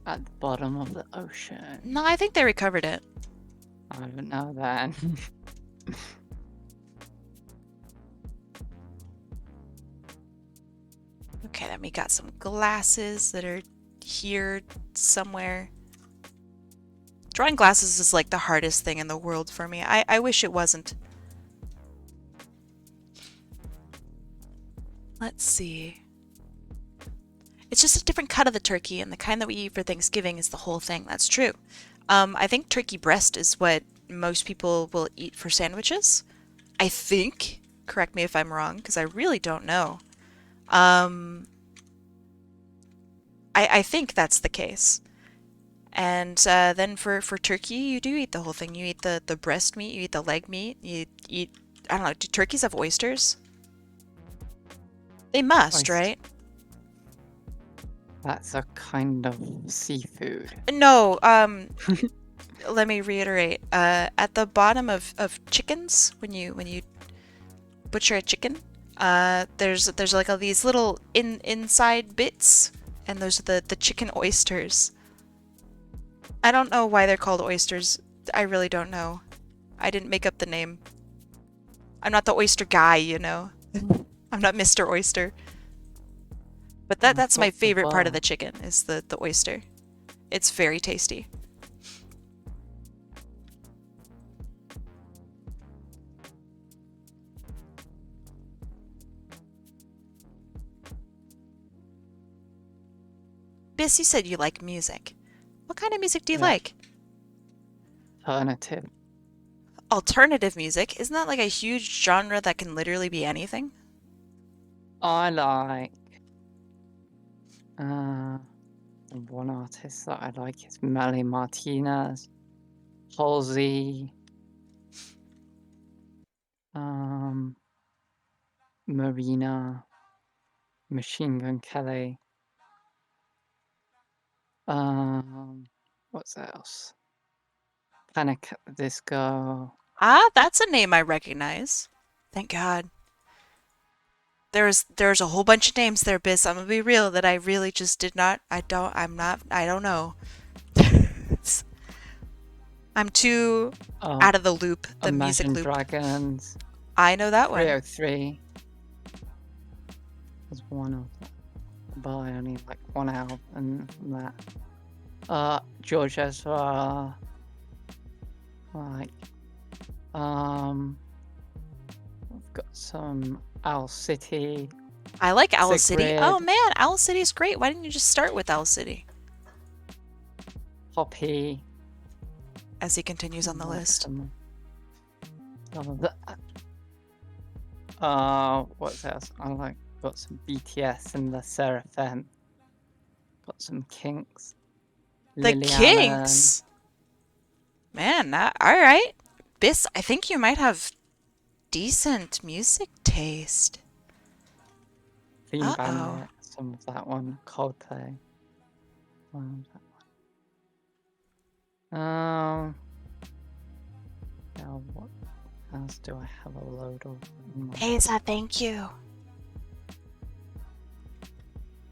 At the bottom of the ocean. No, I think they recovered it. I don't know then. Okay, then we got some glasses that are here somewhere. Drawing glasses is like the hardest thing in the world for me. I wish it wasn't. Let's see. It's just a different cut of the turkey, and the kind that we eat for Thanksgiving is the whole thing. That's true. I think turkey breast is what most people will eat for sandwiches. I think. Correct me if I'm wrong, because I really don't know. I think that's the case. And then for turkey, you do eat the whole thing. You eat the breast meat, you eat the leg meat, you eat, I don't know, do turkeys have oysters? They must, Oyster. right? That's a kind of seafood. No, let me reiterate. At the bottom of chickens, when you butcher a chicken, there's like all these little inside bits, and those are the chicken oysters. I don't know why they're called oysters. I really don't know. I didn't make up the name. I'm not the oyster guy, you know. I'm not Mr. Oyster. But that's my favorite part of the chicken, is the oyster. It's very tasty. Bis, you said you like music. What kind of music do you Yeah. like? Alternative. Alternative music? Isn't that like a huge genre that can literally be anything? I like one artist that I like is Melly Martinez, Halsey, Marina, Machine Gun Kelly. What's else? Panic at the Disco. Ah, that's a name I recognize. Thank God. There's a whole bunch of names there, Bis. I'm gonna be real that I really just did not. I don't know. I'm too out of the loop, the music Imagine loop. Dragons. I know that one. 303 was one of them, but I only like one album and that. George Ezra, like, I've got some Owl City, I like Owl City. Oh Sigrid. man, Owl City's great. Why didn't you just start with Owl City? Poppy. As he continues on the like list. some- what's else? Got some BTS and the Seraphim. Got some Kinks. The Lily Kinks. Man, all right. Biss, I think you might have decent music taste. Clean Uh-oh. Bandit, some of that one. Coldplay. What was that one? Now what else do I have a load of? Pesa, thank you.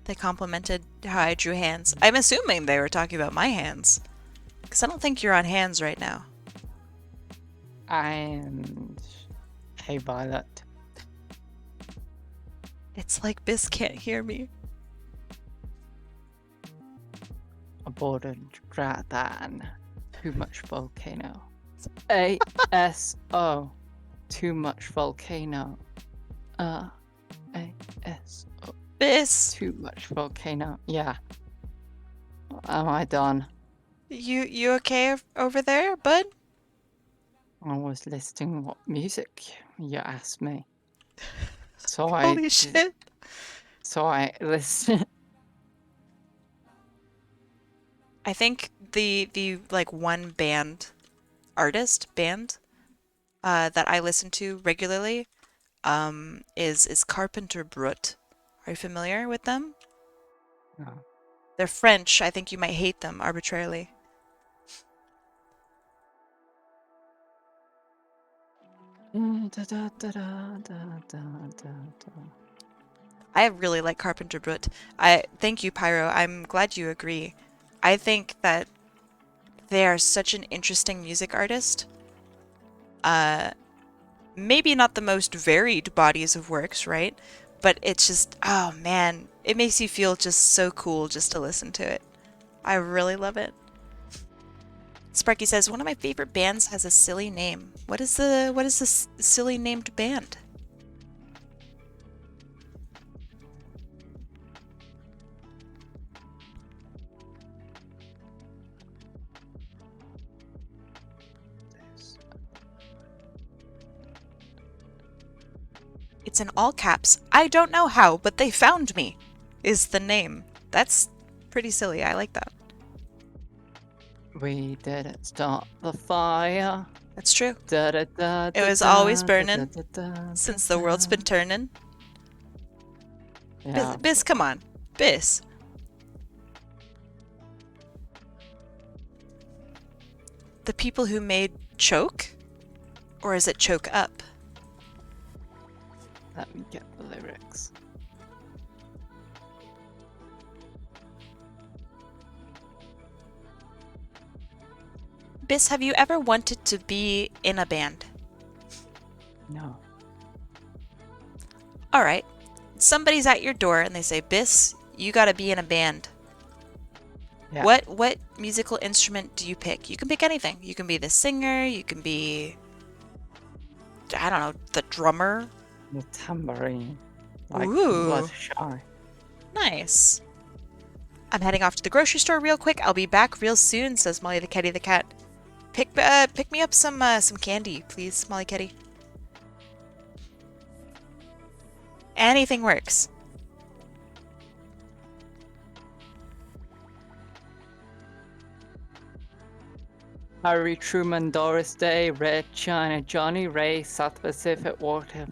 They complimented how I drew hands. I'm assuming they were talking about my hands. Because I don't think you're on hands right now. And Hey Violet. It's like Biss can't hear me. Aborted Dradan. Too much volcano. ASO. Too much volcano. ASO. Biss, Too much volcano. Yeah. Am I done? you okay over there, bud? I was listing what music you asked me. So Holy shit. So I listened. I think the like one band that I listen to regularly is Carpenter Brut. Are you familiar with them? No. They're French. I think you might hate them arbitrarily. I really like Carpenter Brut. Thank you, Pyro. I'm glad you agree. I think that they are such an interesting music artist. Maybe not the most varied bodies of works, right? But it's just, oh man, it makes you feel just so cool just to listen to it. I really love it. Sparky says, one of my favorite bands has a silly name. What is the silly named band? It's in all caps. I don't know how, but they found me, is the name. That's pretty silly. I like that. We didn't start the fire. That's true. It was always burning since the world's been turning. Yeah. Biss, come on. Biss. The people who made Choke? Or is it Choke Up? Let me get the lyrics. Biss, have you ever wanted to be in a band? No. Alright. Somebody's at your door and they say, Biss, you gotta be in a band. Yeah. What musical instrument do you pick? You can pick anything. You can be the singer, you can be, I don't know, the drummer. The tambourine. Like Ooh. Bloodshine. Nice. I'm heading off to the grocery store real quick. I'll be back real soon, says Molly the Kitty the cat. Pick me up some candy, please, Molly Kitty. Anything works. Harry Truman, Doris Day, Red China, Johnny Ray, South Pacific Water,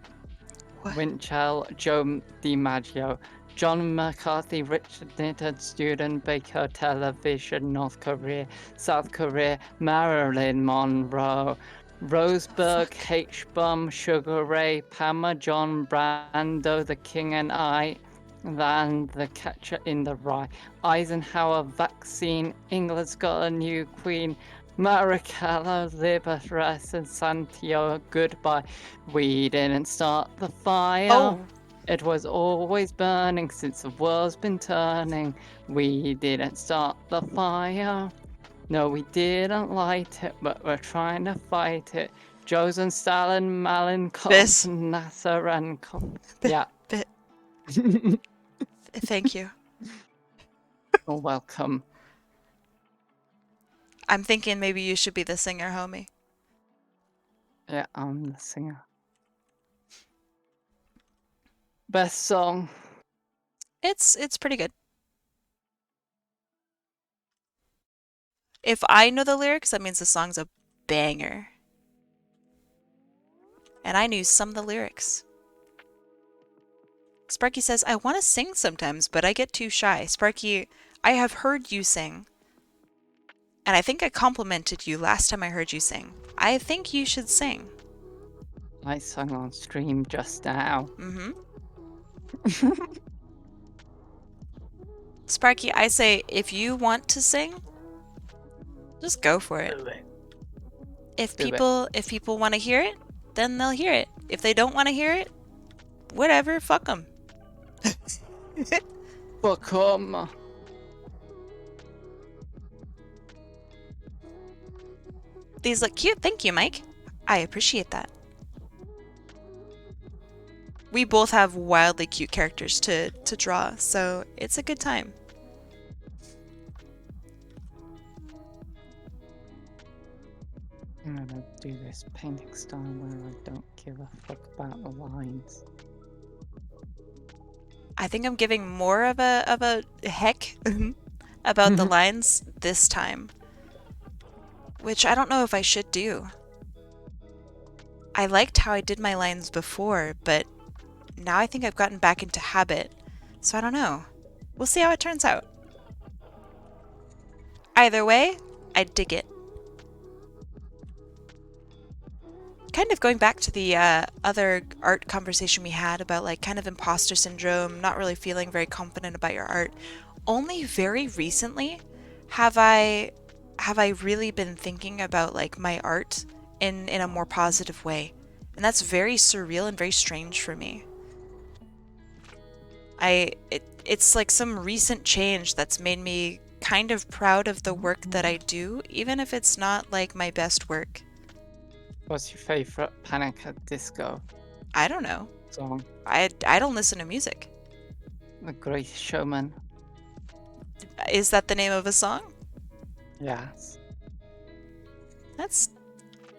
What? Winchell, Joe DiMaggio, John McCarthy, Richard Nixon, Student Baker, Television, North Korea, South Korea, Marilyn Monroe, Roseburg, H-Bum, Sugar Ray, Pama, John Brando, The King and I, and The Catcher in the Rye, Eisenhower, Vaccine, England's Got a New Queen, Maricela, Libertas, and Santiago, goodbye. We didn't start the fire. Oh, It was always burning since the world's been turning. We didn't start the fire. No, we didn't light it, but we're trying to fight it. Josen, Stalin, Malin, Bis. Nasser, and Bi- yeah. bi- thank you. You're welcome. I'm thinking maybe you should be the singer, homie. Yeah, I'm the singer. Best song. It's pretty good. If I know the lyrics, that means the song's a banger. And I knew some of the lyrics. Sparky says, I want to sing sometimes, but I get too shy. Sparky, I have heard you sing. And I think I complimented you last time I heard you sing. I think you should sing. I sung on stream just now. Mm-hmm. Sparky, I say, if you want to sing, just go for it. If people want to hear it, then they'll hear it. If they don't want to hear it, whatever, fuck them. Welcome. These look cute. Thank you, Mike. I appreciate that. We both have wildly cute characters to draw, so it's a good time. I'm gonna do this painting style where I don't give a fuck about the lines. I think I'm giving more of a heck about the lines this time, which I don't know if I should do. I liked how I did my lines before, but now I think I've gotten back into habit, so I don't know. We'll see how it turns out. Either way, I dig it. Kind of going back to the other art conversation we had about like kind of imposter syndrome, not really feeling very confident about your art. Only very recently have I really been thinking about like my art in a more positive way. And that's very surreal and very strange for me. It's like some recent change that's made me kind of proud of the work that I do, even if it's not like my best work. What's your favorite Panic at Disco I don't know. song? I don't listen to music. The Greatest Showman. Is that the name of a song? Yes. That's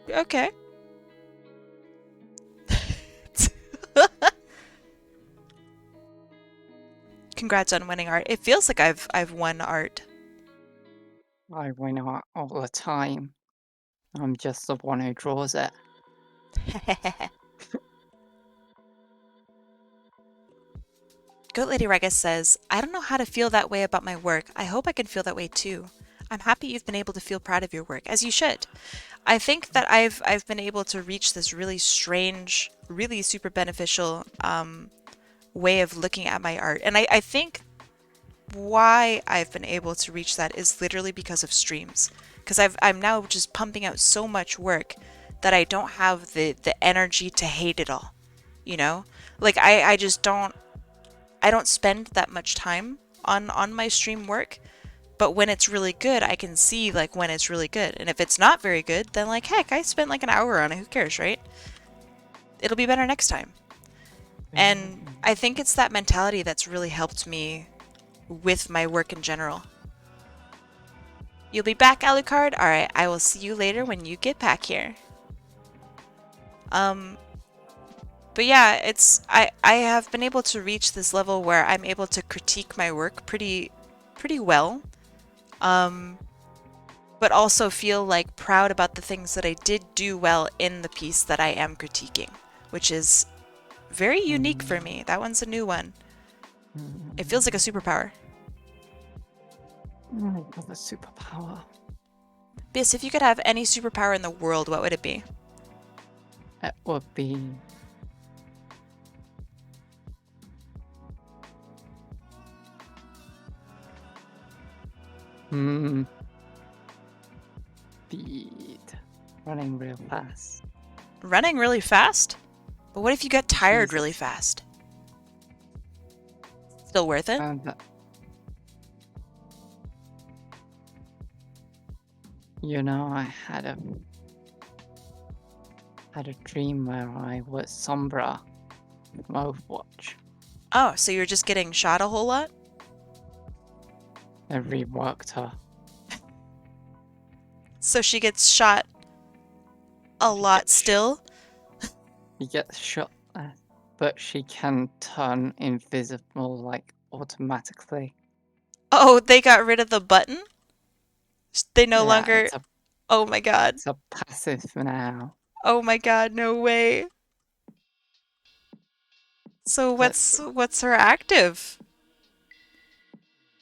okay. Congrats on winning art. It feels like I've won art. I win art all the time. I'm just the one who draws it. Goat Lady Regus says, I don't know how to feel that way about my work. I hope I can feel that way too. I'm happy you've been able to feel proud of your work, as you should. I think that I've been able to reach this really strange, really super beneficial way of looking at my art. And I think why I've been able to reach that is literally because of streams. Because I'm now just pumping out so much work that I don't have the energy to hate it all. You know? Like I just don't spend that much time on my stream work, but when it's really good, I can see like when it's really good. And if it's not very good, then like heck, I spent like an hour on it, who cares, right? It'll be better next time. And I think it's that mentality that's really helped me with my work in general. You'll be back, Alucard? Alright, I will see you later when you get back here. But yeah, I have been able to reach this level where I'm able to critique my work pretty well. But also feel like proud about the things that I did do well in the piece that I am critiquing, which is very unique for me. That one's a new one. It feels like a superpower. I love a superpower. Bis, if you could have any superpower in the world, what would it be? It would be speed. Running real fast. Running really fast? But what if you get tired really Jesus. fast? Still worth it? And you know, I had a dream where I was Sombra from Overwatch. Oh, so you're just getting shot a whole lot? I reworked her. So she gets shot a lot still? You get shot, but she can turn invisible like automatically. Oh, they got rid of the button? They no Yeah, longer... Oh my god. it's a passive now. Oh my god, no way. So But- what's her active?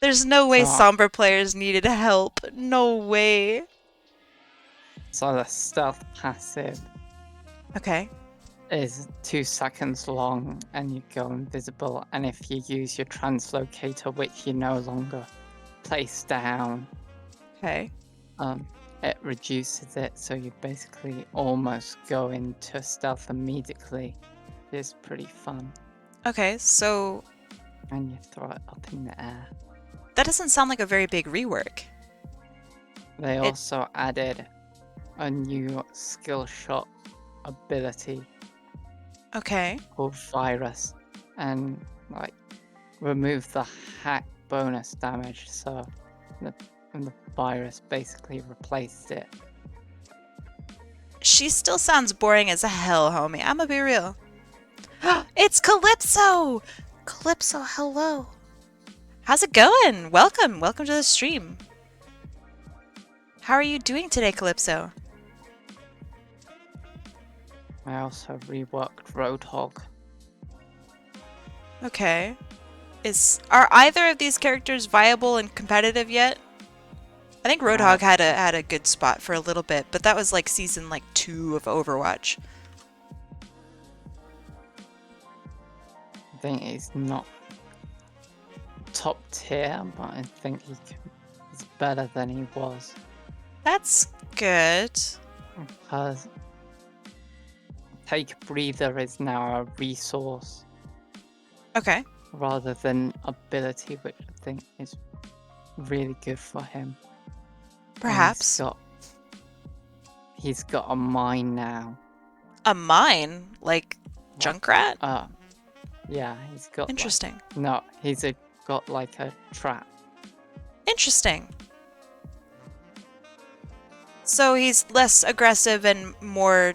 There's no way So- Sombra players needed help. No way. So the stealth passive Okay. is 2 seconds long and you go invisible, and if you use your translocator, which you no longer place down, Okay. it reduces it, so you basically almost go into stealth immediately. It's pretty fun. Okay, so And you throw it up in the air. that doesn't sound like a very big rework. They also added a new skill shot ability Okay. called Virus, and like remove the hack bonus damage, so the virus basically replaced it. She still sounds boring as hell, homie. I'ma be real. It's Calypso! Calypso, hello. How's it going? Welcome. Welcome to the stream. How are you doing today, Calypso? I also reworked Roadhog. Okay. Are either of these characters viable and competitive yet? I think Roadhog had a good spot for a little bit, but that was like season 2 of Overwatch. I think he's not top tier, but I think he's better than he was. That's good. Because Take a Breather is now a resource Okay. rather than ability, which I think is really good for him. And Perhaps. He's got a mine now. A mine? Like Junkrat? Yeah, he's got Interesting. got like a trap. Interesting. So he's less aggressive and more,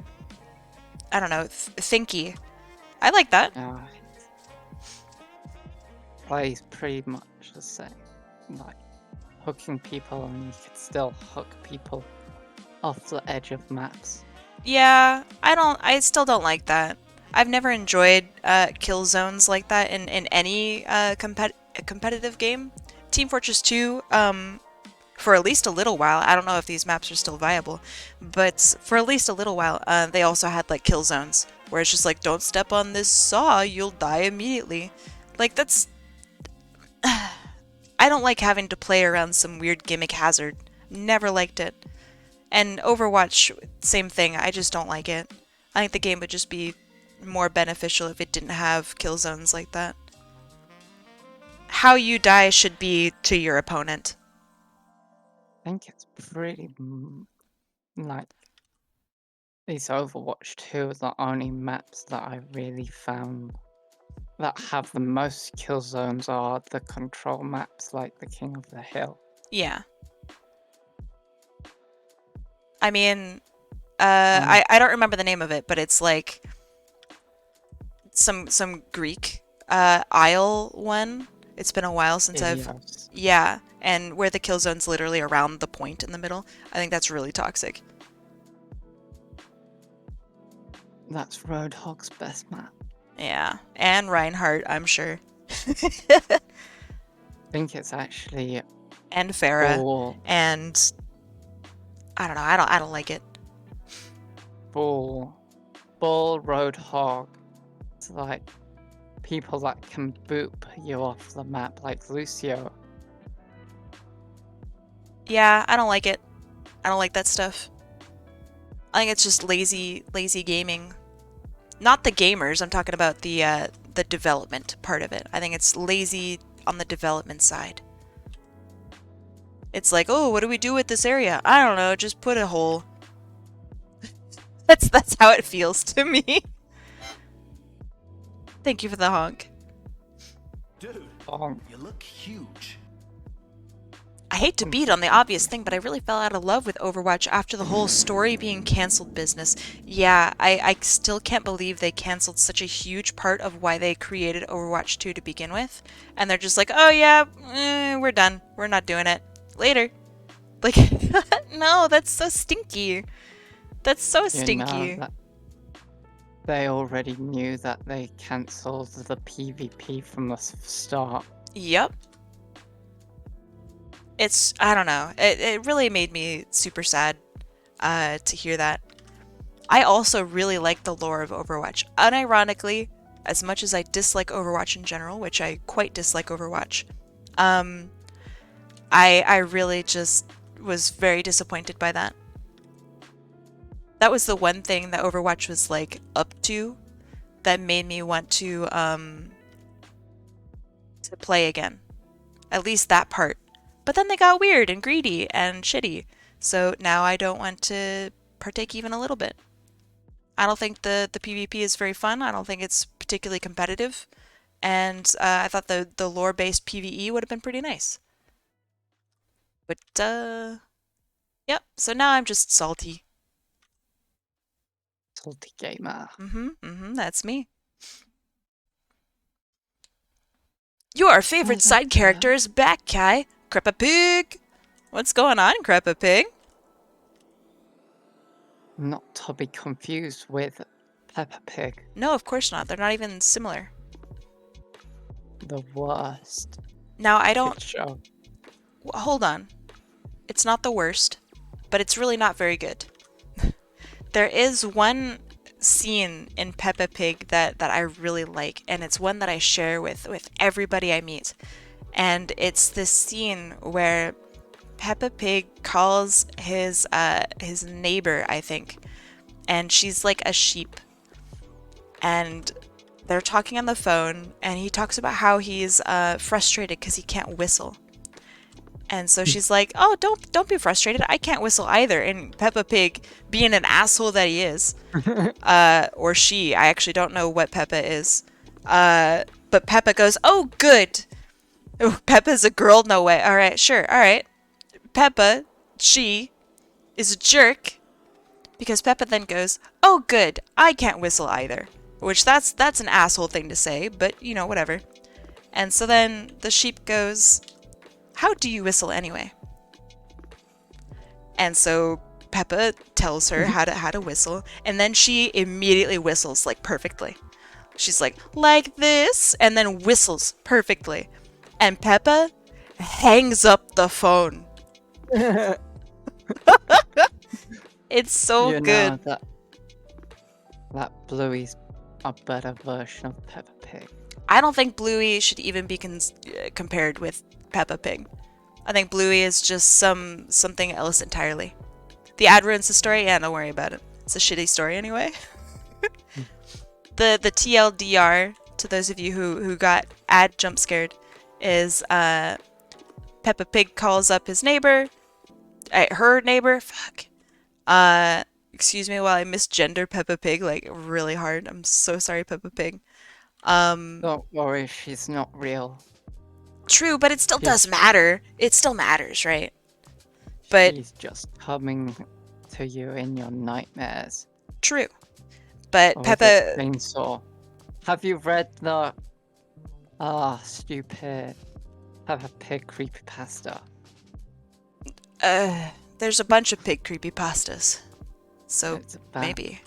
I don't know, thinky. I like that. Plays pretty much the same. Like hooking people, and you could still hook people off the edge of maps. Yeah, I still don't like that. I've never enjoyed kill zones like that in any competitive game. Team Fortress 2, for at least a little while, I don't know if these maps are still viable, but for at least a little while, they also had like kill zones where it's just like, don't step on this saw, you'll die immediately. Like that's... I don't like having to play around some weird gimmick hazard. Never liked it. And Overwatch, same thing, I just don't like it. I think the game would just be more beneficial if it didn't have kill zones like that. How you die should be to your opponent. I think it's pretty like these Overwatch 2 are the only maps that I really found that have the most kill zones are the control maps, like the King of the Hill. Yeah. I mean, I don't remember the name of it, but it's like some Greek Isle one. It's been a while since Ilios. Yeah, and where the kill zone's literally around the point in the middle. I think that's really toxic. That's Roadhog's best map. Yeah, and Reinhardt, I'm sure. I think it's actually And Farah, full and I don't know. I don't like it. Bull Roadhog. It's like people that can boop you off the map, like Lucio. Yeah, I don't like it. I don't like that stuff. I think it's just lazy gaming. Not the gamers, I'm talking about the development part of it. I think it's lazy on the development side. It's like, oh, what do we do with this area? I don't know, just put a hole. That's how it feels to me. Thank you for the honk. Dude, Oh, you look huge. I hate to beat on the obvious thing, but I really fell out of love with Overwatch after the whole story being cancelled business. Yeah, I still can't believe they cancelled such a huge part of why they created Overwatch 2 to begin with. And they're just like, oh yeah, we're done. We're not doing it. Later. Like, no, that's so stinky. That's so you stinky. know that they already knew that they cancelled the PvP from the start. Yep. It's, I don't know. It really made me super sad to hear that. I also really like the lore of Overwatch. Unironically, as much as I dislike Overwatch in general, which I quite dislike Overwatch, I really just was very disappointed by that. That was the one thing that Overwatch was like up to that made me want to play again. At least that part. But then they got weird and greedy and shitty. So now I don't want to partake even a little bit. I don't think the PvP is very fun. I don't think it's particularly competitive. And I thought the lore-based PvE would have been pretty nice. But, yep. So now I'm just salty. Salty gamer. That's me. Your favorite side character is back, Kai. Creppa Pig! What's going on, Creppa Pig? Not to be confused with Peppa Pig. No, of course not. They're not even similar. The worst. Now, I don't... kid show. Hold on. It's not the worst, but it's really not very good. There is one scene in Peppa Pig that I really like, and it's one that I share with everybody I meet. And it's this scene where Peppa Pig calls his neighbor, I think, and she's like a sheep. And they're talking on the phone, and he talks about how he's frustrated because he can't whistle. And so she's like, "Oh, don't be frustrated. I can't whistle either." And Peppa Pig, being an asshole that he is, or she, I actually don't know what Peppa is, but Peppa goes, "Oh, good." Oh, Peppa's a girl? No way. All right, sure. All right. Peppa, she, is a jerk because Peppa then goes, "Oh, good. I can't whistle either." Which that's an asshole thing to say, but you know, whatever. And so then the sheep goes, "How do you whistle anyway?" And so Peppa tells her how to whistle, and then she immediately whistles like perfectly. She's like this, and then whistles perfectly. And Peppa hangs up the phone. It's so you good. know that Bluey's a better version of Peppa Pig. I don't think Bluey should even be compared with Peppa Pig. I think Bluey is just something else entirely. The ad ruins the story? Yeah, don't worry about it. It's a shitty story anyway. The TLDR, to those of you who got ad jump scared, is Peppa Pig calls up his neighbor. Her neighbor? Fuck. Excuse me while I misgender Peppa Pig like really hard. I'm so sorry, Peppa Pig. Don't worry, she's not real. True, but it still does matter. It still matters, right? But She's just coming to you in your nightmares. true. But with Peppa, a chainsaw. Have you read the stupid Peppa Pig creepypasta? there's a bunch of pig creepypastas. So It's about- maybe.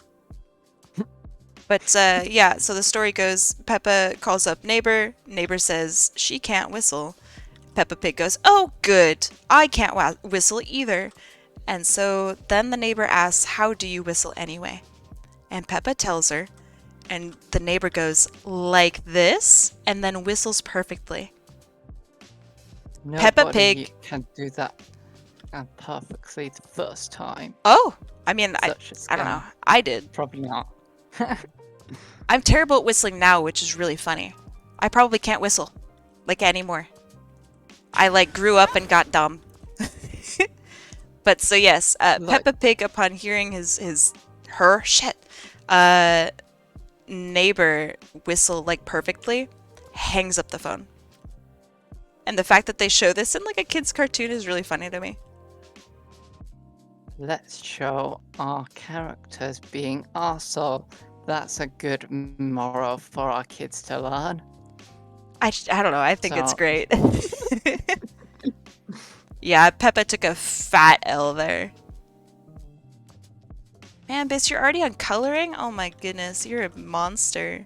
But yeah, so the story goes, Peppa calls up neighbor. Neighbor says she can't whistle. Peppa Pig goes, "Oh, good. I can't whistle either." And so then the neighbor asks, "How do you whistle anyway?" And Peppa tells her, and the neighbor goes, "Like this," and then whistles perfectly. Peppa Nobody Pig- can do that. and perfectly the first time. Oh, I mean, Such a I don't scam. know. I did. Probably not. I'm terrible at whistling now, which is really funny. I probably can't whistle, like, anymore. I, like, grew up and got dumb. But so yes, Peppa Pig, upon hearing her neighbor whistle, like, perfectly, hangs up the phone. And the fact that they show this in, like, a kid's cartoon is really funny to me. Let's show our characters being arsehole. That's a good moral for our kids to learn. I don't know. I think it's So- great. Yeah, Peppa took a fat L there. Man, Biss, you're already on coloring? Oh my goodness, you're a monster.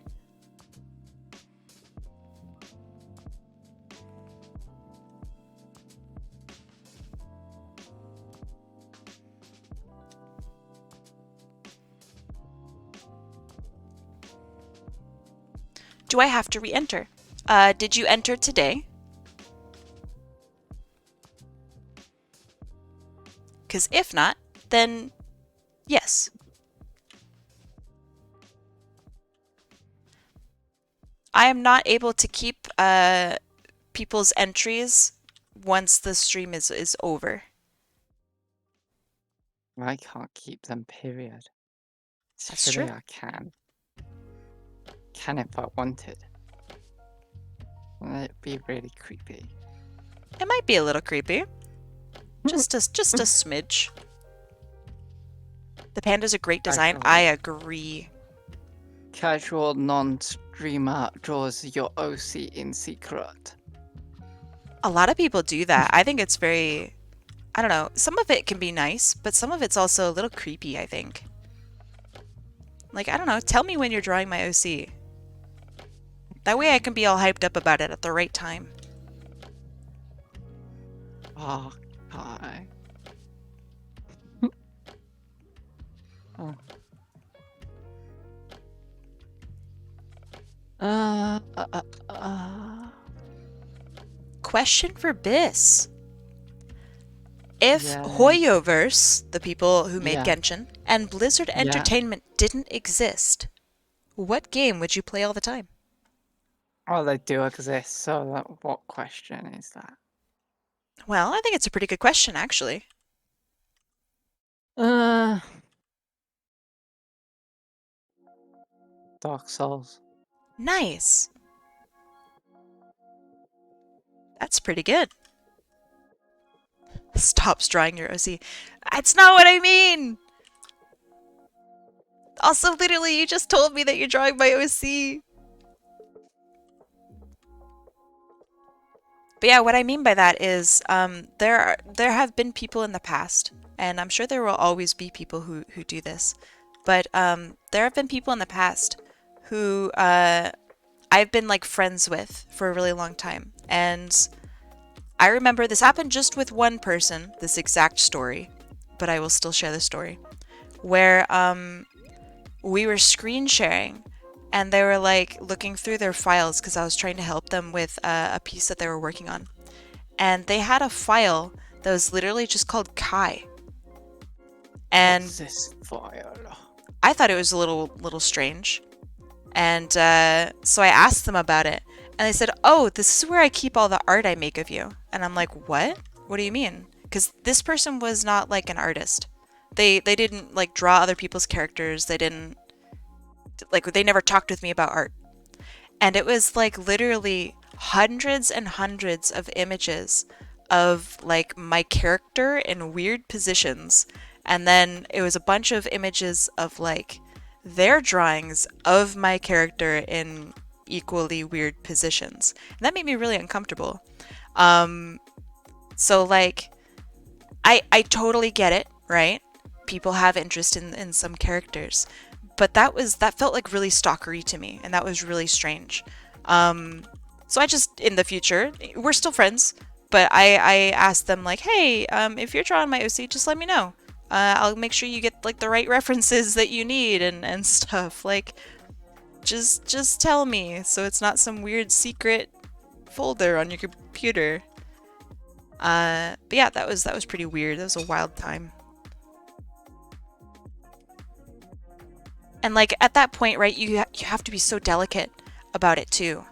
Do I have to re-enter? Did you enter today? Because if not, then yes. I am not able to keep people's entries once the stream is over. I can't keep them, period. That's Surely true. I can. Can if I wanted. It'd be really creepy. It might be a little creepy. Just a smidge. The panda's a great design. Actually. I agree. Casual non-streamer draws your OC in secret. A lot of people do that. I think it's very, I don't know. Some of it can be nice, but some of it's also a little creepy, I think. Like, I don't know. Tell me when you're drawing my OC. That way I can be all hyped up about it at the right time. Oh, hi. Oh. Question for Biss. If Yeah. Hoyoverse, the people who made Yeah. Genshin, and Blizzard Yeah. Entertainment didn't exist, what game would you play all the time? Oh, they do exist, so what question is that? Well, I think it's a pretty good question, actually. Dark Souls. Nice. That's pretty good. Stops drawing your OC. That's not what I mean! Also, literally, you just told me that you're drawing my OC. But yeah, what I mean by that is there have been people in the past, and I'm sure there will always be people who do this, but there have been people in the past who I've been like friends with for a really long time. And I remember this happened just with one person, this exact story, but I will still share the story, where we were screen sharing and they were like looking through their files because I was trying to help them with a piece that they were working on. And they had a file that was literally just called Kai. And What's this file? I thought it was a little strange. And so I asked them about it. And they said, oh, this is where I keep all the art I make of you. And I'm like, what? What do you mean? Because this person was not like an artist. They didn't like draw other people's characters. They didn't, like, they never talked with me about art. And it was like literally hundreds and hundreds of images of like my character in weird positions. And then it was a bunch of images of like their drawings of my character in equally weird positions. And that made me really uncomfortable. So like, I totally get it, right? People have interest in some characters, but that felt like really stalkery to me, and that was really strange. So I just, in the future, we're still friends, but I asked them like, hey, if you're drawing my OC, just let me know. I'll make sure you get like the right references that you need and stuff. Like, just tell me so it's not some weird secret folder on your computer. But yeah, that was pretty weird. That was a wild time. And like at that point, right, you have to be so delicate about it too.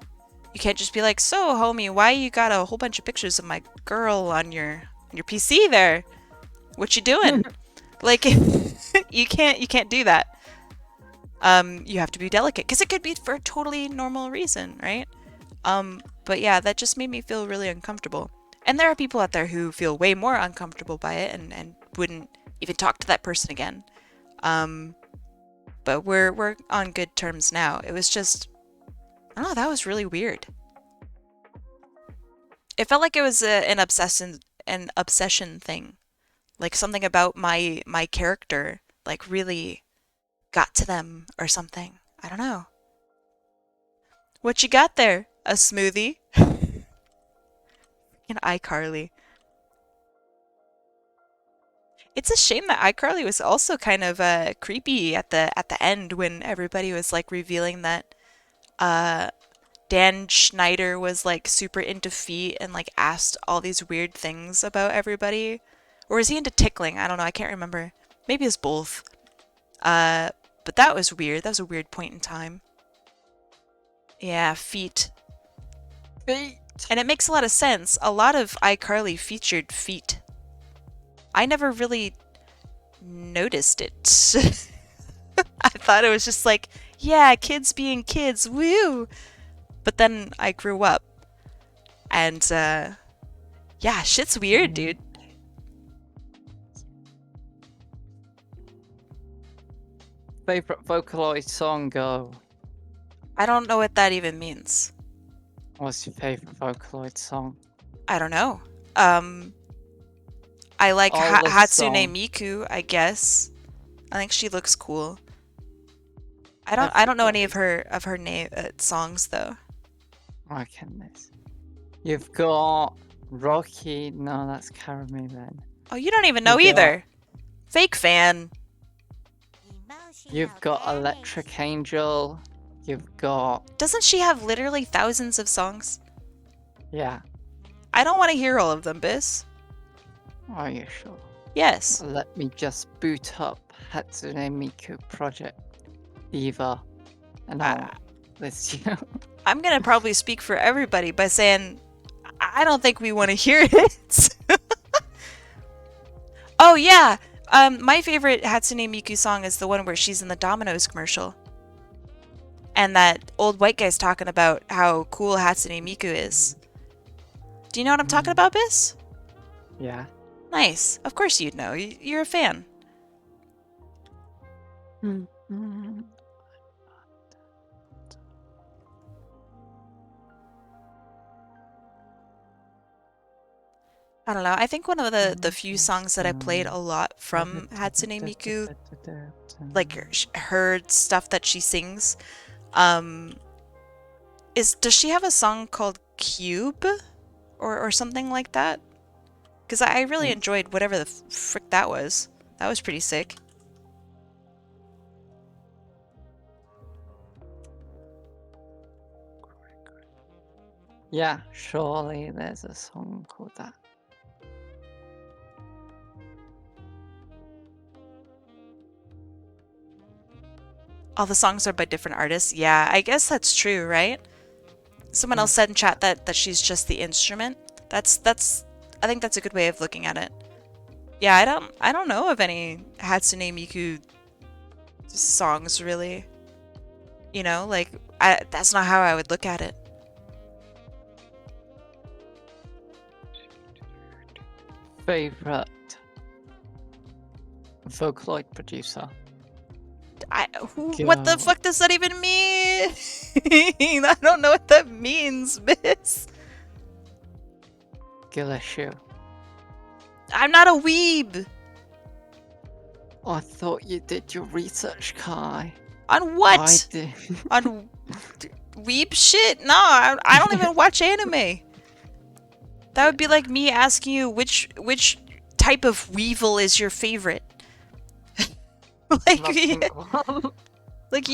You can't just be like, "So, homie, why you got a whole bunch of pictures of my girl on your PC there? What you doing?" Like you can't do that. You have to be delicate because it could be for a totally normal reason, right? But yeah, that just made me feel really uncomfortable. And there are people out there who feel way more uncomfortable by it and wouldn't even talk to that person again. But we're on good terms now. It was just, I don't know, that was really weird. It felt like it was an obsession thing. Like something about my character like really got to them or something. I don't know. What you got there? A smoothie? An iCarly. It's a shame that iCarly was also kind of creepy at the end when everybody was like revealing that Dan Schneider was like super into feet and like asked all these weird things about everybody. Or was he into tickling? I don't know. I can't remember. Maybe it's both. But that was weird. That was a weird point in time. Yeah, feet. Feet. And it makes a lot of sense. A lot of iCarly featured feet. I never really noticed it. I thought it was just like, yeah, kids being kids, woo! But then I grew up. And, yeah, shit's weird, dude. Favorite Vocaloid song, go. I don't know what that even means. What's your favorite Vocaloid song? I don't know. I like All the Hatsune song. Miku, I guess. I think she looks cool. I don't know any of her name songs though. My goodness. You've got Rocky. No, that's Karame then. Oh, you don't even know You got- either. Fake fan. You've got Electric Angel. You've got Doesn't she have literally thousands of songs? yeah. I don't want to hear all of them, Biss. Are you sure? Yes. Let me just boot up Hatsune Miku Project Diva, and I'll list you. I'm gonna probably speak for everybody by saying I don't think we want to hear it. Oh yeah, my favorite Hatsune Miku song is the one where she's in the Domino's commercial, and that old white guy's talking about how cool Hatsune Miku is. Do you know what I'm talking about, Biss? Yeah. Nice. Of course you'd know. You're a fan. I don't know. I think one of the few songs that I played a lot from Hatsune Miku, like her stuff that she sings, does she have a song called Cube or something like that? Because I really enjoyed whatever the frick that was. That was pretty sick. Yeah, surely there's a song called that. All the songs are by different artists. Yeah, I guess that's true, right? Someone else said in chat that she's just the instrument. I think that's a good way of looking at it. Yeah, I don't know of any Hatsune Miku songs really. You know, like that's not how I would look at it. Favorite Vocaloid producer. What the fuck does that even mean? I don't know what that means, miss. Gillishu. I'm not a weeb. I thought you did your research, Kai. On what? I did. On weeb shit? No, I don't even watch anime. That would be like me asking you which type of weevil is your favorite. Like you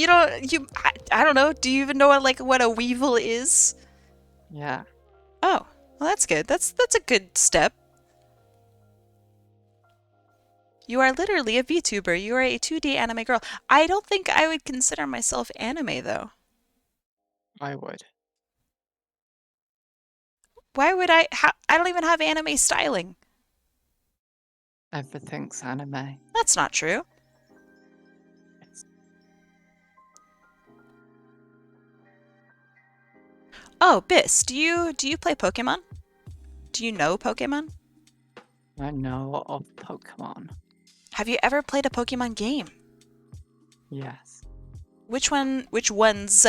don't I don't know. Do you even know what a weevil is? Yeah. Oh, well that's good. That's a good step. You are literally a VTuber. You are a 2D anime girl. I don't think I would consider myself anime, though. I would. Why would I? I don't even have anime styling. Everything's anime. That's not true. It's- Oh, Biss, do you play Pokemon? Do you know Pokemon? I know of Pokemon. Have you ever played a Pokemon game? Yes. Which ones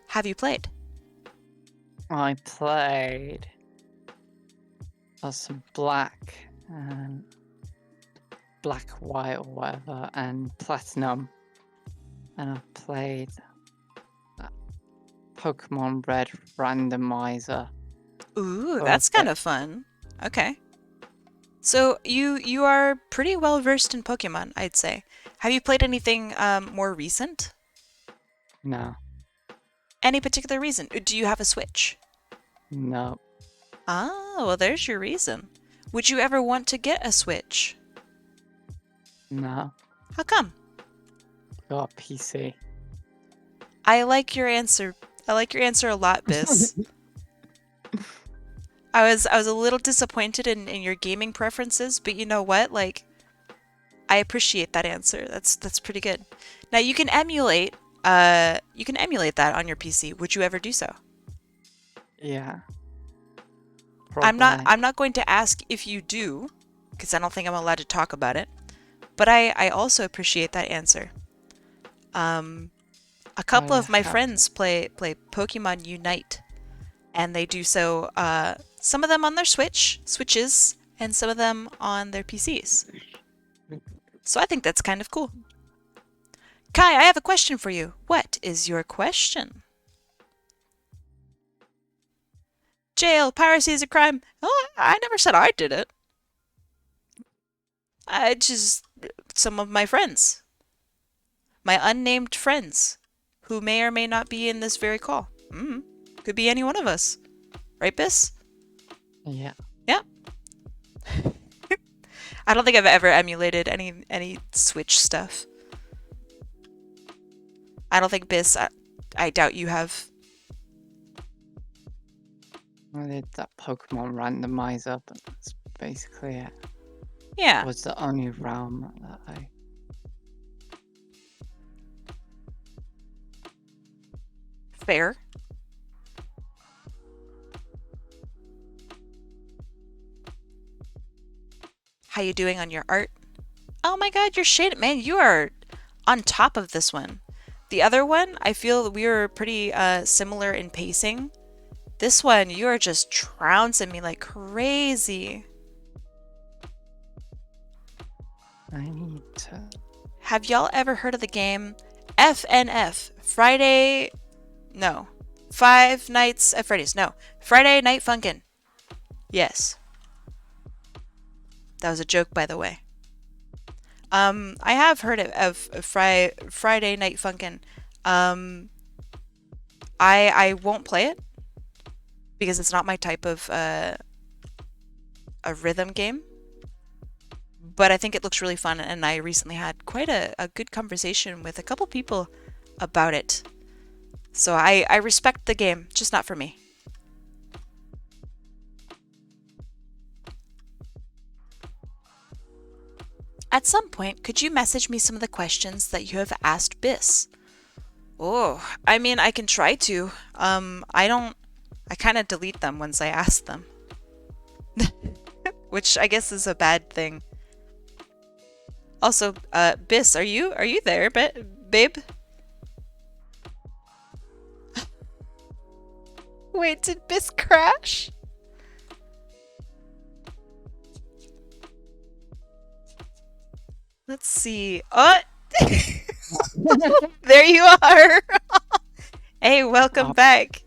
have you played? I played some black and black, white, or whatever, and platinum. And I played Pokemon Red randomizer. Ooh, Oh, that's okay. kind of fun. Okay. So you are pretty well versed in Pokemon, I'd say. Have you played anything more recent? No. Any particular reason? Do you have a Switch? No. Ah, well, there's your reason. Would you ever want to get a Switch? No. How come? Got a PC. I like your answer. I like your answer a lot, Biss. I was a little disappointed in your gaming preferences, but you know what? Like, I appreciate that answer. That's pretty good. Now you can emulate that on your PC. Would you ever do so? Yeah. I'm Probably. not going to ask if you do, because I don't think I'm allowed to talk about it. But I also appreciate that answer. A couple of my have- friends play Pokemon Unite, and they do so. Some of them on their Switches, and some of them on their PCs. So I think that's kind of cool. Kai, I have a question for you. What is your question? Jail, piracy is a crime. Oh, I never said I did it. I just some of my friends. My unnamed friends, who may or may not be in this very call. Could be any one of us. Right, Biss? Yeah. Yeah. I don't think I've ever emulated any Switch stuff. I don't think Biss. I doubt you have. I did that Pokemon randomizer, but that's basically it. Yeah. It was the only realm that I. Fair. How you doing on your art? Oh my god, you're shaded. Man, you are on top of this one. The other one, I feel we were pretty similar in pacing. This one, you are just trouncing me like crazy. I need to. Have y'all ever heard of the game FNF? Friday... No. Five Nights at Freddy's. No. Friday Night Funkin'. Yes. That was a joke, by the way. I have heard of Friday Night Funkin'. I won't play it because it's not my type of a rhythm game. But I think it looks really fun, and I recently had quite a good conversation with a couple people about it. So I respect the game, just not for me. At some point, could you message me some of the questions that you have asked Biss? Oh, I mean, I can try to. I kind of delete them once I ask them. Which I guess is a bad thing. Also, Biss, are you there, babe? Wait, did Biss crash? Let's see. Oh, there you are. Hey, welcome back.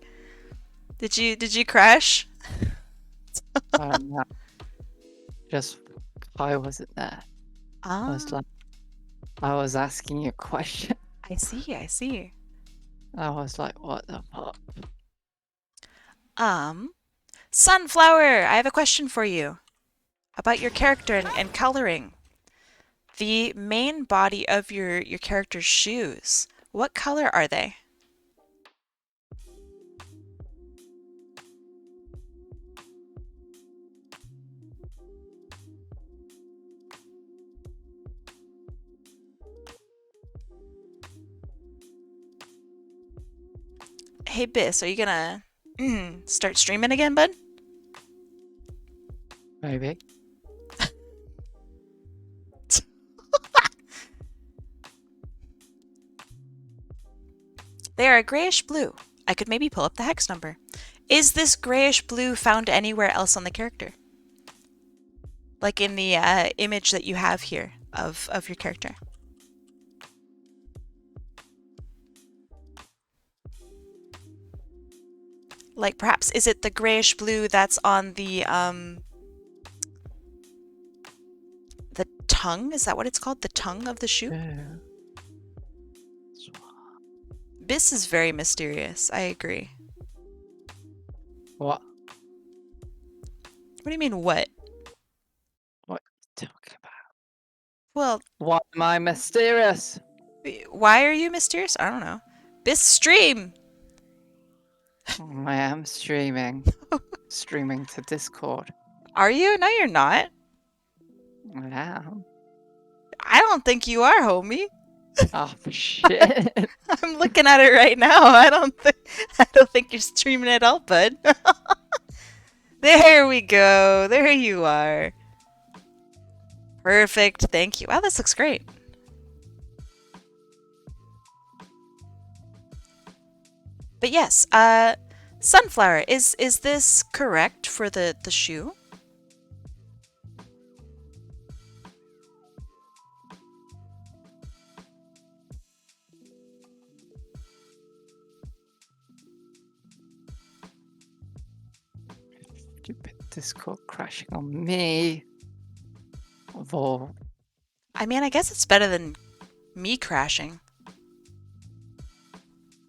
Did you crash? No. Just I wasn't there. I was like, I was asking you a question. I see. I was like, what the fuck? Sunflower, I have a question for you about your character and coloring. The main body of your character's shoes. What color are they? Hey, Biss, are you gonna start streaming again, bud? Maybe. They are a grayish blue. I could maybe pull up the hex number. Is this grayish blue found anywhere else on the character? Like in the image that you have here of your character. Like perhaps, is it the grayish blue that's on the tongue? Is that what it's called? The tongue of the shoe? Yeah. This is very mysterious. I agree. What? What do you mean, what? What are you talking about? Well, Why am I mysterious? why are you mysterious? I don't know. This stream! I am streaming. Streaming to Discord. Are you? No, you're not. I am. I don't think you are, homie. Oh shit. I'm looking at it right now. I don't think you're streaming at all, bud. There we go. There you are. Perfect. Thank you. Wow, this looks great. But yes, sunflower, is this correct for the shoe? Stupid Discord crashing on me. Of all. I mean, I guess it's better than me crashing.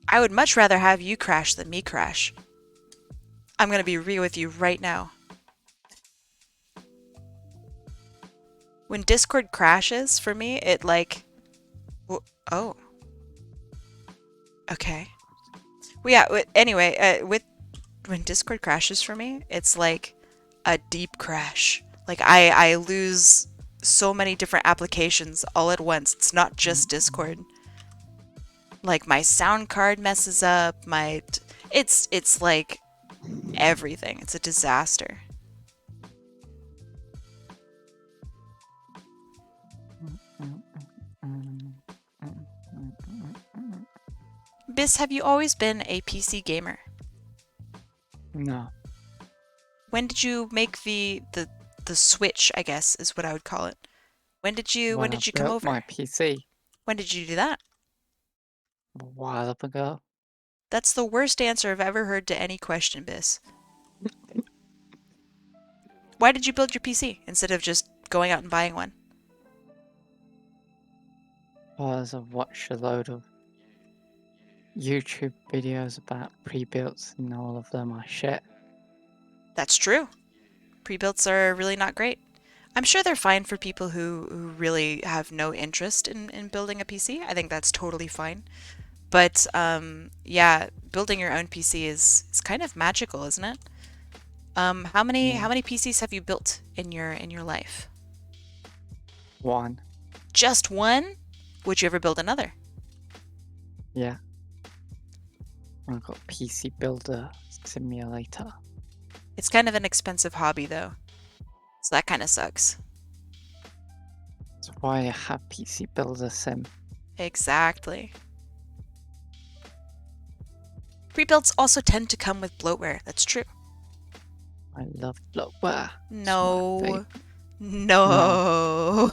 I would much rather have you crash than me crash. I'm gonna be real with you right now. When Discord crashes for me, it like... Oh. Okay. Well, yeah, anyway, when Discord crashes for me, it's like a deep crash. Like, I lose so many different applications all at once. It's not just Discord. Like, my sound card messes up, it's like everything. It's a disaster. Biss, have you always been a PC gamer? No. When did you make the switch, I guess, is what I would call it. When did you come built over? my PC When did you do that? a while ago. That's the worst answer I've ever heard to any question, Biss. Why did you build your PC instead of just going out and buying one? Because I've watched a load of YouTube videos about pre-builts and all of them are shit. That's true. Pre-builts are really not great. I'm sure they're fine for people who really have no interest in building a PC. I think that's totally fine. But yeah, building your own PC is kind of magical, isn't it? How many PCs have you built in your life? One. Just one? Would you ever build another? Yeah. I've got PC Builder Simulator. It's kind of an expensive hobby though. So that kind of sucks. That's why I have PC Builder Sim. Exactly. Pre-builds also tend to come with bloatware. That's true. I love bloatware. No. No.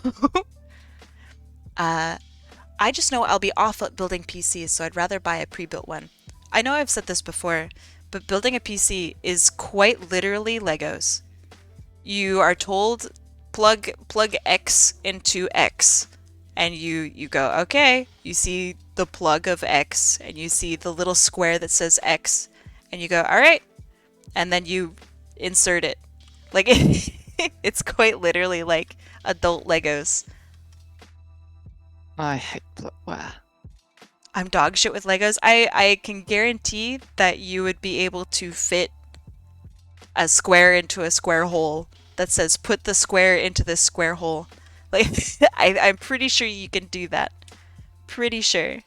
I just know I'll be awful at building PCs, so I'd rather buy a pre-built one. I know I've said this before, but building a PC is quite literally Legos. You are told plug X into X, and you go, okay, you see the plug of X, and you see the little square that says X, and you go, all right, and then you insert it. Like, it's quite literally like adult Legos. I hate bloatware. I'm dog shit with Legos. I can guarantee that you would be able to fit a square into a square hole that says put the square into this square hole. Like I'm pretty sure you can do that. Pretty sure.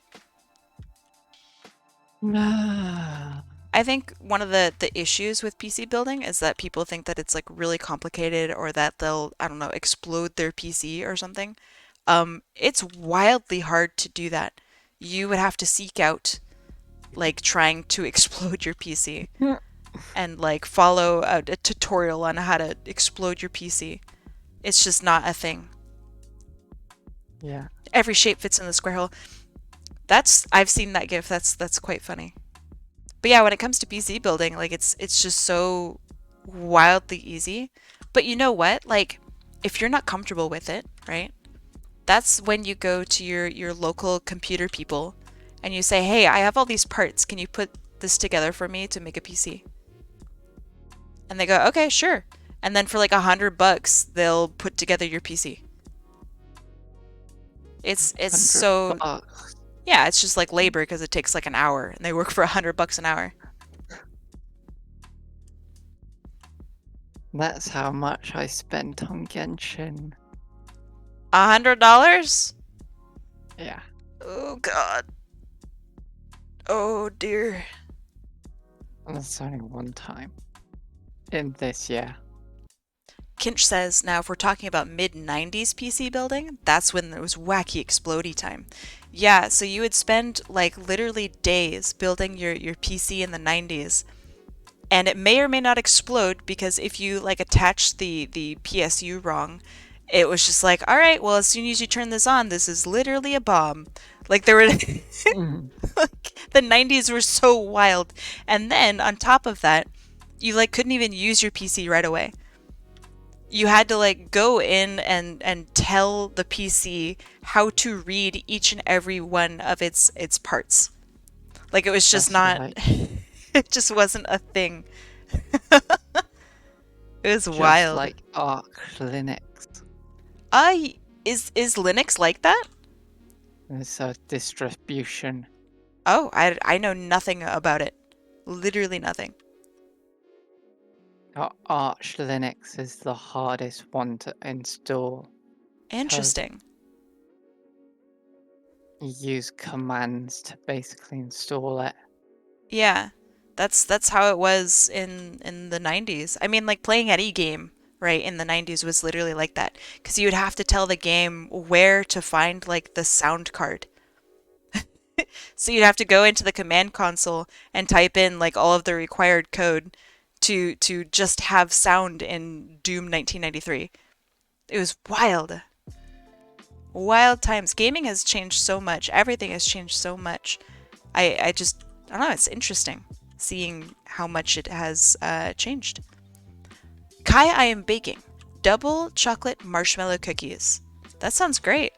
No. I think one of the issues with PC building is that people think that it's like really complicated or that they'll, I don't know, explode their PC or something. It's wildly hard to do that. You would have to seek out like trying to explode your PC and like follow a tutorial on how to explode your PC. It's just not a thing. Yeah. Every shape fits in the square hole. I've seen that GIF. That's quite funny. But yeah, when it comes to PC building, like it's just so wildly easy. But you know what? Like if you're not comfortable with it, right? That's when you go to your local computer people and you say, "Hey, I have all these parts. Can you put this together for me to make a PC?" And they go, "Okay, sure." And then for like $100, they'll put together your PC. It's so $100. yeah, it's just like labor because it takes like an hour, and they work for $100 an hour. That's how much I spent on Genshin. $100? Yeah. Oh God. Oh dear. And that's only one time. In this year. Kinch says, now if we're talking about mid-90s PC building, that's when there was wacky explodey time. Yeah, so you would spend like literally days building your PC in the 90s, and it may or may not explode because if you like attached the PSU wrong, it was just like, all right, well, as soon as you turn this on, this is literally a bomb. Like there were like, the 90s were so wild. And then on top of that, you like couldn't even use your PC right away. You had to like go in and tell the PC how to read each and every one of its parts. Like it was just That's not like- it just wasn't a thing. It was Just wild. like Arch Linux. Is Linux like that? It's a distribution. Oh, I know nothing about it. Literally nothing. Arch Linux is the hardest one to install. Interesting. You use commands to basically install it. Yeah. That's how it was in the 90s. I mean, like playing any game, right, in the 90s was literally like that because you would have to tell the game where to find like the sound card. So you'd have to go into the command console and type in like all of the required code to just have sound in Doom 1993. It was wild. Wild times. Gaming has changed so much. Everything has changed so much. I don't know, it's interesting seeing how much it has changed. Kai, I am baking double chocolate marshmallow cookies. That sounds great.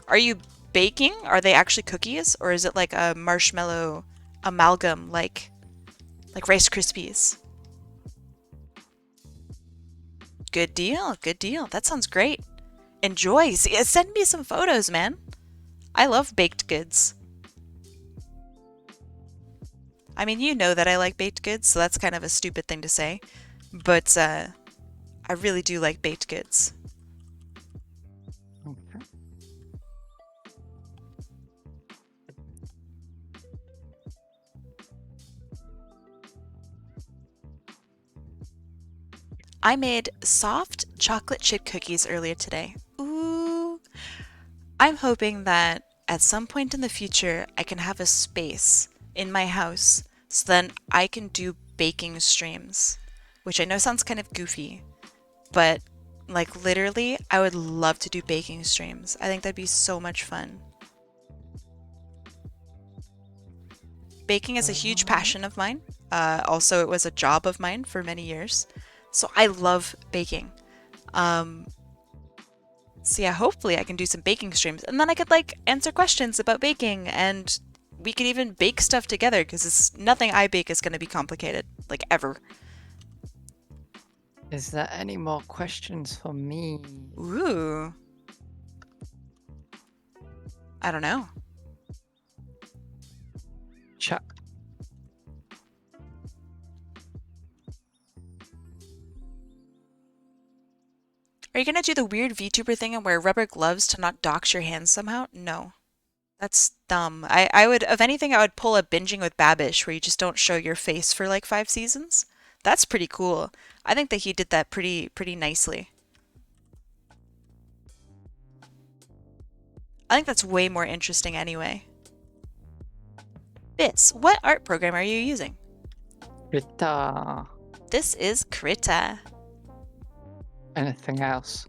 Are you baking? Are they actually cookies, or is it like a marshmallow amalgam like Rice Krispies? Good deal, good deal. That sounds great. Enjoy. Send me some photos, man. I love baked goods. I mean, you know that I like baked goods, so that's kind of a stupid thing to say. But I really do like baked goods. Okay. I made soft chocolate chip cookies earlier today. Ooh. I'm hoping that at some point in the future I can have a space in my house so then I can do baking streams, which I know sounds kind of goofy, but like literally I would love to do baking streams. I think that'd be so much fun. Baking is a huge passion of mine. Also, it was a job of mine for many years. So I love baking. So yeah, hopefully I can do some baking streams and then I could like answer questions about baking and we could even bake stuff together because it's nothing I bake is going to be complicated, like ever. Is there any more questions for me? Ooh. I don't know. Chat. Are you gonna do the weird VTuber thing and wear rubber gloves to not dox your hands somehow? No. That's dumb. I would, of anything, I would pull a binging with Babish where you just don't show your face for like 5 seasons. That's pretty cool. I think that he did that pretty nicely. I think that's way more interesting anyway. Bits, what art program are you using? Rita. This is Krita. Anything else?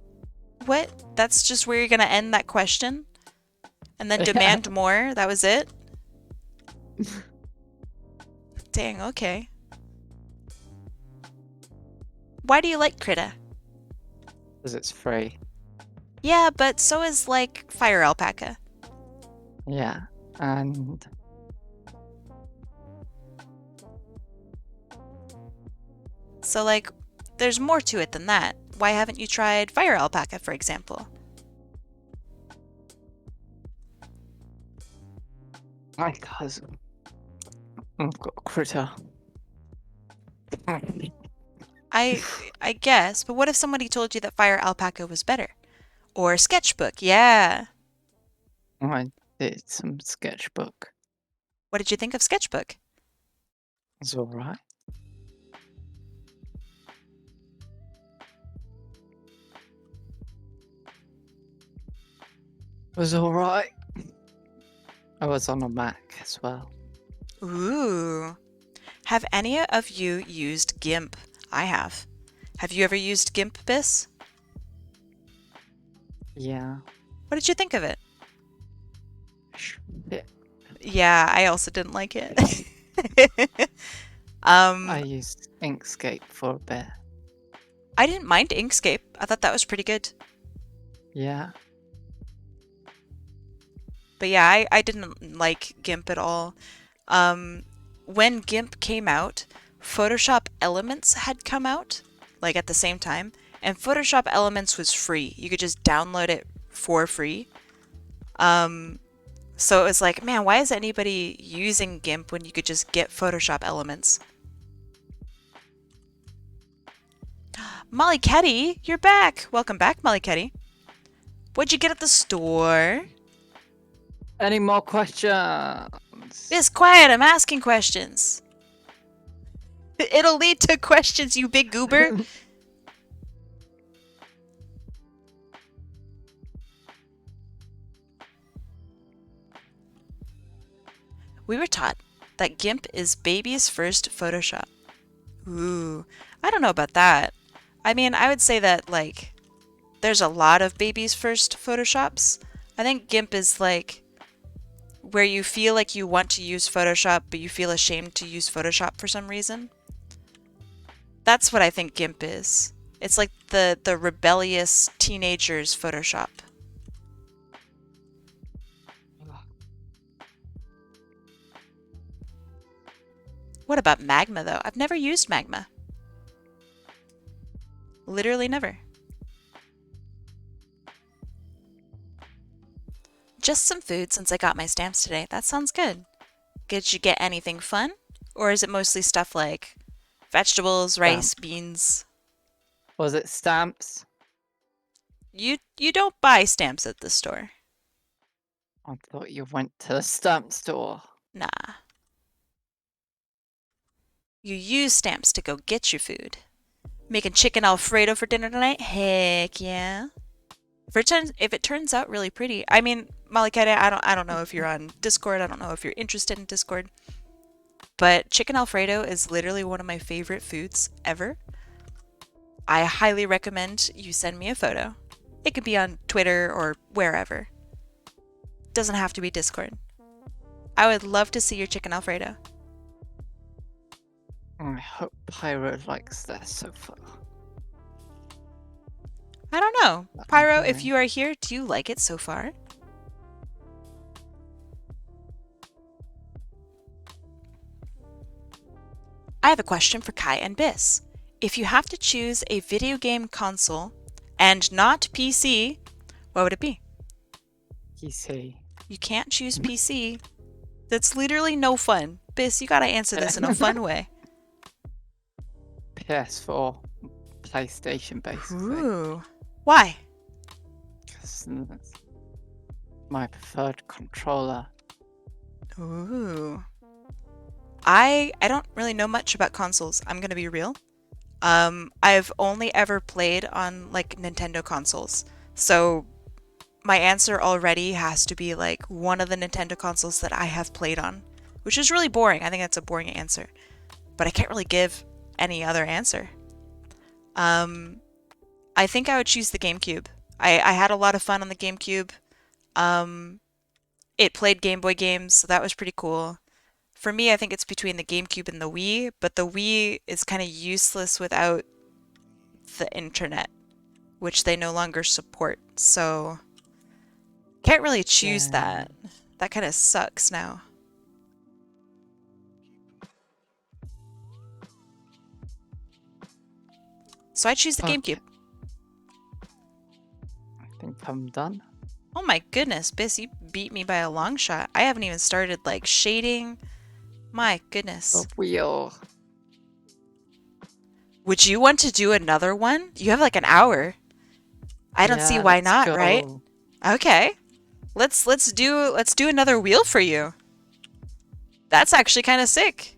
What? That's just where you're gonna end that question? And then demand more? That was it? Dang, okay. Why do you like Krita? Because it's free. Yeah, but so is like Fire Alpaca. Yeah. And So like, there's more to it than that. Why haven't you tried Fire Alpaca, for example? my cousin. I've got a critter. I guess, but what if somebody told you that Fire Alpaca was better? Or Sketchbook, yeah. I did some sketchbook. What did you think of Sketchbook? It's alright. It was alright. I was on a Mac as well. Ooh. Have any of you used GIMP? I have. Have you ever used GIMP, Biss? Yeah. What did you think of it? Shit. Yeah, I also didn't like it. I used Inkscape for a bit. I didn't mind Inkscape. I thought that was pretty good. Yeah. But yeah, I didn't like GIMP at all. When GIMP came out, Photoshop Elements had come out, like at the same time, and Photoshop Elements was free. You could just download it for free. So it was like, man, why is anybody using GIMP when you could just get Photoshop Elements? Molly Ketty, you're back! Welcome back, Molly Ketty. What'd you get at the store? Any more questions? It's quiet, I'm asking questions. It'll lead to questions, you big goober. We were taught that GIMP is baby's first Photoshop. Ooh, I don't know about that. I mean, I would say that, like, there's a lot of baby's first Photoshops. I think GIMP is, like, where you feel like you want to use Photoshop, but you feel ashamed to use Photoshop for some reason. That's what I think GIMP is. It's like the rebellious teenager's Photoshop. What about Magma, though? I've never used Magma. Literally never. Just some food since I got my stamps today. That sounds good. Did you get anything fun? Or is it mostly stuff like vegetables, rice, beans? Was it stamps? You don't buy stamps at the store. I thought you went to the stamp store. Nah. You use stamps to go get your food. Making chicken Alfredo for dinner tonight? Heck yeah. If it turns out really pretty. I mean, Maliketa, I don't know if you're on Discord. I don't know if you're interested in Discord. But chicken Alfredo is literally one of my favorite foods ever. I highly recommend you send me a photo. It could be on Twitter or wherever. Doesn't have to be Discord. I would love to see your chicken Alfredo. I hope Pyro likes that so far. I don't know. Pyro, if you are here, do you like it so far? I have a question for Kai and Biss. If you have to choose a video game console and not PC, what would it be? PC. You can't choose PC. That's literally no fun. Biss, you gotta answer this in a fun way. PS4, PlayStation, basically. Ooh. Why? 'Cause that's my preferred controller. Ooh. I don't really know much about consoles. I'm gonna be real. I've only ever played on like Nintendo consoles. So my answer already has to be like one of the Nintendo consoles that I have played on, which is really boring. I think that's a boring answer, but I can't really give any other answer. I think I would choose the GameCube. I had a lot of fun on the GameCube. It played Game Boy games, so that was pretty cool. For me, I think it's between the GameCube and the Wii, but the Wii is kind of useless without the internet, which they no longer support. So can't really choose that. That kind of sucks now. So I choose the Okay. GameCube. I think I'm done. Oh my goodness, Biss, you beat me by a long shot. I haven't even started like shading. My goodness. The wheel. Would you want to do another one? You have like an hour. I don't see Yeah, why let's not, right? go. Okay. Let's do another wheel for you. That's actually kind of sick.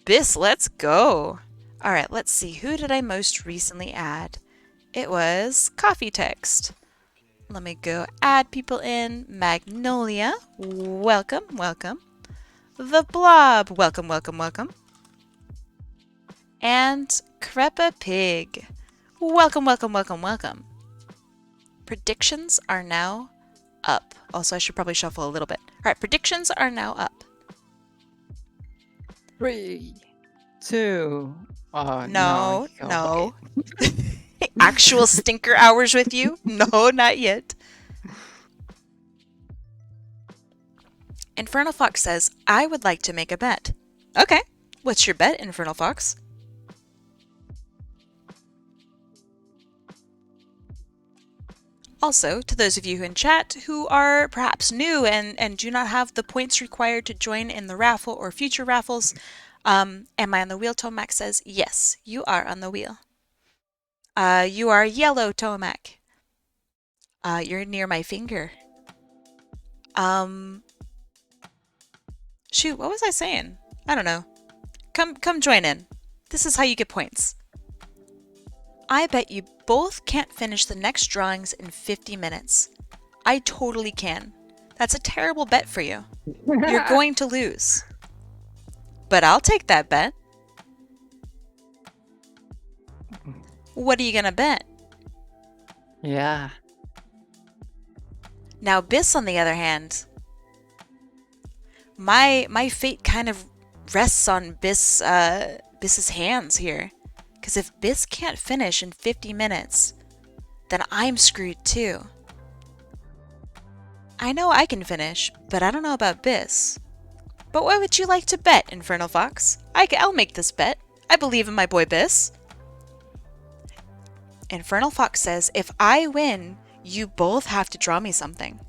Biss, let's go. All right, let's see. Who did I most recently add? It was Coffee Text. Let me go add people in. Magnolia, welcome, welcome. The Blob, welcome, welcome, welcome. And Creppa Pig, welcome, welcome, welcome, welcome. Predictions are now up. Also, I should probably shuffle a little bit. All right, predictions are now up. 3, 2. Oh No, you no. Actual stinker hours with you? No, not yet. Infernal Fox says, I would like to make a bet. Okay. What's your bet, Infernal Fox? Also, to those of you in chat who are perhaps new and do not have the points required to join in the raffle or future raffles, am I on the wheel? Tomac says, yes, you are on the wheel. You are yellow, Tomac. You're near my finger. Shoot, what was I saying? I don't know. Come join in. This is how you get points. I bet you both can't finish the next drawings in 50 minutes. I totally can. That's a terrible bet for you. You're going to lose. But I'll take that bet. What are you gonna bet? Yeah. Now, Biss, on the other hand, my fate kind of rests on Biss's hands here. Because if Biss can't finish in 50 minutes, then I'm screwed too. I know I can finish, but I don't know about Biss. But what would you like to bet, Infernal Fox? I'll make this bet. I believe in my boy Biss. Infernal Fox says, if I win, you both have to draw me something.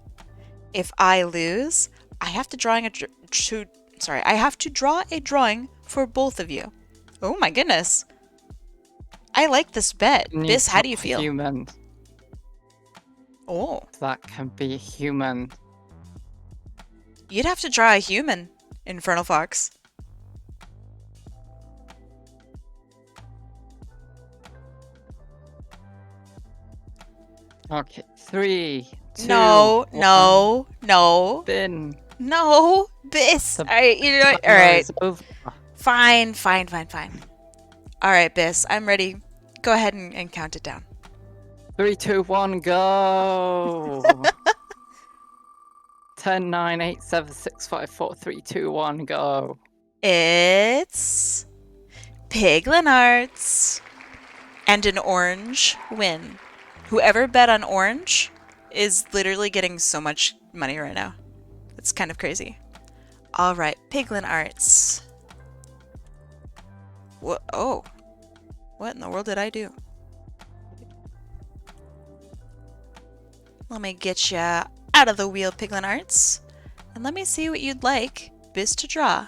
If I lose, I have to draw a drawing for both of you. Oh my goodness. I like this bet. Biss, how do you feel? Human. Oh. That can be a human. You'd have to draw a human, Infernal Fox. Okay, 3, 2. No, 1. no, no. Bin. No, Biss. The Alright, you know what? timer Alright. is over. Fine, fine, fine, fine. Alright, Biss, I'm ready. Go ahead and count it down. 3, 2, 1, go! 10, 9, 8, 7, 6, 5, 4, 3, 2, 1, go. It's Piglin Arts and an orange win. Whoever bet on orange is literally getting so much money right now. It's kind of crazy. All right, Piglin Arts. What? Oh, what in the world did I do? Let me get ya out of the wheel, Piglin Arts. And let me see what you'd like Biz to draw.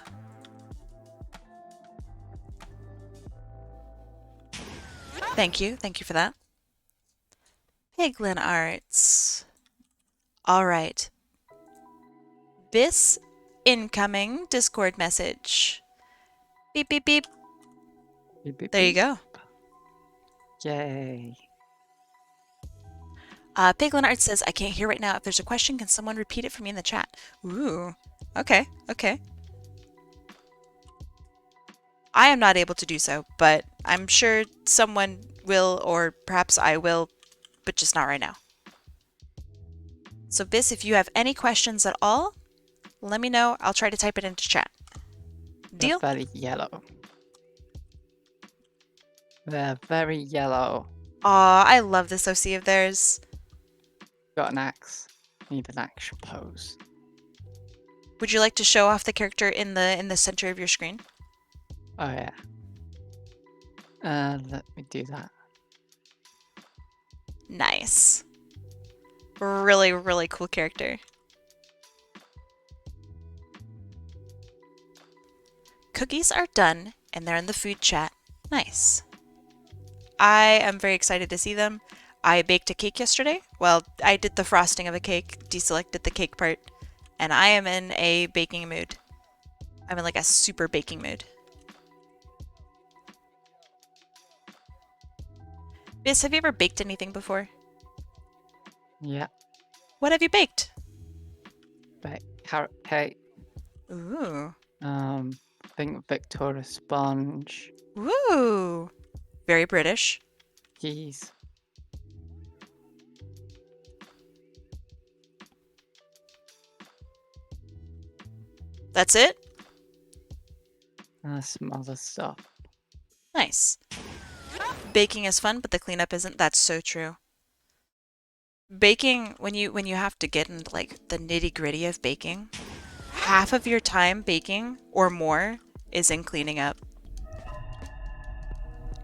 Thank you for that. Piglin Arts. Alright. Biz incoming Discord message. Beep, beep, beep. Beep, beep, There you beep. go. Yay. Piglin Art says, I can't hear right now. If there's a question, can someone repeat it for me in the chat? Ooh. Okay, okay. I am not able to do so, but I'm sure someone will, or perhaps I will, but just not right now. So, Bis, if you have any questions at all, let me know. I'll try to type it into chat. Deal? They're very yellow. They're very yellow. Aw, I love this OC of theirs. Got an axe. Need an action pose. Would you like to show off the character in the center of your screen? Oh yeah. Let me do that. Nice. Really, really cool character. Cookies are done, and they're in the food chat. Nice. I am very excited to see them. I baked a cake yesterday. Well, I did the frosting of a cake, deselected the cake part, and I am in a baking mood. I'm in like a super baking mood. Biz, have you ever baked anything before? Yeah. What have you baked? But carrot cake. Ooh. I think Victoria sponge. Ooh. Very British. Cheese. That's it? Some other stuff. Nice. Baking is fun, but the cleanup isn't. That's so true. Baking, when you have to get into like the nitty-gritty of baking, half of your time baking or more is in cleaning up.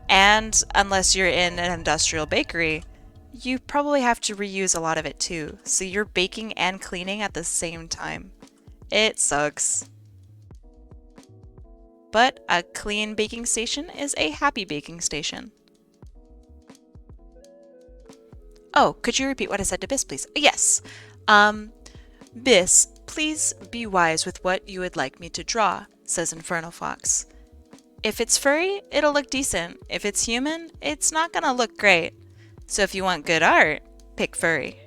And unless you're in an industrial bakery, you probably have to reuse a lot of it too. So you're baking and cleaning at the same time. It sucks. But a clean baking station is a happy baking station. Oh, could you repeat what I said to Bis, please? Yes. Bis, please be wise with what you would like me to draw, says Infernal Fox. If it's furry, it'll look decent. If it's human, it's not gonna look great. So if you want good art, pick furry.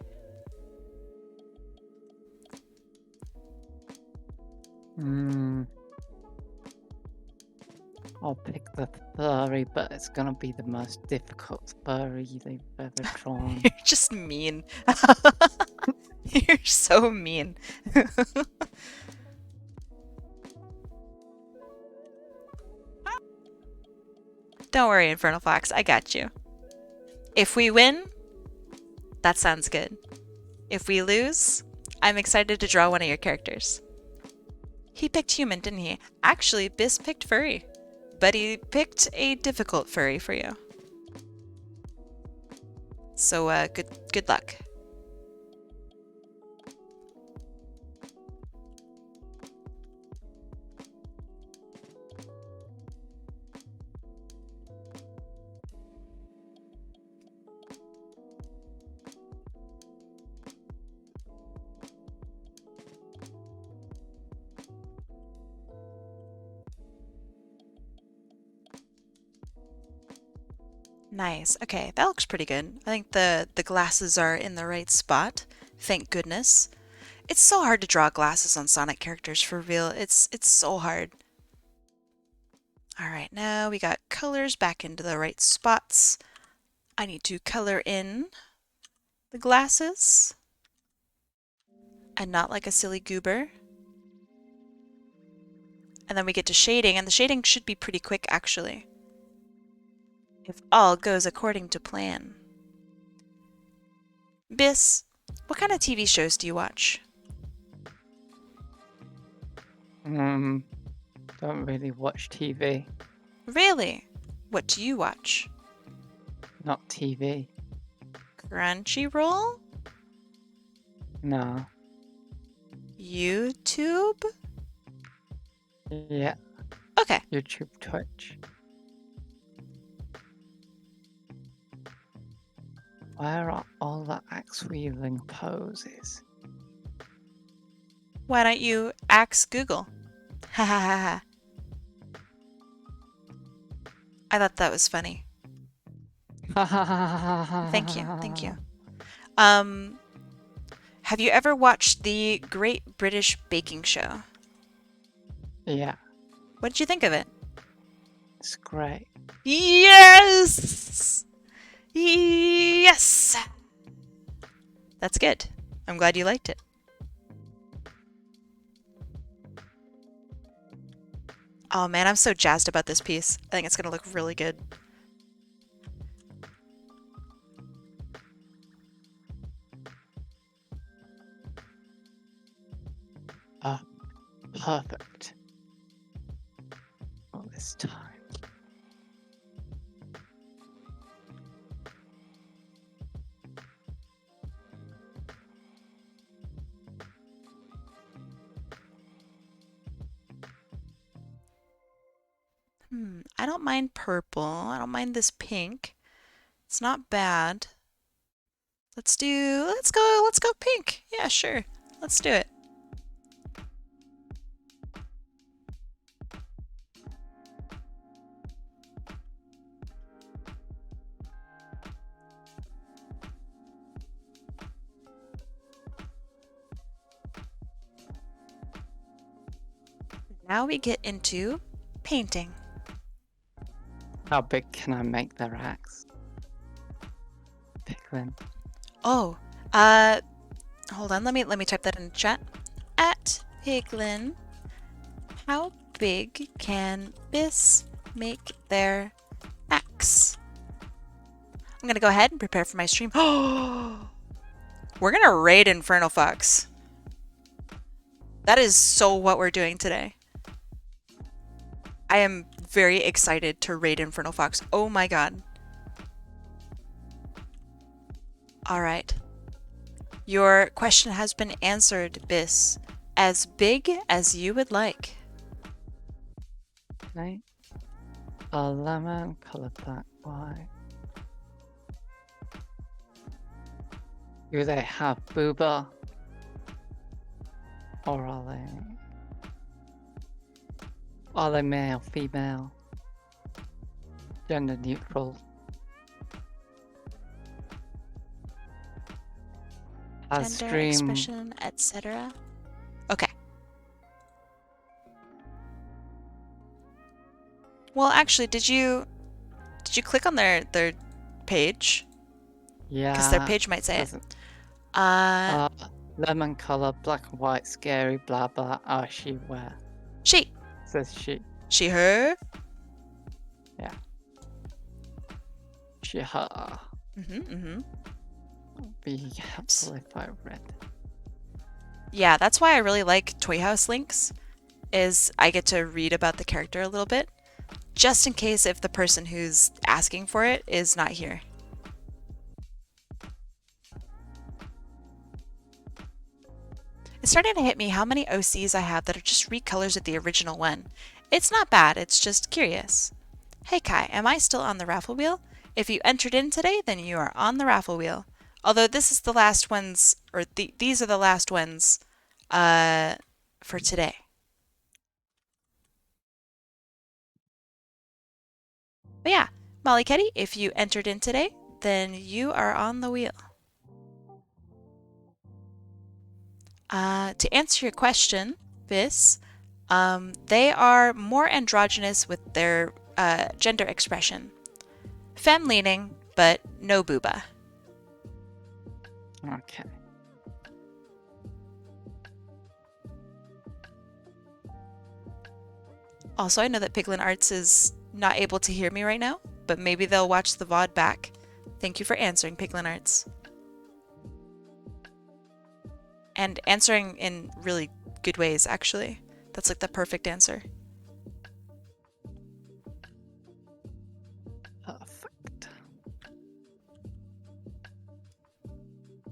I'll pick the furry, but it's gonna be the most difficult furry they've ever drawn. You're just mean. You're so mean. Don't worry, Infernal Fox, I got you. If we win, that sounds good. If we lose, I'm excited to draw one of your characters. He picked human, didn't he? Actually, Bis picked furry, but he picked a difficult furry for you. So, good luck. Nice. Okay, that looks pretty good. I think the glasses are in the right spot. Thank goodness. It's so hard to draw glasses on Sonic characters for real. It's so hard. All right, now we got colors back into the right spots. I need to color in the glasses and not like a silly goober. And then we get to shading, and the shading should be pretty quick actually, if all goes according to plan. Bis, what kind of TV shows do you watch? Don't really watch TV. Really? What do you watch? Not TV. Crunchyroll? No. YouTube? Yeah. Okay. YouTube, Twitch. Where are all the axe wielding poses? Why don't you ask Google? Ha ha ha ha. I thought that was funny. Thank you. Thank you. Have you ever watched the Great British Baking Show? Yeah, What did you think of it? it's great. Yes! Yes! That's good. I'm glad you liked it. Oh man, I'm so jazzed about this piece. I think it's gonna look really good. Perfect. All this time. I don't mind purple. I don't mind this pink. It's not bad. Let's go pink. Yeah, sure. Let's do it. Now we get into painting. How big can I make their axe? Picklin. Oh, hold on. Let me type that in the chat. At Piglin, how big can Bis make their axe? I'm gonna go ahead and prepare for my stream. Oh, we're gonna raid Infernal Fox. That is so what we're doing today. I am very excited to raid Infernal Fox. Oh my god. Alright. Your question has been answered, Bis. As big as you would like. Right? A lemon color black, white. Do they have booba? Or are they male, female, gender neutral? Has Gender, stream expression, etc. Okay. Well, actually, did you click on their page? yeah, Because their page might say it. doesn't- Uh, lemon color, black and white, scary, blah blah. Oh, she where? she. Says she. She, her. She, her. Mm-hmm. Be helpful if I read. Yeah, that's why I really like Toy House links, is I get to read about the character a little bit, just in case if the person who's asking for it is not here. It's starting to hit me how many OCs I have that are just recolors of the original one. It's not bad, it's just curious. Hey Kai, am I still on the raffle wheel? If you entered in today, then you are on the raffle wheel. Although this is the last ones, or these are the last ones for today. But yeah, Molly Ketty, if you entered in today, then you are on the wheel. To answer your question, Vis, they are more androgynous with their gender expression. Femme-leaning, but no booba. Okay. Also, I know that Piglin Arts is not able to hear me right now, but maybe they'll watch the VOD back. Thank you for answering, Piglin Arts. And answering in really good ways, actually. That's like the perfect answer. Perfect.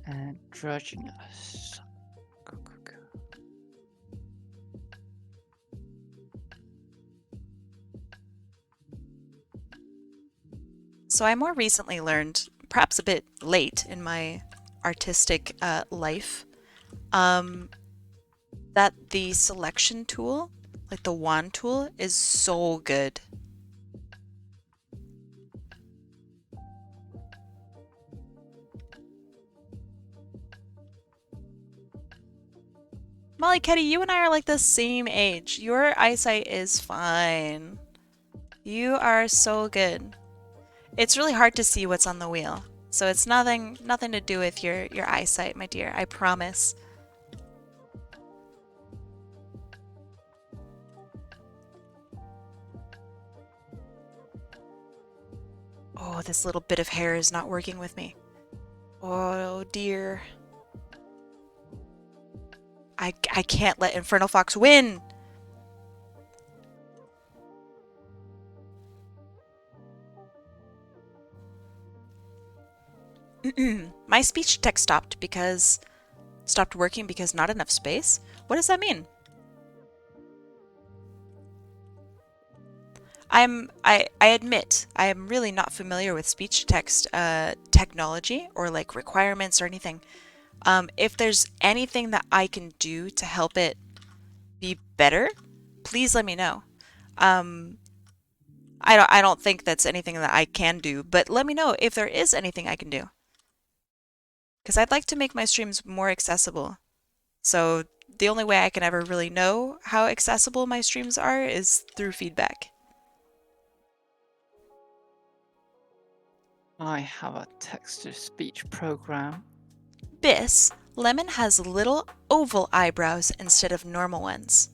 Androgynous. So I more recently learned, perhaps a bit late in my artistic life, that the selection tool, like the wand tool, is so good. Molly Ketty, you and I are like the same age. Your eyesight is fine. You are so good. It's really hard to see what's on the wheel. So it's nothing to do with your eyesight, my dear. I promise. Oh, this little bit of hair is not working with me. Oh dear. I can't let Infernal Fox win! My speech to text stopped working because not enough space? What does that mean? I admit I am really not familiar with speech to text technology or like requirements or anything. If there's anything that I can do to help it be better, please let me know. I don't think that's anything that I can do, but let me know if there is anything I can do. Because I'd like to make my streams more accessible. So the only way I can ever really know how accessible my streams are is through feedback. I have a text-to-speech program. Biss, Lemon has little oval eyebrows instead of normal ones.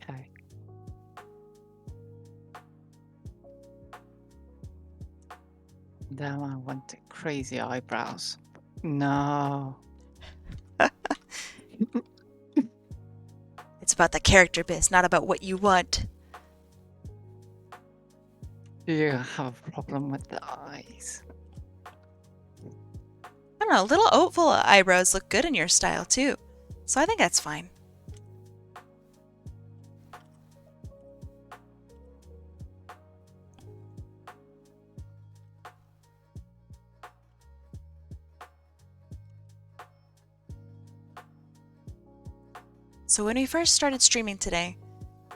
Okay. Now I wanted crazy eyebrows. No. It's about the character, Biss, not about what you want. Do you have a problem with the eyes? I don't know, little oval eyebrows look good in your style too. So I think that's fine. So when we first started streaming today,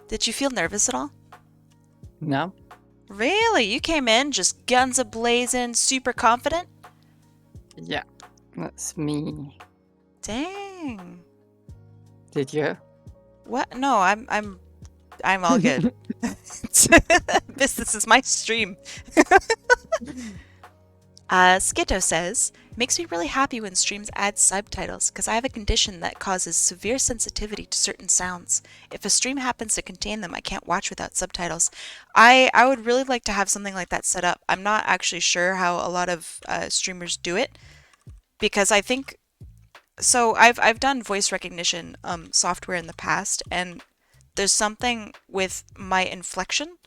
did you feel nervous at all? No? Really? You came in just guns a-blazing, super confident? Yeah, that's me. Dang. Did you? What? No, I'm all good. This is my stream. Skitto says, makes me really happy when streams add subtitles because I have a condition that causes severe sensitivity to certain sounds. If a stream happens to contain them, I can't watch without subtitles. I would really like to have something like that set up. I'm not actually sure how a lot of streamers do it because I think so. I've done voice recognition software in the past, and there's something with my inflection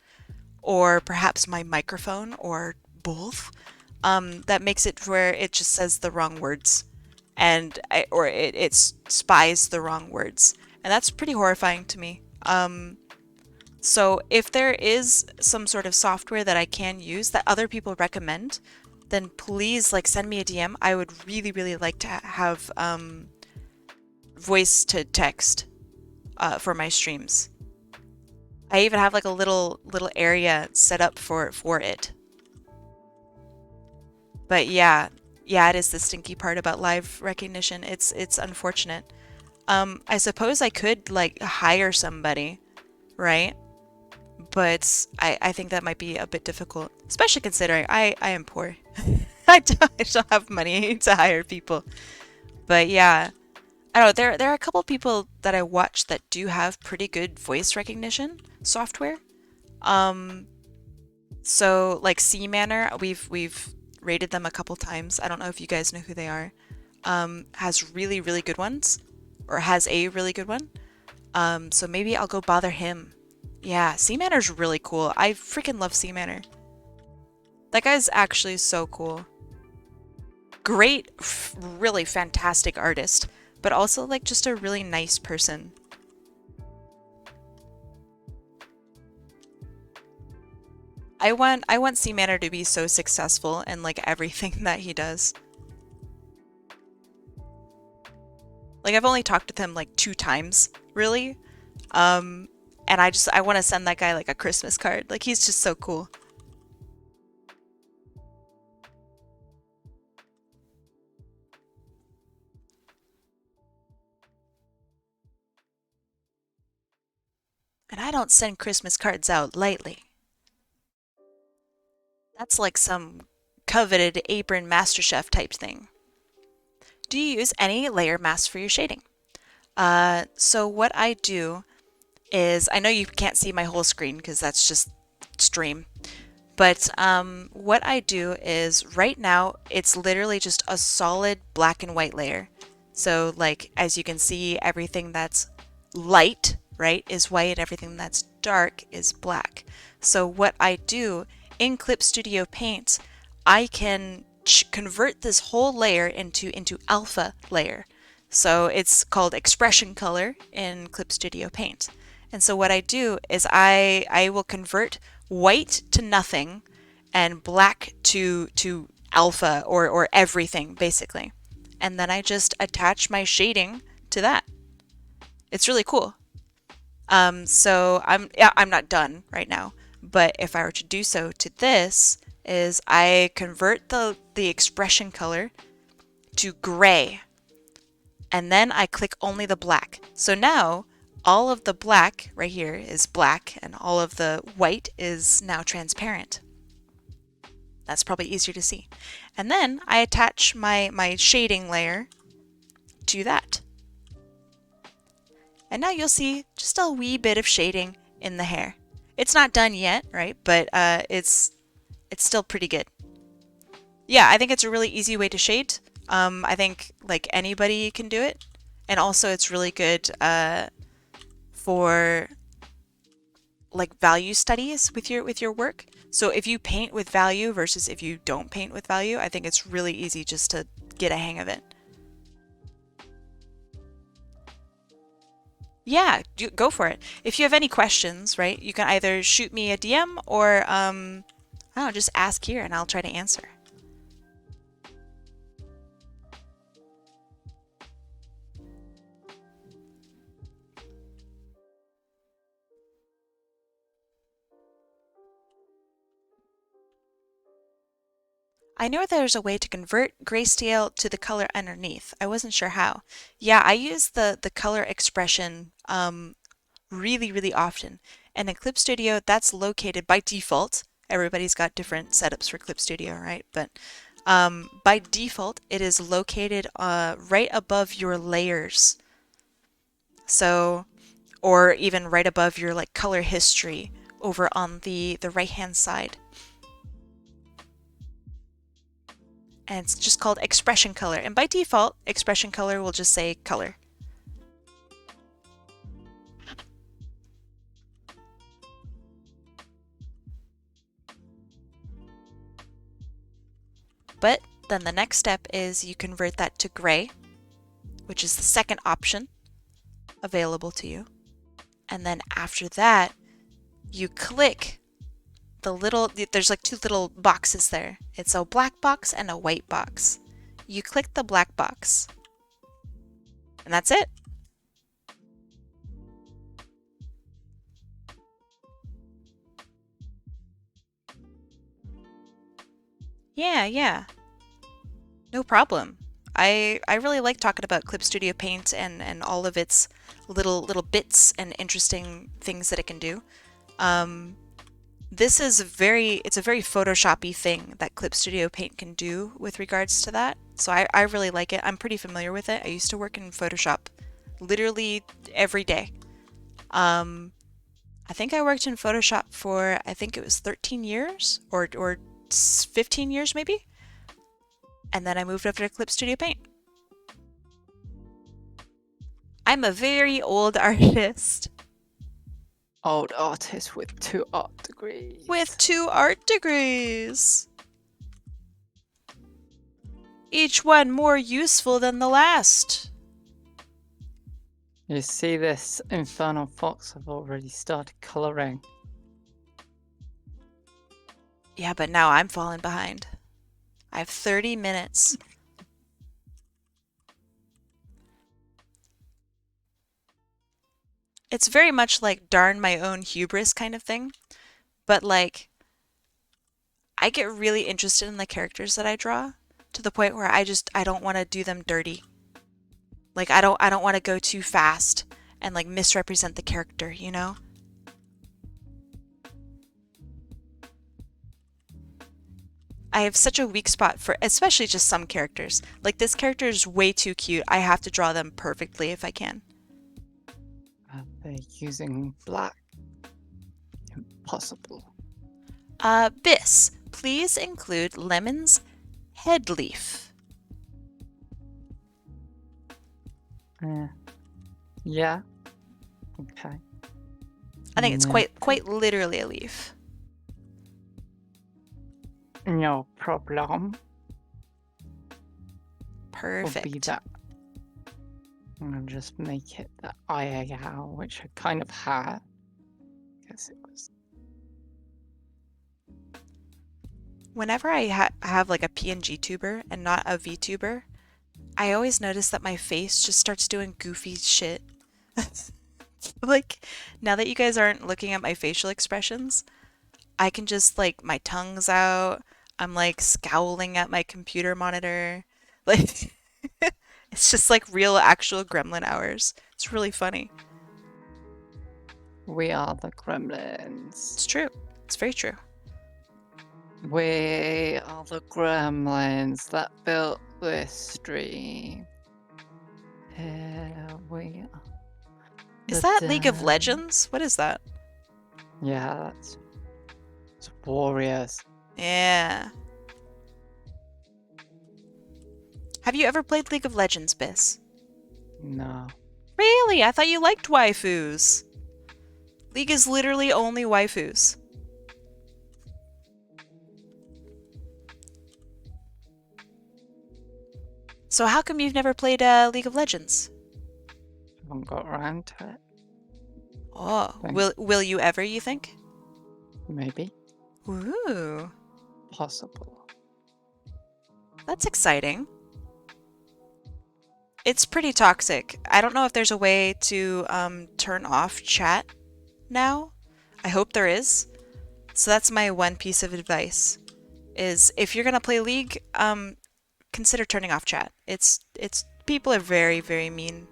or perhaps my microphone or both that makes it where it just says the wrong words and or it spies the wrong words, and that's pretty horrifying to me. So if there is some sort of software that I can use that other people recommend, then please like send me a DM. I would really like to have voice to text for my streams. I even have like a little area set up for it. But yeah, it is the stinky part about live recognition. It's unfortunate. I suppose I could like hire somebody, right? But I think that might be a bit difficult, especially considering I am poor. I don't have money to hire people. But yeah, I don't know. There are a couple people that I watch that do have pretty good voice recognition software. So like C Manor, we've rated them a couple times. I don't know if you guys know who they are. Has really good ones, or has a really good one. So maybe I'll go bother him. Yeah, C Manor's really cool. I freaking love C Manor. That guy's actually so cool. Great, really fantastic artist, but also like just a really nice person. I want Seamanner to be so successful in like everything that he does. Like I've only talked with him like 2 times, really. And I want to send that guy like a Christmas card. Like he's just so cool. And I don't send Christmas cards out lightly. That's like some coveted apron MasterChef type thing. Do you use any layer mask for your shading? So what I do is, I know you can't see my whole screen because that's just stream, but what I do is right now it's literally just a solid black and white layer. So like as you can see, everything that's light, right, is white, everything that's dark is black. So what I do in Clip Studio Paint, I can convert this whole layer into alpha layer. So it's called expression color in Clip Studio Paint. And so what I do is I will convert white to nothing and black to alpha or everything basically. And then I just attach my shading to that. It's really cool. So I'm not done right now, but if I were to do so to this, is I convert the expression color to gray, and then I click only the black. So now all of the black right here is black, and all of the white is now transparent. That's probably easier to see. And then I attach my shading layer to that. And now you'll see just a wee bit of shading in the hair. It's not done yet, right? But it's still pretty good. Yeah, I think it's a really easy way to shade. I think like anybody can do it. And also it's really good for like value studies with your work. So if you paint with value versus if you don't paint with value, I think it's really easy just to get a hang of it. Yeah, go for it. If you have any questions, right, you can either shoot me a DM or, I don't know, just ask here and I'll try to answer. I know there's a way to convert grayscale to the color underneath. I wasn't sure how. Yeah, I use the color expression really, really often. And in Clip Studio, that's located by default. Everybody's got different setups for Clip Studio, right? But by default, it is located right above your layers. So, or even right above your like color history over on the right-hand side. And it's just called expression color. And by default, expression color will just say color. But then the next step is you convert that to gray, which is the second option available to you. And then after that, you click the little, there's like 2 little boxes there. It's a black box and a white box. You click the black box. And that's it. Yeah. No problem. I really like talking about Clip Studio Paint and all of its little bits and interesting things that it can do. This is it's a very Photoshop-y thing that Clip Studio Paint can do with regards to that. So I really like it. I'm pretty familiar with it. I used to work in Photoshop literally every day. I think I worked in Photoshop for, I think it was 13 years or 15 years maybe. And then I moved over to Clip Studio Paint. I'm a very old artist. Old artist with 2 art degrees. With 2 art degrees. Each one more useful than the last. You see this Infernal Fox I've already started colouring. Yeah, but now I'm falling behind. I have 30 minutes. It's very much like darn my own hubris kind of thing, but like I get really interested in the characters that I draw to the point where I don't want to do them dirty. Like I don't want to go too fast and like misrepresent the character, you know? I have such a weak spot for especially just some characters. Like this character is way too cute. I have to draw them perfectly if I can. They're using black. Impossible. Bis, please include Lemon's head leaf. Yeah. Okay. I think it's No. quite literally a leaf. No problem. Will be Perfect. that. I'm gonna just make it the IAL, which I kind of had. Because it was. Whenever I have like a PNG tuber and not a VTuber, I always notice that my face just starts doing goofy shit. Like, now that you guys aren't looking at my facial expressions, I can just like, my tongue's out, I'm like scowling at my computer monitor. Like, it's just like real actual gremlin hours. It's really funny. We are the gremlins. It's true. It's very true. We are the gremlins that built this stream. Here we are. Is The that League of dam. Legends? What is that? Yeah, it's warriors. Yeah. Have you ever played League of Legends, Bis? No. Really? I thought you liked waifus. League is literally only waifus. So how come you've never played League of Legends? Haven't got around to it. Oh, Thanks. will you ever, you think? Maybe. Ooh, Possible. that's exciting. It's pretty toxic. I don't know if there's a way to turn off chat now. I hope there is. So that's my one piece of advice, is if you're gonna play League, consider turning off chat. It's people are very, very mean.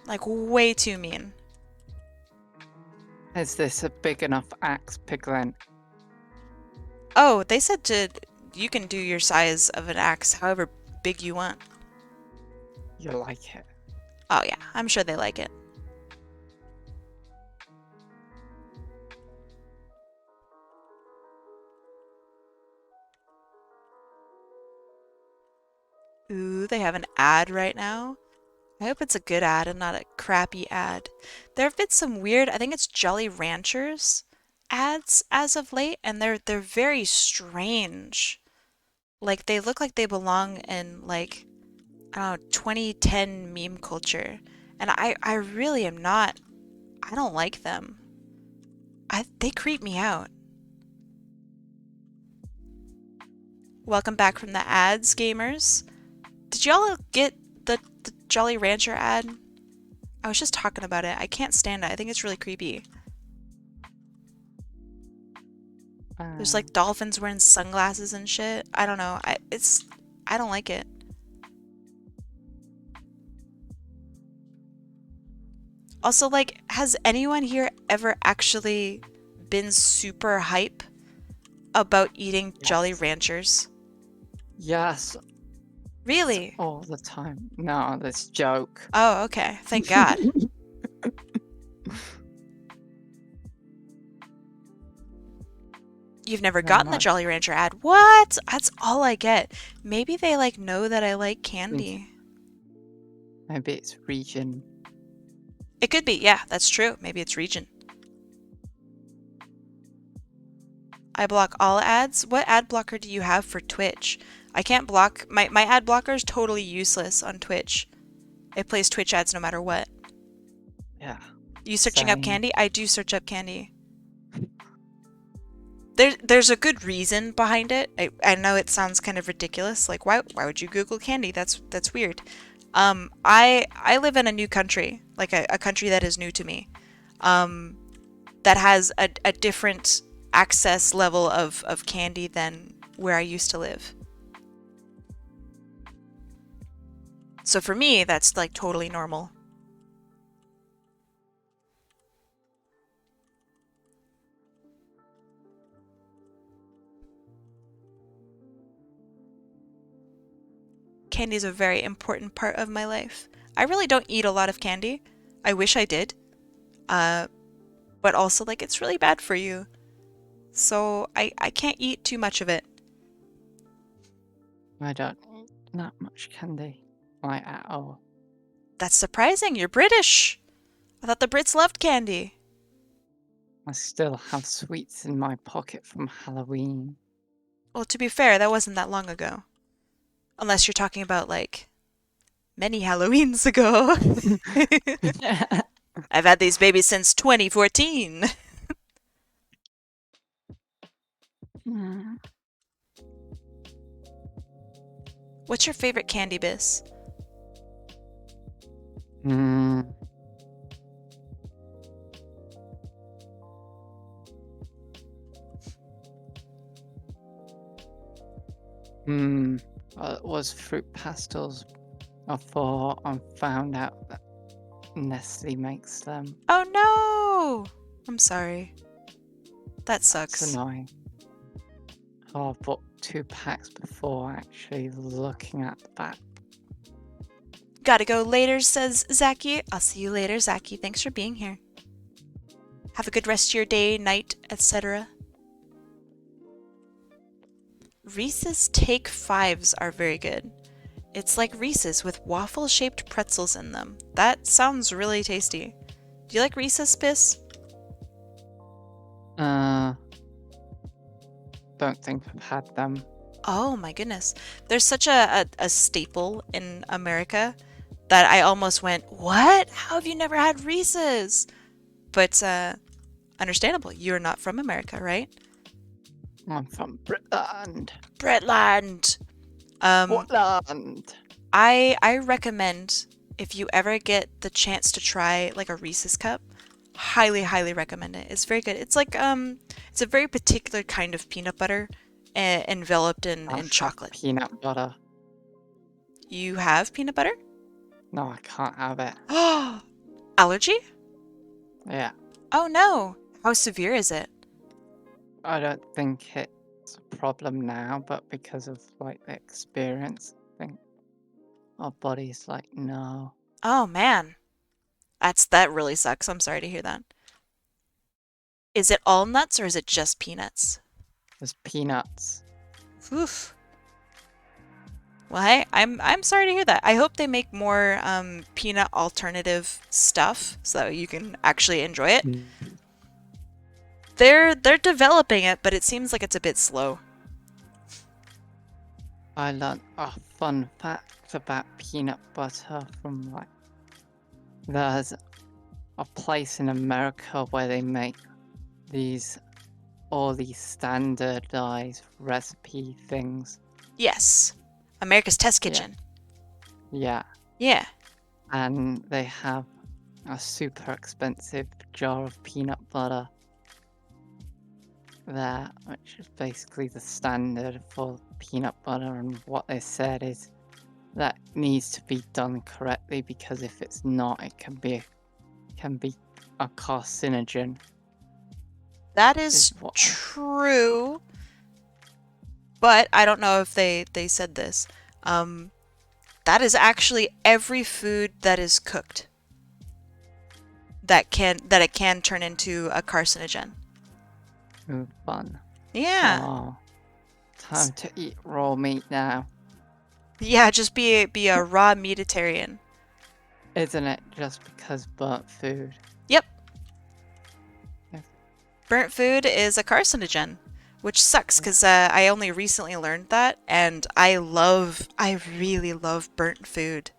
Like way too mean. Is this a big enough axe, Piglin? Oh, they said you can do your size of an axe however big you want. You like it? Oh yeah, I'm sure they like it. Ooh, they have an ad right now. I hope it's a good ad and not a crappy ad. There have been some weird, I think it's Jolly Ranchers ads as of late, and they're very strange. Like they look like they belong in like, I don't know, 2010 meme culture. And I really am not, I don't like them. They creep me out. Welcome back from the ads, gamers. Did y'all get the Jolly Rancher ad? I was just talking about it. I can't stand it. I think it's really creepy. There's like dolphins wearing sunglasses and shit. I don't know. I don't like it. Also, like, has anyone here ever actually been super hype about eating Jolly Yes. Ranchers? Yes, Really? all the time. No, that's a joke. Oh, okay. Thank God. You've never No, gotten the not- Jolly Rancher ad. What? That's all I get. Maybe they like know that I like candy. Maybe it's region. It could be. Yeah, that's true. Maybe it's region. I block all ads. What ad blocker do you have for Twitch? I can't block. My ad blocker is totally useless on Twitch. It plays Twitch ads no matter what. Yeah. You searching up Same. candy? I do search up candy. there's a good reason behind it. I know it sounds kind of ridiculous. Like why would you Google candy? That's weird. I live in a new country, like a country that is new to me. That has a different access level of candy than where I used to live. So for me, that's like totally normal. Candy is a very important part of my life. I really don't eat a lot of candy. I wish I did. But also, like, it's really bad for you. So I can't eat too much of it. I don't eat that much candy, like at all. That's surprising. You're British. I thought the Brits loved candy. I still have sweets in my pocket from Halloween. Well, to be fair, that wasn't that long ago. Unless you're talking about, like, many Halloweens ago. I've had these babies since 2014. What's your favorite candy, Biss? It was fruit pastels. I thought I found out that Nestle makes them. Oh no! I'm sorry. That That's sucks. annoying. Oh, I bought 2 packs before actually looking at the back. Gotta go later, says Zachy. I'll see you later, Zachy. Thanks for being here. Have a good rest of your day, night, etc. Reese's Take Fives are very good. It's like Reese's with waffle-shaped pretzels in them. That sounds really tasty. Do you like Reese's, Biss? Don't think I've had them. Oh my goodness. There's such a staple in America that I almost went, what? How have you never had Reese's? But understandable. You're not from America, right? I'm from Britland. Bretland. Portland. I recommend if you ever get the chance to try like a Reese's cup, highly recommend it. It's very good. It's like it's a very particular kind of peanut butter enveloped in I have chocolate. peanut butter. You have peanut butter? No, I can't have it. Allergy? Yeah. Oh no. How severe is it? I don't think it's a problem now, but because of like the experience, I think our body's like, no. Oh man. That really sucks. I'm sorry to hear that. Is it all nuts or is it just peanuts? There's peanuts. Oof. Well, hey, I'm sorry to hear that. I hope they make more peanut alternative stuff so that you can actually enjoy it. They're developing it, but it seems like it's a bit slow. I learned a fun fact about peanut butter from like there's a place in America where they make all these standardized recipe things. Yes. America's Test Yeah. Kitchen. Yeah. Yeah. And they have a super expensive jar of peanut butter there, which is basically the standard for peanut butter. And what they said is that needs to be done correctly because if it's not, it can be a carcinogen. That is what- true. But I don't know if they said this. That is actually every food that is cooked that it can turn into a carcinogen. Ooh, fun. Yeah. Oh, time to eat raw meat now. Yeah, just be a raw meatitarian. Isn't it just because burnt food? Yep. Yeah. Burnt food is a carcinogen, which sucks because I only recently learned that, and I really love burnt food.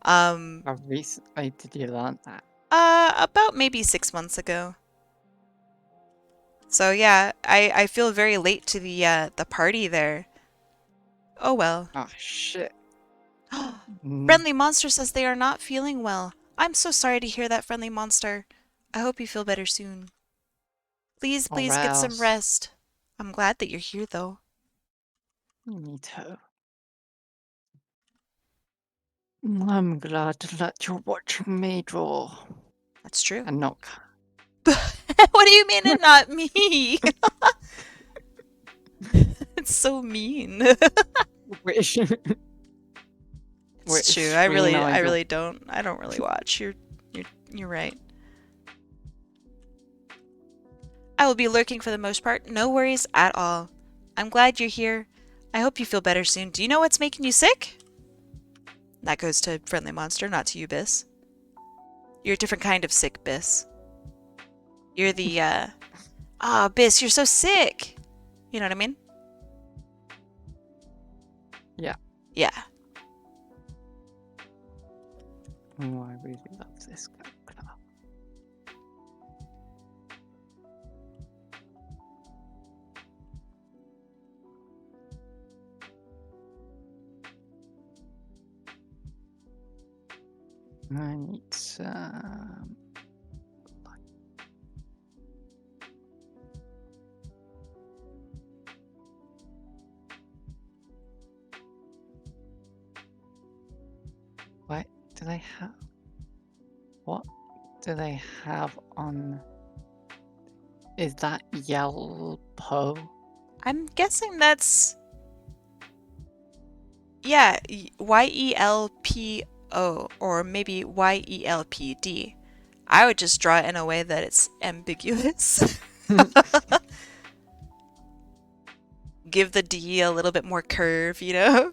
How recently did you learn that? About maybe 6 months ago. So yeah, I feel very late to the party there. Oh well. Oh shit. Mm, Friendly Monster says they are not feeling well. I'm so sorry to hear that, Friendly Monster. I hope you feel better soon. Please, or please get some else. rest. I'm glad that you're here though. Me too. I'm glad that you're watching me draw That's true. and not. What do you mean and not me? It's so mean. Which, It's which true. screen are I you? really don't. I don't really watch. You're right. I will be lurking for the most part. No worries at all. I'm glad you're here. I hope you feel better soon. Do you know what's making you sick? That goes to Friendly Monster, not to you, Biss. You're a different kind of sick, Biss. You're the, Biss, you're so sick! You know what I mean? Yeah. Yeah. Oh, I really love this guy. I need some. What do they have? What do they have on? Is that Yelpo? I'm guessing that's... Yeah, YELPO, or maybe YELPD. I would just draw it in a way that it's ambiguous. Give the D a little bit more curve, you know?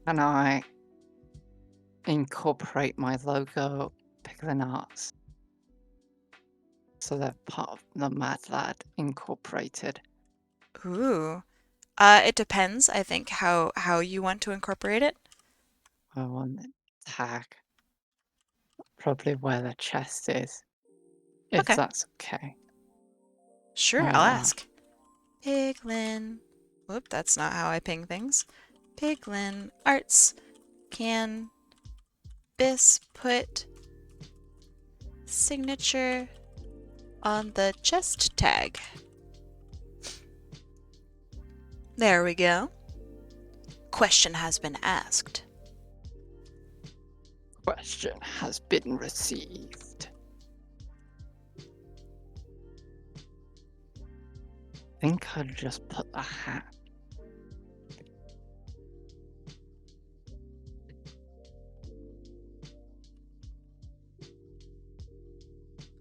Can I incorporate my logo Piglin Arts? So they're part of the Mad Lad Incorporated. Ooh. It depends, I think, how you want to incorporate it. I want the tag, probably where the chest is, if Okay. that's okay. Sure, I'll ask. Piglin. Whoop, that's not how I ping things. Piglin Arts. Can Biss put signature on the chest tag? There we go. Question has been asked. Question has been received. I think I'll just put the hat.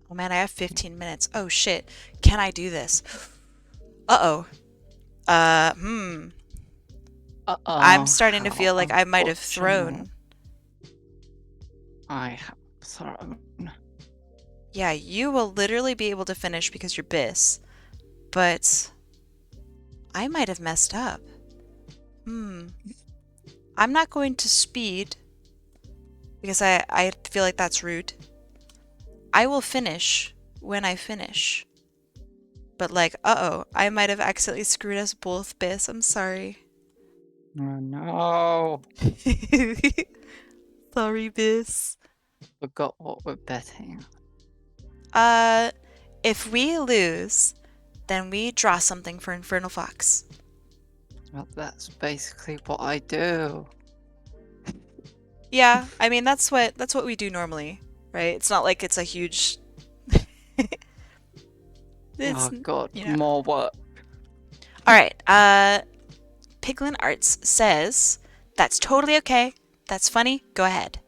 Oh man, I have 15 minutes. Oh shit. Can I do this? Uh-oh. I'm starting to feel like I might have thrown. I have thrown. Yeah, you will literally be able to finish because you're Biss. But I might have messed up. I'm not going to speed because I feel like that's rude. I will finish when I finish. But like, uh-oh, I might have accidentally screwed us both, Biss. I'm sorry. Oh no! Sorry, Biss. Forgot what we're betting. If we lose, then we draw something for Infernal Fox. Well, that's basically what I do. Yeah, I mean that's what we do normally, right? It's not like it's a huge it's, Oh god, you know. more work. All right. Piglin Arts says that's totally okay. That's funny. Go ahead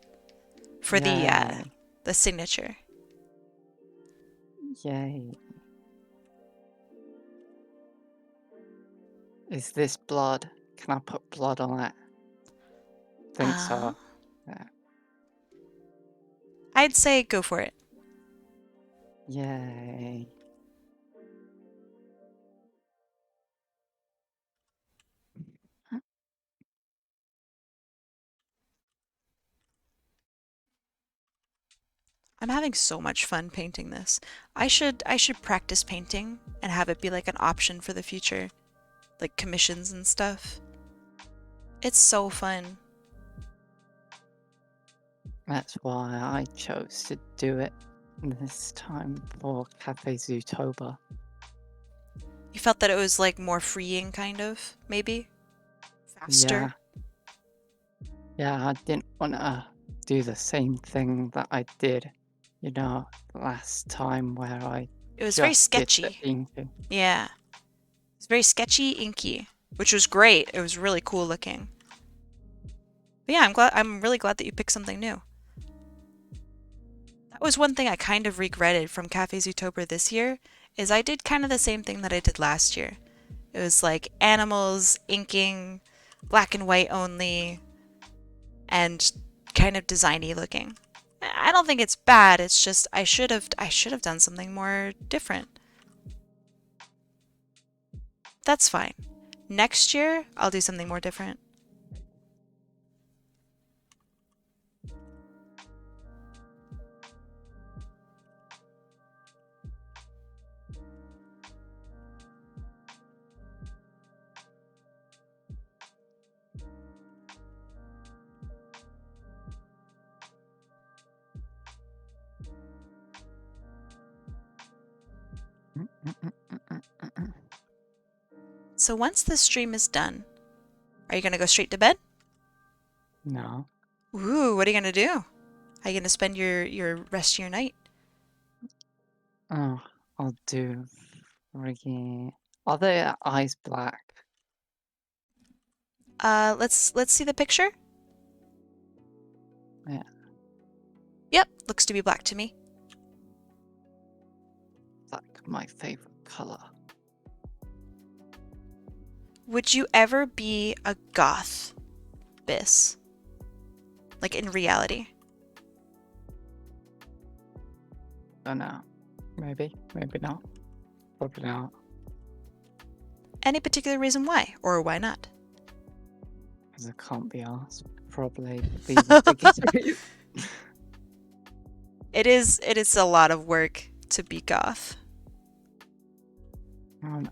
for Yay. the signature. Yay. Is this blood? Can I put blood on it? Think so. Yeah. I'd say go for it. Yay. I'm having so much fun painting this. I should practice painting and have it be like an option for the future, like commissions and stuff. It's so fun. That's why I chose to do it this time for Cafe Zootober. You felt that it was like more freeing, kind of, maybe? Faster? Yeah, I didn't want to do the same thing that I did, last time where I It was very just did the sketchy. inking. Yeah. It's very sketchy, inky, which was great. It was really cool looking. But yeah, I'm really glad that you picked something new. That was one thing I kind of regretted from Cafe Zootober this year, is I did kind of the same thing that I did last year. It was like animals, inking, black and white only, and kind of designy looking. I don't think it's bad, it's just I should have done something more different. That's fine. Next year, I'll do something more different. So once this stream is done, are you going to go straight to bed? No. Ooh, what are you going to do? How are you going to spend your rest of your night? Oh, I'll do friggin'. Are their eyes black? Let's see the picture. Yeah. Yep, looks to be black to me. Black, my favorite color. Would you ever be a goth, Biss? Like in reality? Don't know. Maybe, maybe not. Probably not. Any particular reason why, or why not? Because I can't be asked. Probably be the biggest reason. It is a lot of work to be goth. I'm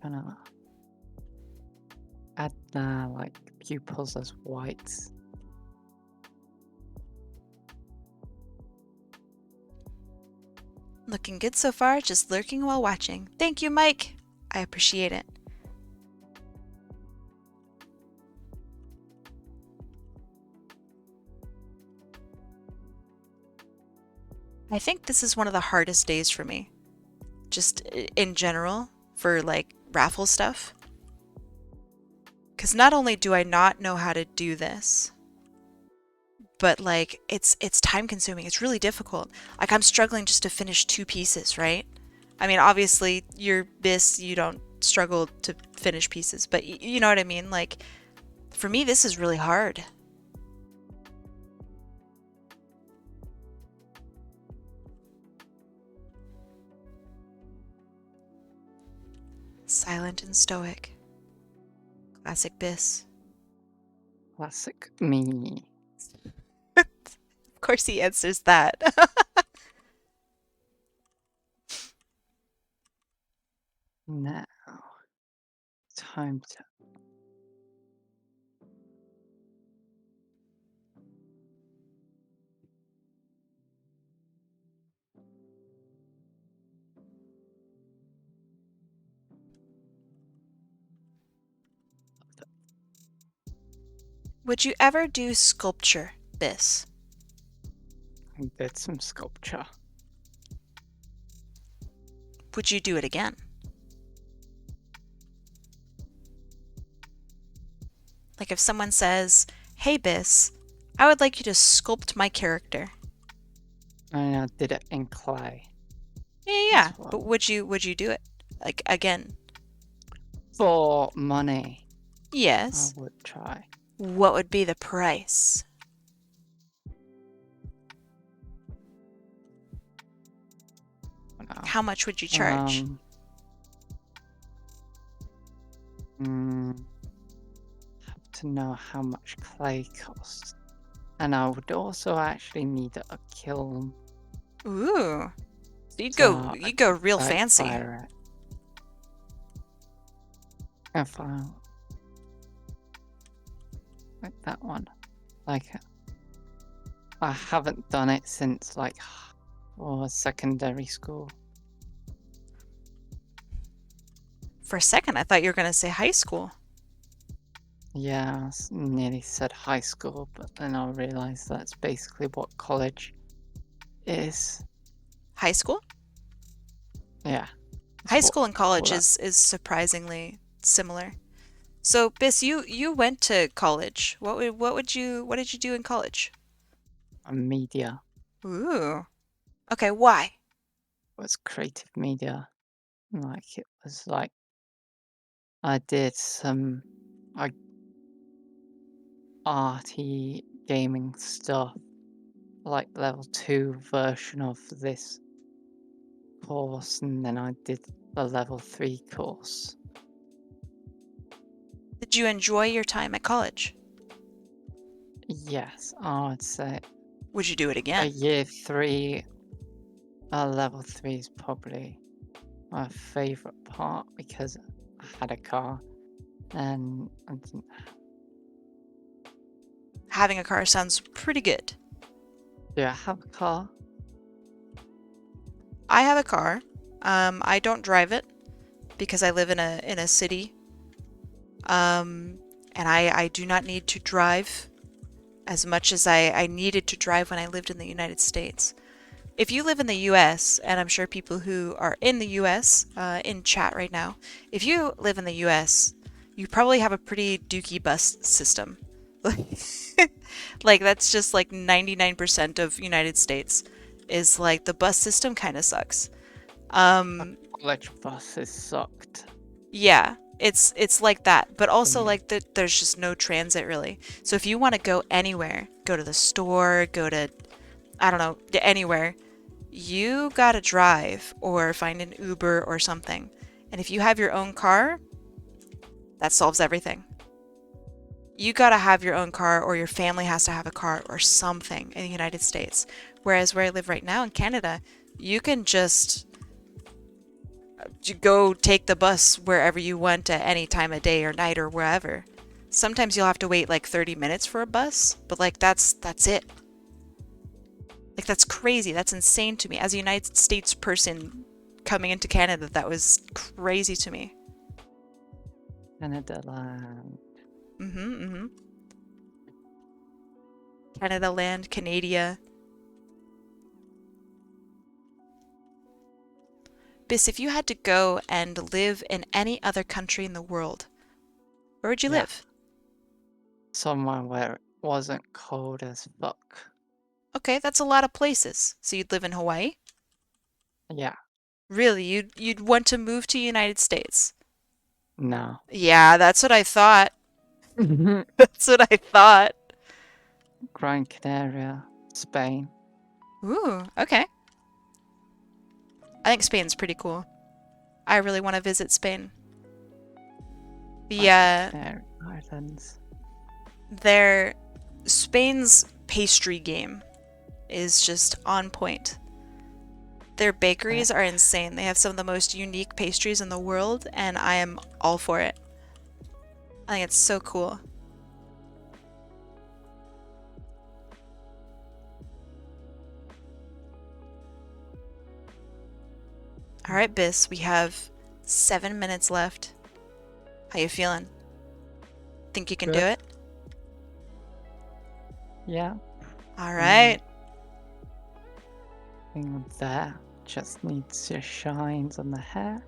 gonna add like pupils as whites. Looking good so far, just lurking while watching. Thank you, Mike. I appreciate it. I think this is one of the hardest days for me. Just in general, for like raffle stuff. Because not only do I not know how to do this, but like it's time consuming. It's really difficult. Like I'm struggling just to finish 2 pieces, right? I mean, obviously you're Biss, you don't struggle to finish pieces, but you know what I mean? Like for me, this is really hard. Silent and stoic. Classic Biss. Classic me. Of course he answers that. Now, time to. Would you ever do sculpture, Biss? I did some sculpture. Would you do it again? Like if someone says, "Hey Biss, I would like you to sculpt my character." And I did it in clay. Yeah. As well. But would you do it? Like again? For money, Yes. I would try. What would be the price? No. How much would you charge? Have to know how much clay costs. And I would also actually need a kiln Ooh. So So I you'd go real like fancy. fire it. If I like that one, like I haven't done it since like secondary school. For a second, I thought you were gonna say high school. Yeah, nearly said high school, but then I realized that's basically what college is. High school? Yeah. High school and college that. is surprisingly similar. So, Bis, you went to college. What did you do in college? Media Ooh. Okay, why? was creative media. Like it was like I did some like arty gaming stuff, like level 2 version of this course, and then I did the level 3 course. Did you enjoy your time at college? Yes, I would say Would you do it a again? year 3, level 3 is probably my favorite part because I had a car and I didn't. Having a car sounds pretty good. Do I have a car? I have a car. I don't drive it because I live in a city. And I do not need to drive as much as I needed to drive when I lived in the United States. If you live in the US, and I'm sure people who are in the US in chat right now, if you live in the US, you probably have a pretty dookie bus system. Like that's just like 99% of United States is like the bus system kind of sucks. College buses sucked. Yeah, it's like that, but also like there's just no transit really. So if you want to go anywhere, go to the store, go to I don't know, anywhere, you gotta drive or find an Uber or something. And if you have your own car, that solves everything. You gotta have your own car, or your family has to have a car or something in the United States. Whereas where I live right now in Canada, you can just go take the bus wherever you want at any time of day or night or wherever. Sometimes you'll have to wait like 30 minutes for a bus, but like that's it. Like that's crazy. That's insane to me. As a United States person coming into Canada, that was crazy to me. Canada land. Canada land, Canada. Bis, if you had to go and live in any other country in the world, where would you live? Somewhere where it wasn't cold as fuck. Okay, that's a lot of places. So you'd live in Hawaii? Yeah. Really, you'd want to move to United States? No. Yeah, that's what I thought. That's what I thought. Gran Canaria, Spain. Ooh, okay. I think Spain's pretty cool. I really want to visit Spain. Canary Islands. Spain's pastry game is just on point. Their bakeries are insane. They have some of the most unique pastries in the world, and I am all for it. I think it's so cool. All right, Bis, we have 7 minutes left. How you feeling? Think you can do it? Yeah. All right. Thing there just needs your shines on the hair.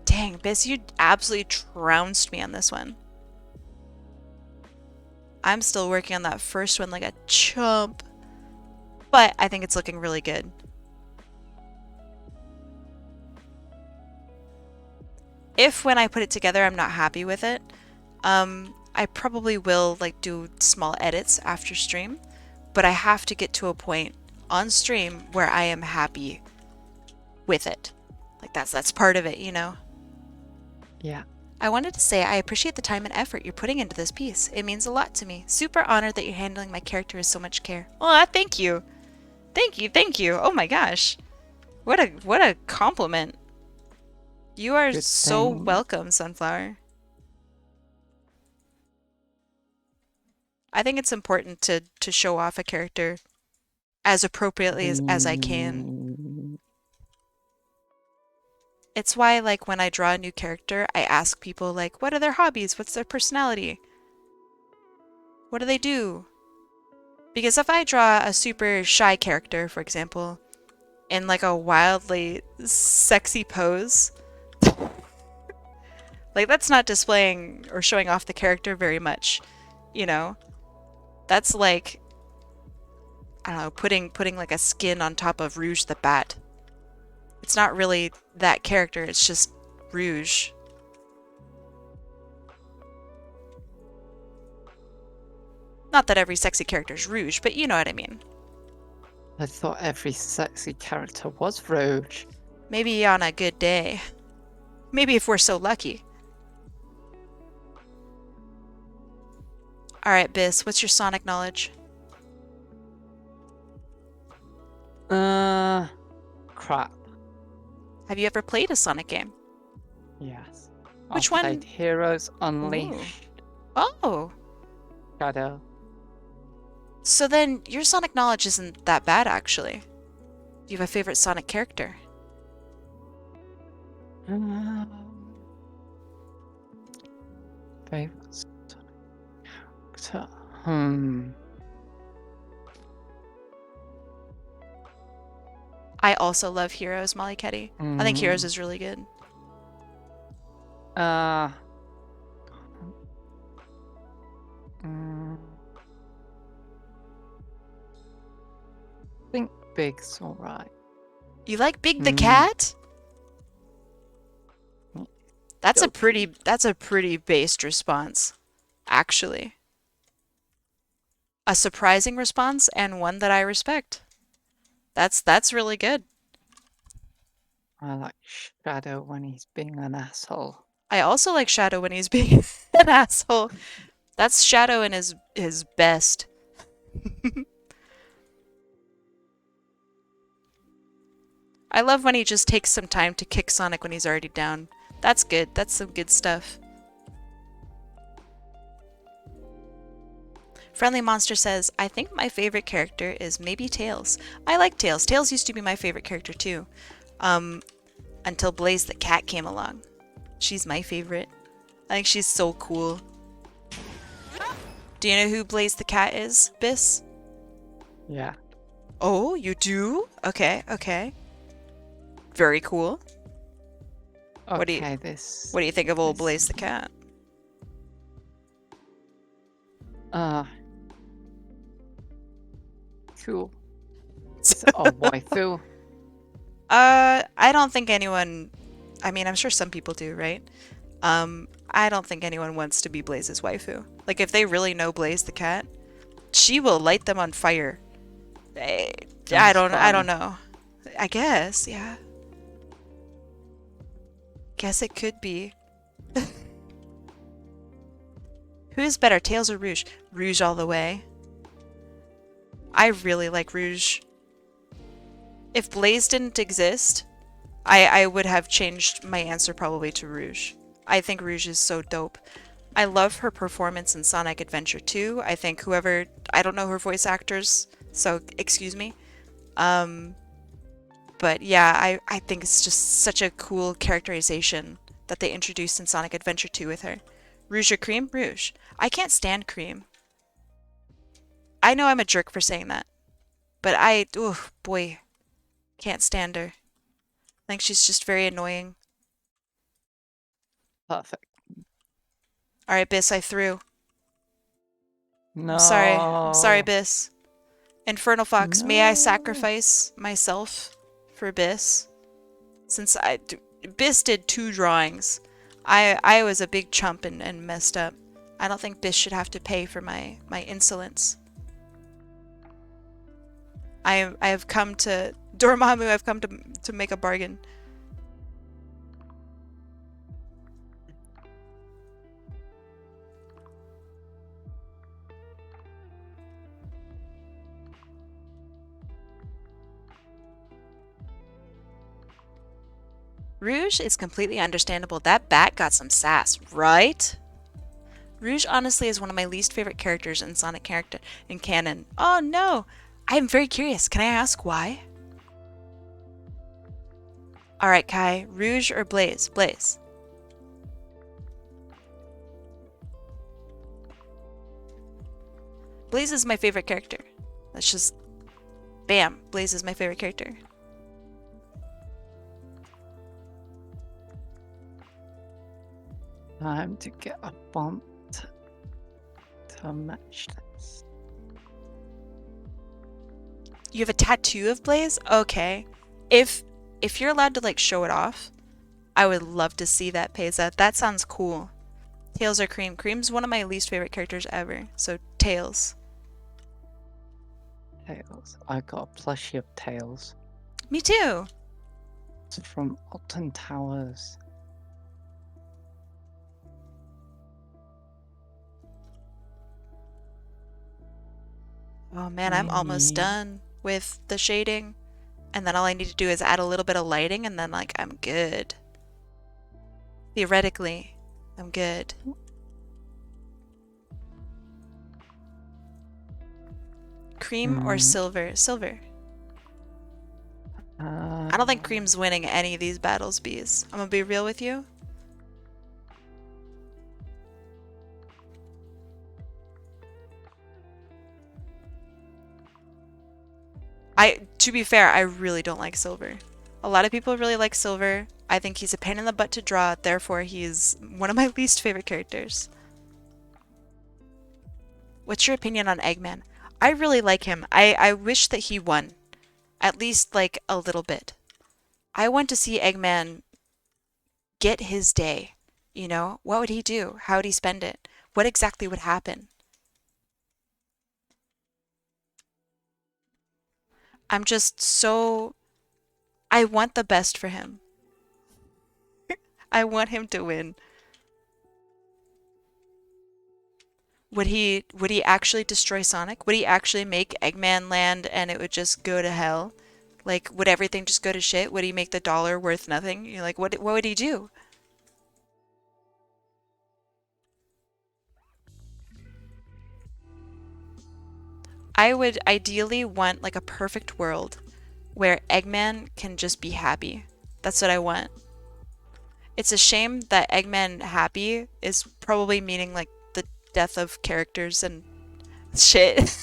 Dang, Bis, you absolutely trounced me on this one. I'm still working on that first one like a chump. But I think it's looking really good. If when I put it together I'm not happy with it, I probably will like do small edits after stream, but I have to get to a point on stream where I am happy with it. Like that's part of it, you know? Yeah. I wanted to say I appreciate the time and effort you're putting into this piece. It means a lot to me. Super honored that you're handling my character with so much care. Oh, thank you. Thank you, thank you. Oh my gosh. What a compliment. You are Good so thing. welcome, Sunflower. I think it's important to show off a character as appropriately as I can. Mm, It's why, like, when I draw a new character, I ask people, like, what are their hobbies? What's their personality? What do they do? Because if I draw a super shy character, for example, in like a wildly sexy pose, like that's not displaying or showing off the character very much, you know? That's like, I don't know, putting like a skin on top of Rouge the Bat. It's not really that character, it's just Rouge. Not that every sexy character is Rouge, but you know what I mean. I thought every sexy character was Rouge. Maybe on a good day. Maybe if we're so lucky. Alright, Biss, what's your Sonic knowledge? Crap. Have you ever played a Sonic game? Yes. Which I one? played Heroes Unleashed. Oh, Shadow. so then your Sonic knowledge isn't that bad, actually. Do you have a favorite Sonic character? Favorite character? Hmm. I also love Heroes, Molly Ketty. I think Heroes Mm. is really good. Mm, I think Big's alright. You like Big the Mm. Cat? Mm. That's Joking. a pretty based response, actually. A surprising response and one that I respect. That's really good. I like Shadow when he's being an asshole. I also like Shadow when he's being an asshole. That's Shadow in his best. I love when he just takes some time to kick Sonic when he's already down. That's good. That's some good stuff. Friendly Monster says, I think my favorite character is maybe Tails. I like Tails. Tails used to be my favorite character too. Until Blaze the Cat came along. She's my favorite. I think she's so cool. Do you know who Blaze the Cat is, Biss? Yeah. Oh, you do? Okay, okay. Very cool. What do you- Okay, this. What do you think of old this- Blaze the Cat? Cool. It's a waifu. I don't think anyone... I mean, I'm sure some people do, right? I don't think anyone wants to be Blaze's waifu. Like, if they really know Blaze the Cat, she will light them on fire. I don't know. I guess, yeah. Guess it could be. Who's better, Tails or Rouge? Rouge all the way. I really like Rouge. If Blaze didn't exist, I would have changed my answer probably to Rouge. I think Rouge is so dope. I love her performance in Sonic Adventure 2. I think whoever... I don't know her voice actors, so excuse me. But yeah, I think it's just such a cool characterization that they introduced in Sonic Adventure 2 with her. Rouge or Cream? Rouge. I can't stand Cream. I know I'm a jerk for saying that. But oh boy, can't stand her. I think she's just very annoying. Perfect. Alright, Biss, I threw. No. I'm sorry, Biss. Infernal Fox, may I sacrifice myself for Biss? Since Biss did 2 drawings. I was a big chump and messed up. I don't think Biss should have to pay for my insolence. I have come to... Dormammu, I've come to make a bargain. Rouge is completely understandable. That bat got some sass, right? Rouge honestly is one of my least favorite characters in Sonic character in canon. Oh no! I am very curious. Can I ask why? Alright, Kai. Rouge or Blaze? Blaze. Blaze is my favorite character. That's just... Bam! Blaze is my favorite character. Time to get a font to match this. You have a tattoo of Blaze? Okay. If you're allowed to like show it off, I would love to see that, Peza. That sounds cool. Tails or Cream? Cream's one of my least favorite characters ever. So Tails. Tails. I got a plushie of Tails. Me too. It's from Alton Towers. Oh man, I'm almost done with the shading. And then all I need to do is add a little bit of lighting and then like I'm good. Theoretically, I'm good. Cream or silver? Silver. I don't think Cream's winning any of these battles, Bees. I'm gonna be real with you. To be fair, I really don't like Silver. A lot of people really like Silver. I think he's a pain in the butt to draw, therefore he's one of my least favorite characters. What's your opinion on Eggman? I really like him. I wish that he won. At least, like, a little bit. I want to see Eggman get his day. You know? What would he do? How would he spend it? What exactly would happen? I'm just so... I want the best for him. I want him to win. Would he actually destroy Sonic? Would he actually make Eggman land and it would just go to hell? Like, would everything just go to shit? Would he make the dollar worth nothing? You're like, what would he do? I would ideally want like a perfect world where Eggman can just be happy. That's what I want. It's a shame that Eggman happy is probably meaning like the death of characters and shit.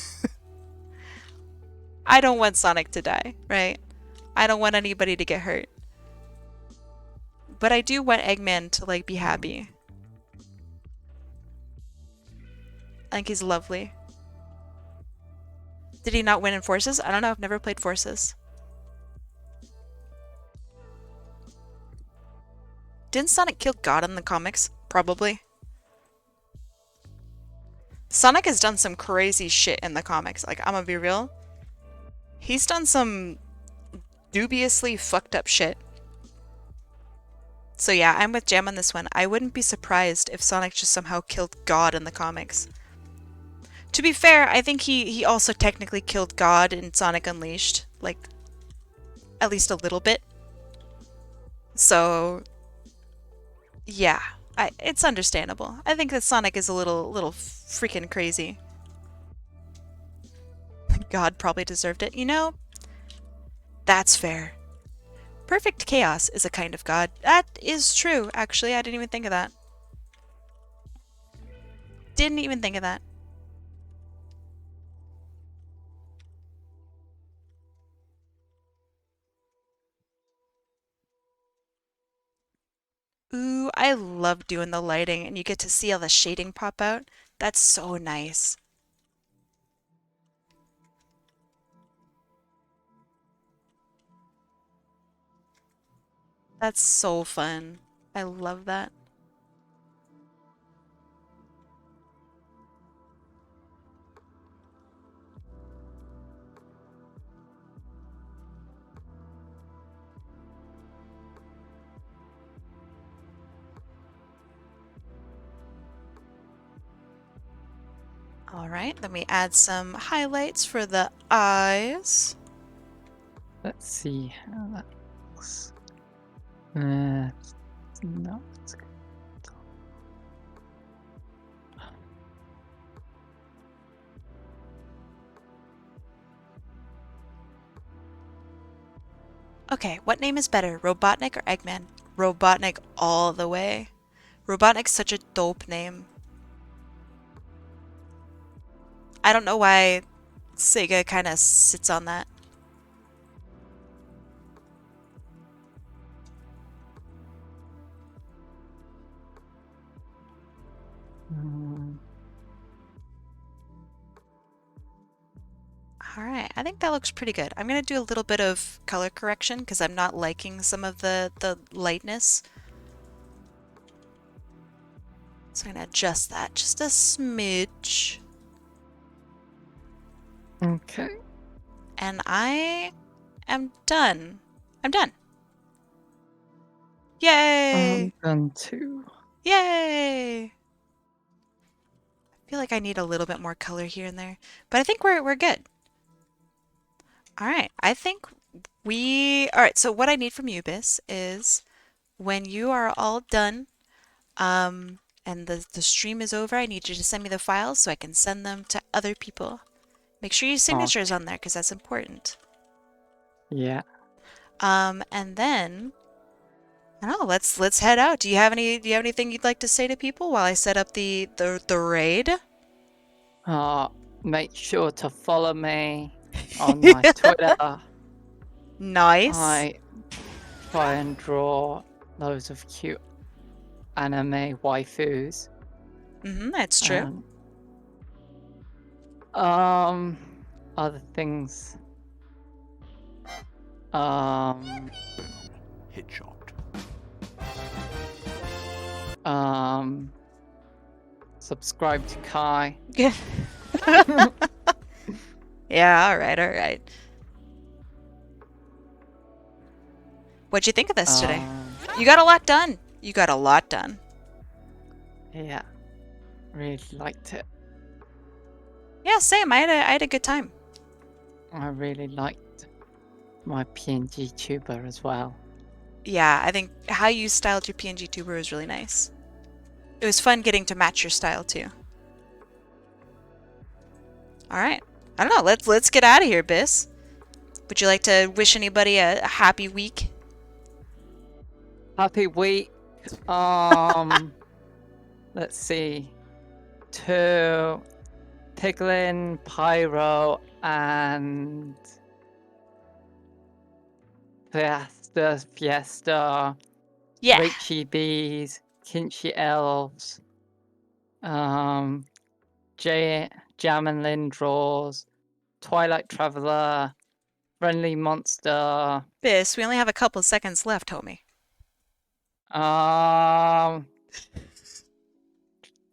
I don't want Sonic to die, right? I don't want anybody to get hurt. But I do want Eggman to like be happy. I think he's lovely. Did he not win in Forces? I don't know. I've never played Forces. Didn't Sonic kill God in the comics? Probably. Sonic has done some crazy shit in the comics. Like, I'm gonna be real. He's done some dubiously fucked up shit. So yeah, I'm with Jam on this one. I wouldn't be surprised if Sonic just somehow killed God in the comics. To be fair, I think he also technically killed God in Sonic Unleashed. Like, at least a little bit. So, yeah. It's understandable. I think that Sonic is a little freaking crazy. God probably deserved it. You know, that's fair. Perfect chaos is a kind of God. That is true, actually. I didn't even think of that. Didn't even think of that. Ooh, I love doing the lighting and you get to see all the shading pop out. That's so nice. That's so fun. I love that. Alright, then we add some highlights for the eyes. Let's see how that looks. No. It's good. Okay, what name is better, Robotnik or Eggman? Robotnik all the way. Robotnik's such a dope name. I don't know why Sega kind of sits on that. Mm, Alright, I think that looks pretty good. I'm going to do a little bit of color correction because I'm not liking some of the lightness. So I'm going to adjust that just a smidge. Okay. And I am done. I'm done. Yay! I'm done too. Yay! I feel like I need a little bit more color here and there, but I think we're good. All right, I think all right, so what I need from you, Bis, is when you are all done, and the stream is over, I need you to send me the files so I can send them to other people. Make sure your signature's on there because that's important. Yeah. And then I don't know, let's head out. Do you have anything you'd like to say to people while I set up the raid? Make sure to follow me on my Twitter. Nice. I try and draw loads of cute anime waifus. That's true. Other things. Hit shot. Subscribe to Kai. Yeah. Yeah, all right. What'd you think of this today? You got a lot done. You got a lot done. Yeah. Really liked it. Yeah, same. I had a good time. I really liked my PNG tuber as well. Yeah, I think how you styled your PNG tuber was really nice. It was fun getting to match your style too. All right. I don't know. Let's get out of here, Bis. Would you like to wish anybody a happy week? Happy week. Let's see. To Piglin, Pyro, and Fiesta, Yeah. Richie Bees, Kinchy Elves, JLDrawz, Twilight Traveler, Friendly Monster, Bis, we only have a couple seconds left, homie.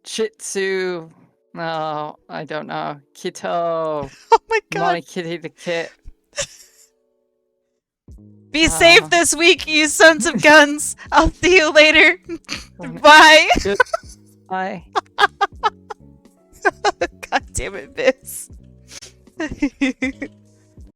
Shitsu, no, I don't know, Kito, Oh my god. Money Kitty the Kit. Be safe this week, you sons of guns. I'll see you later. Bye. Bye. God damn it, Bis.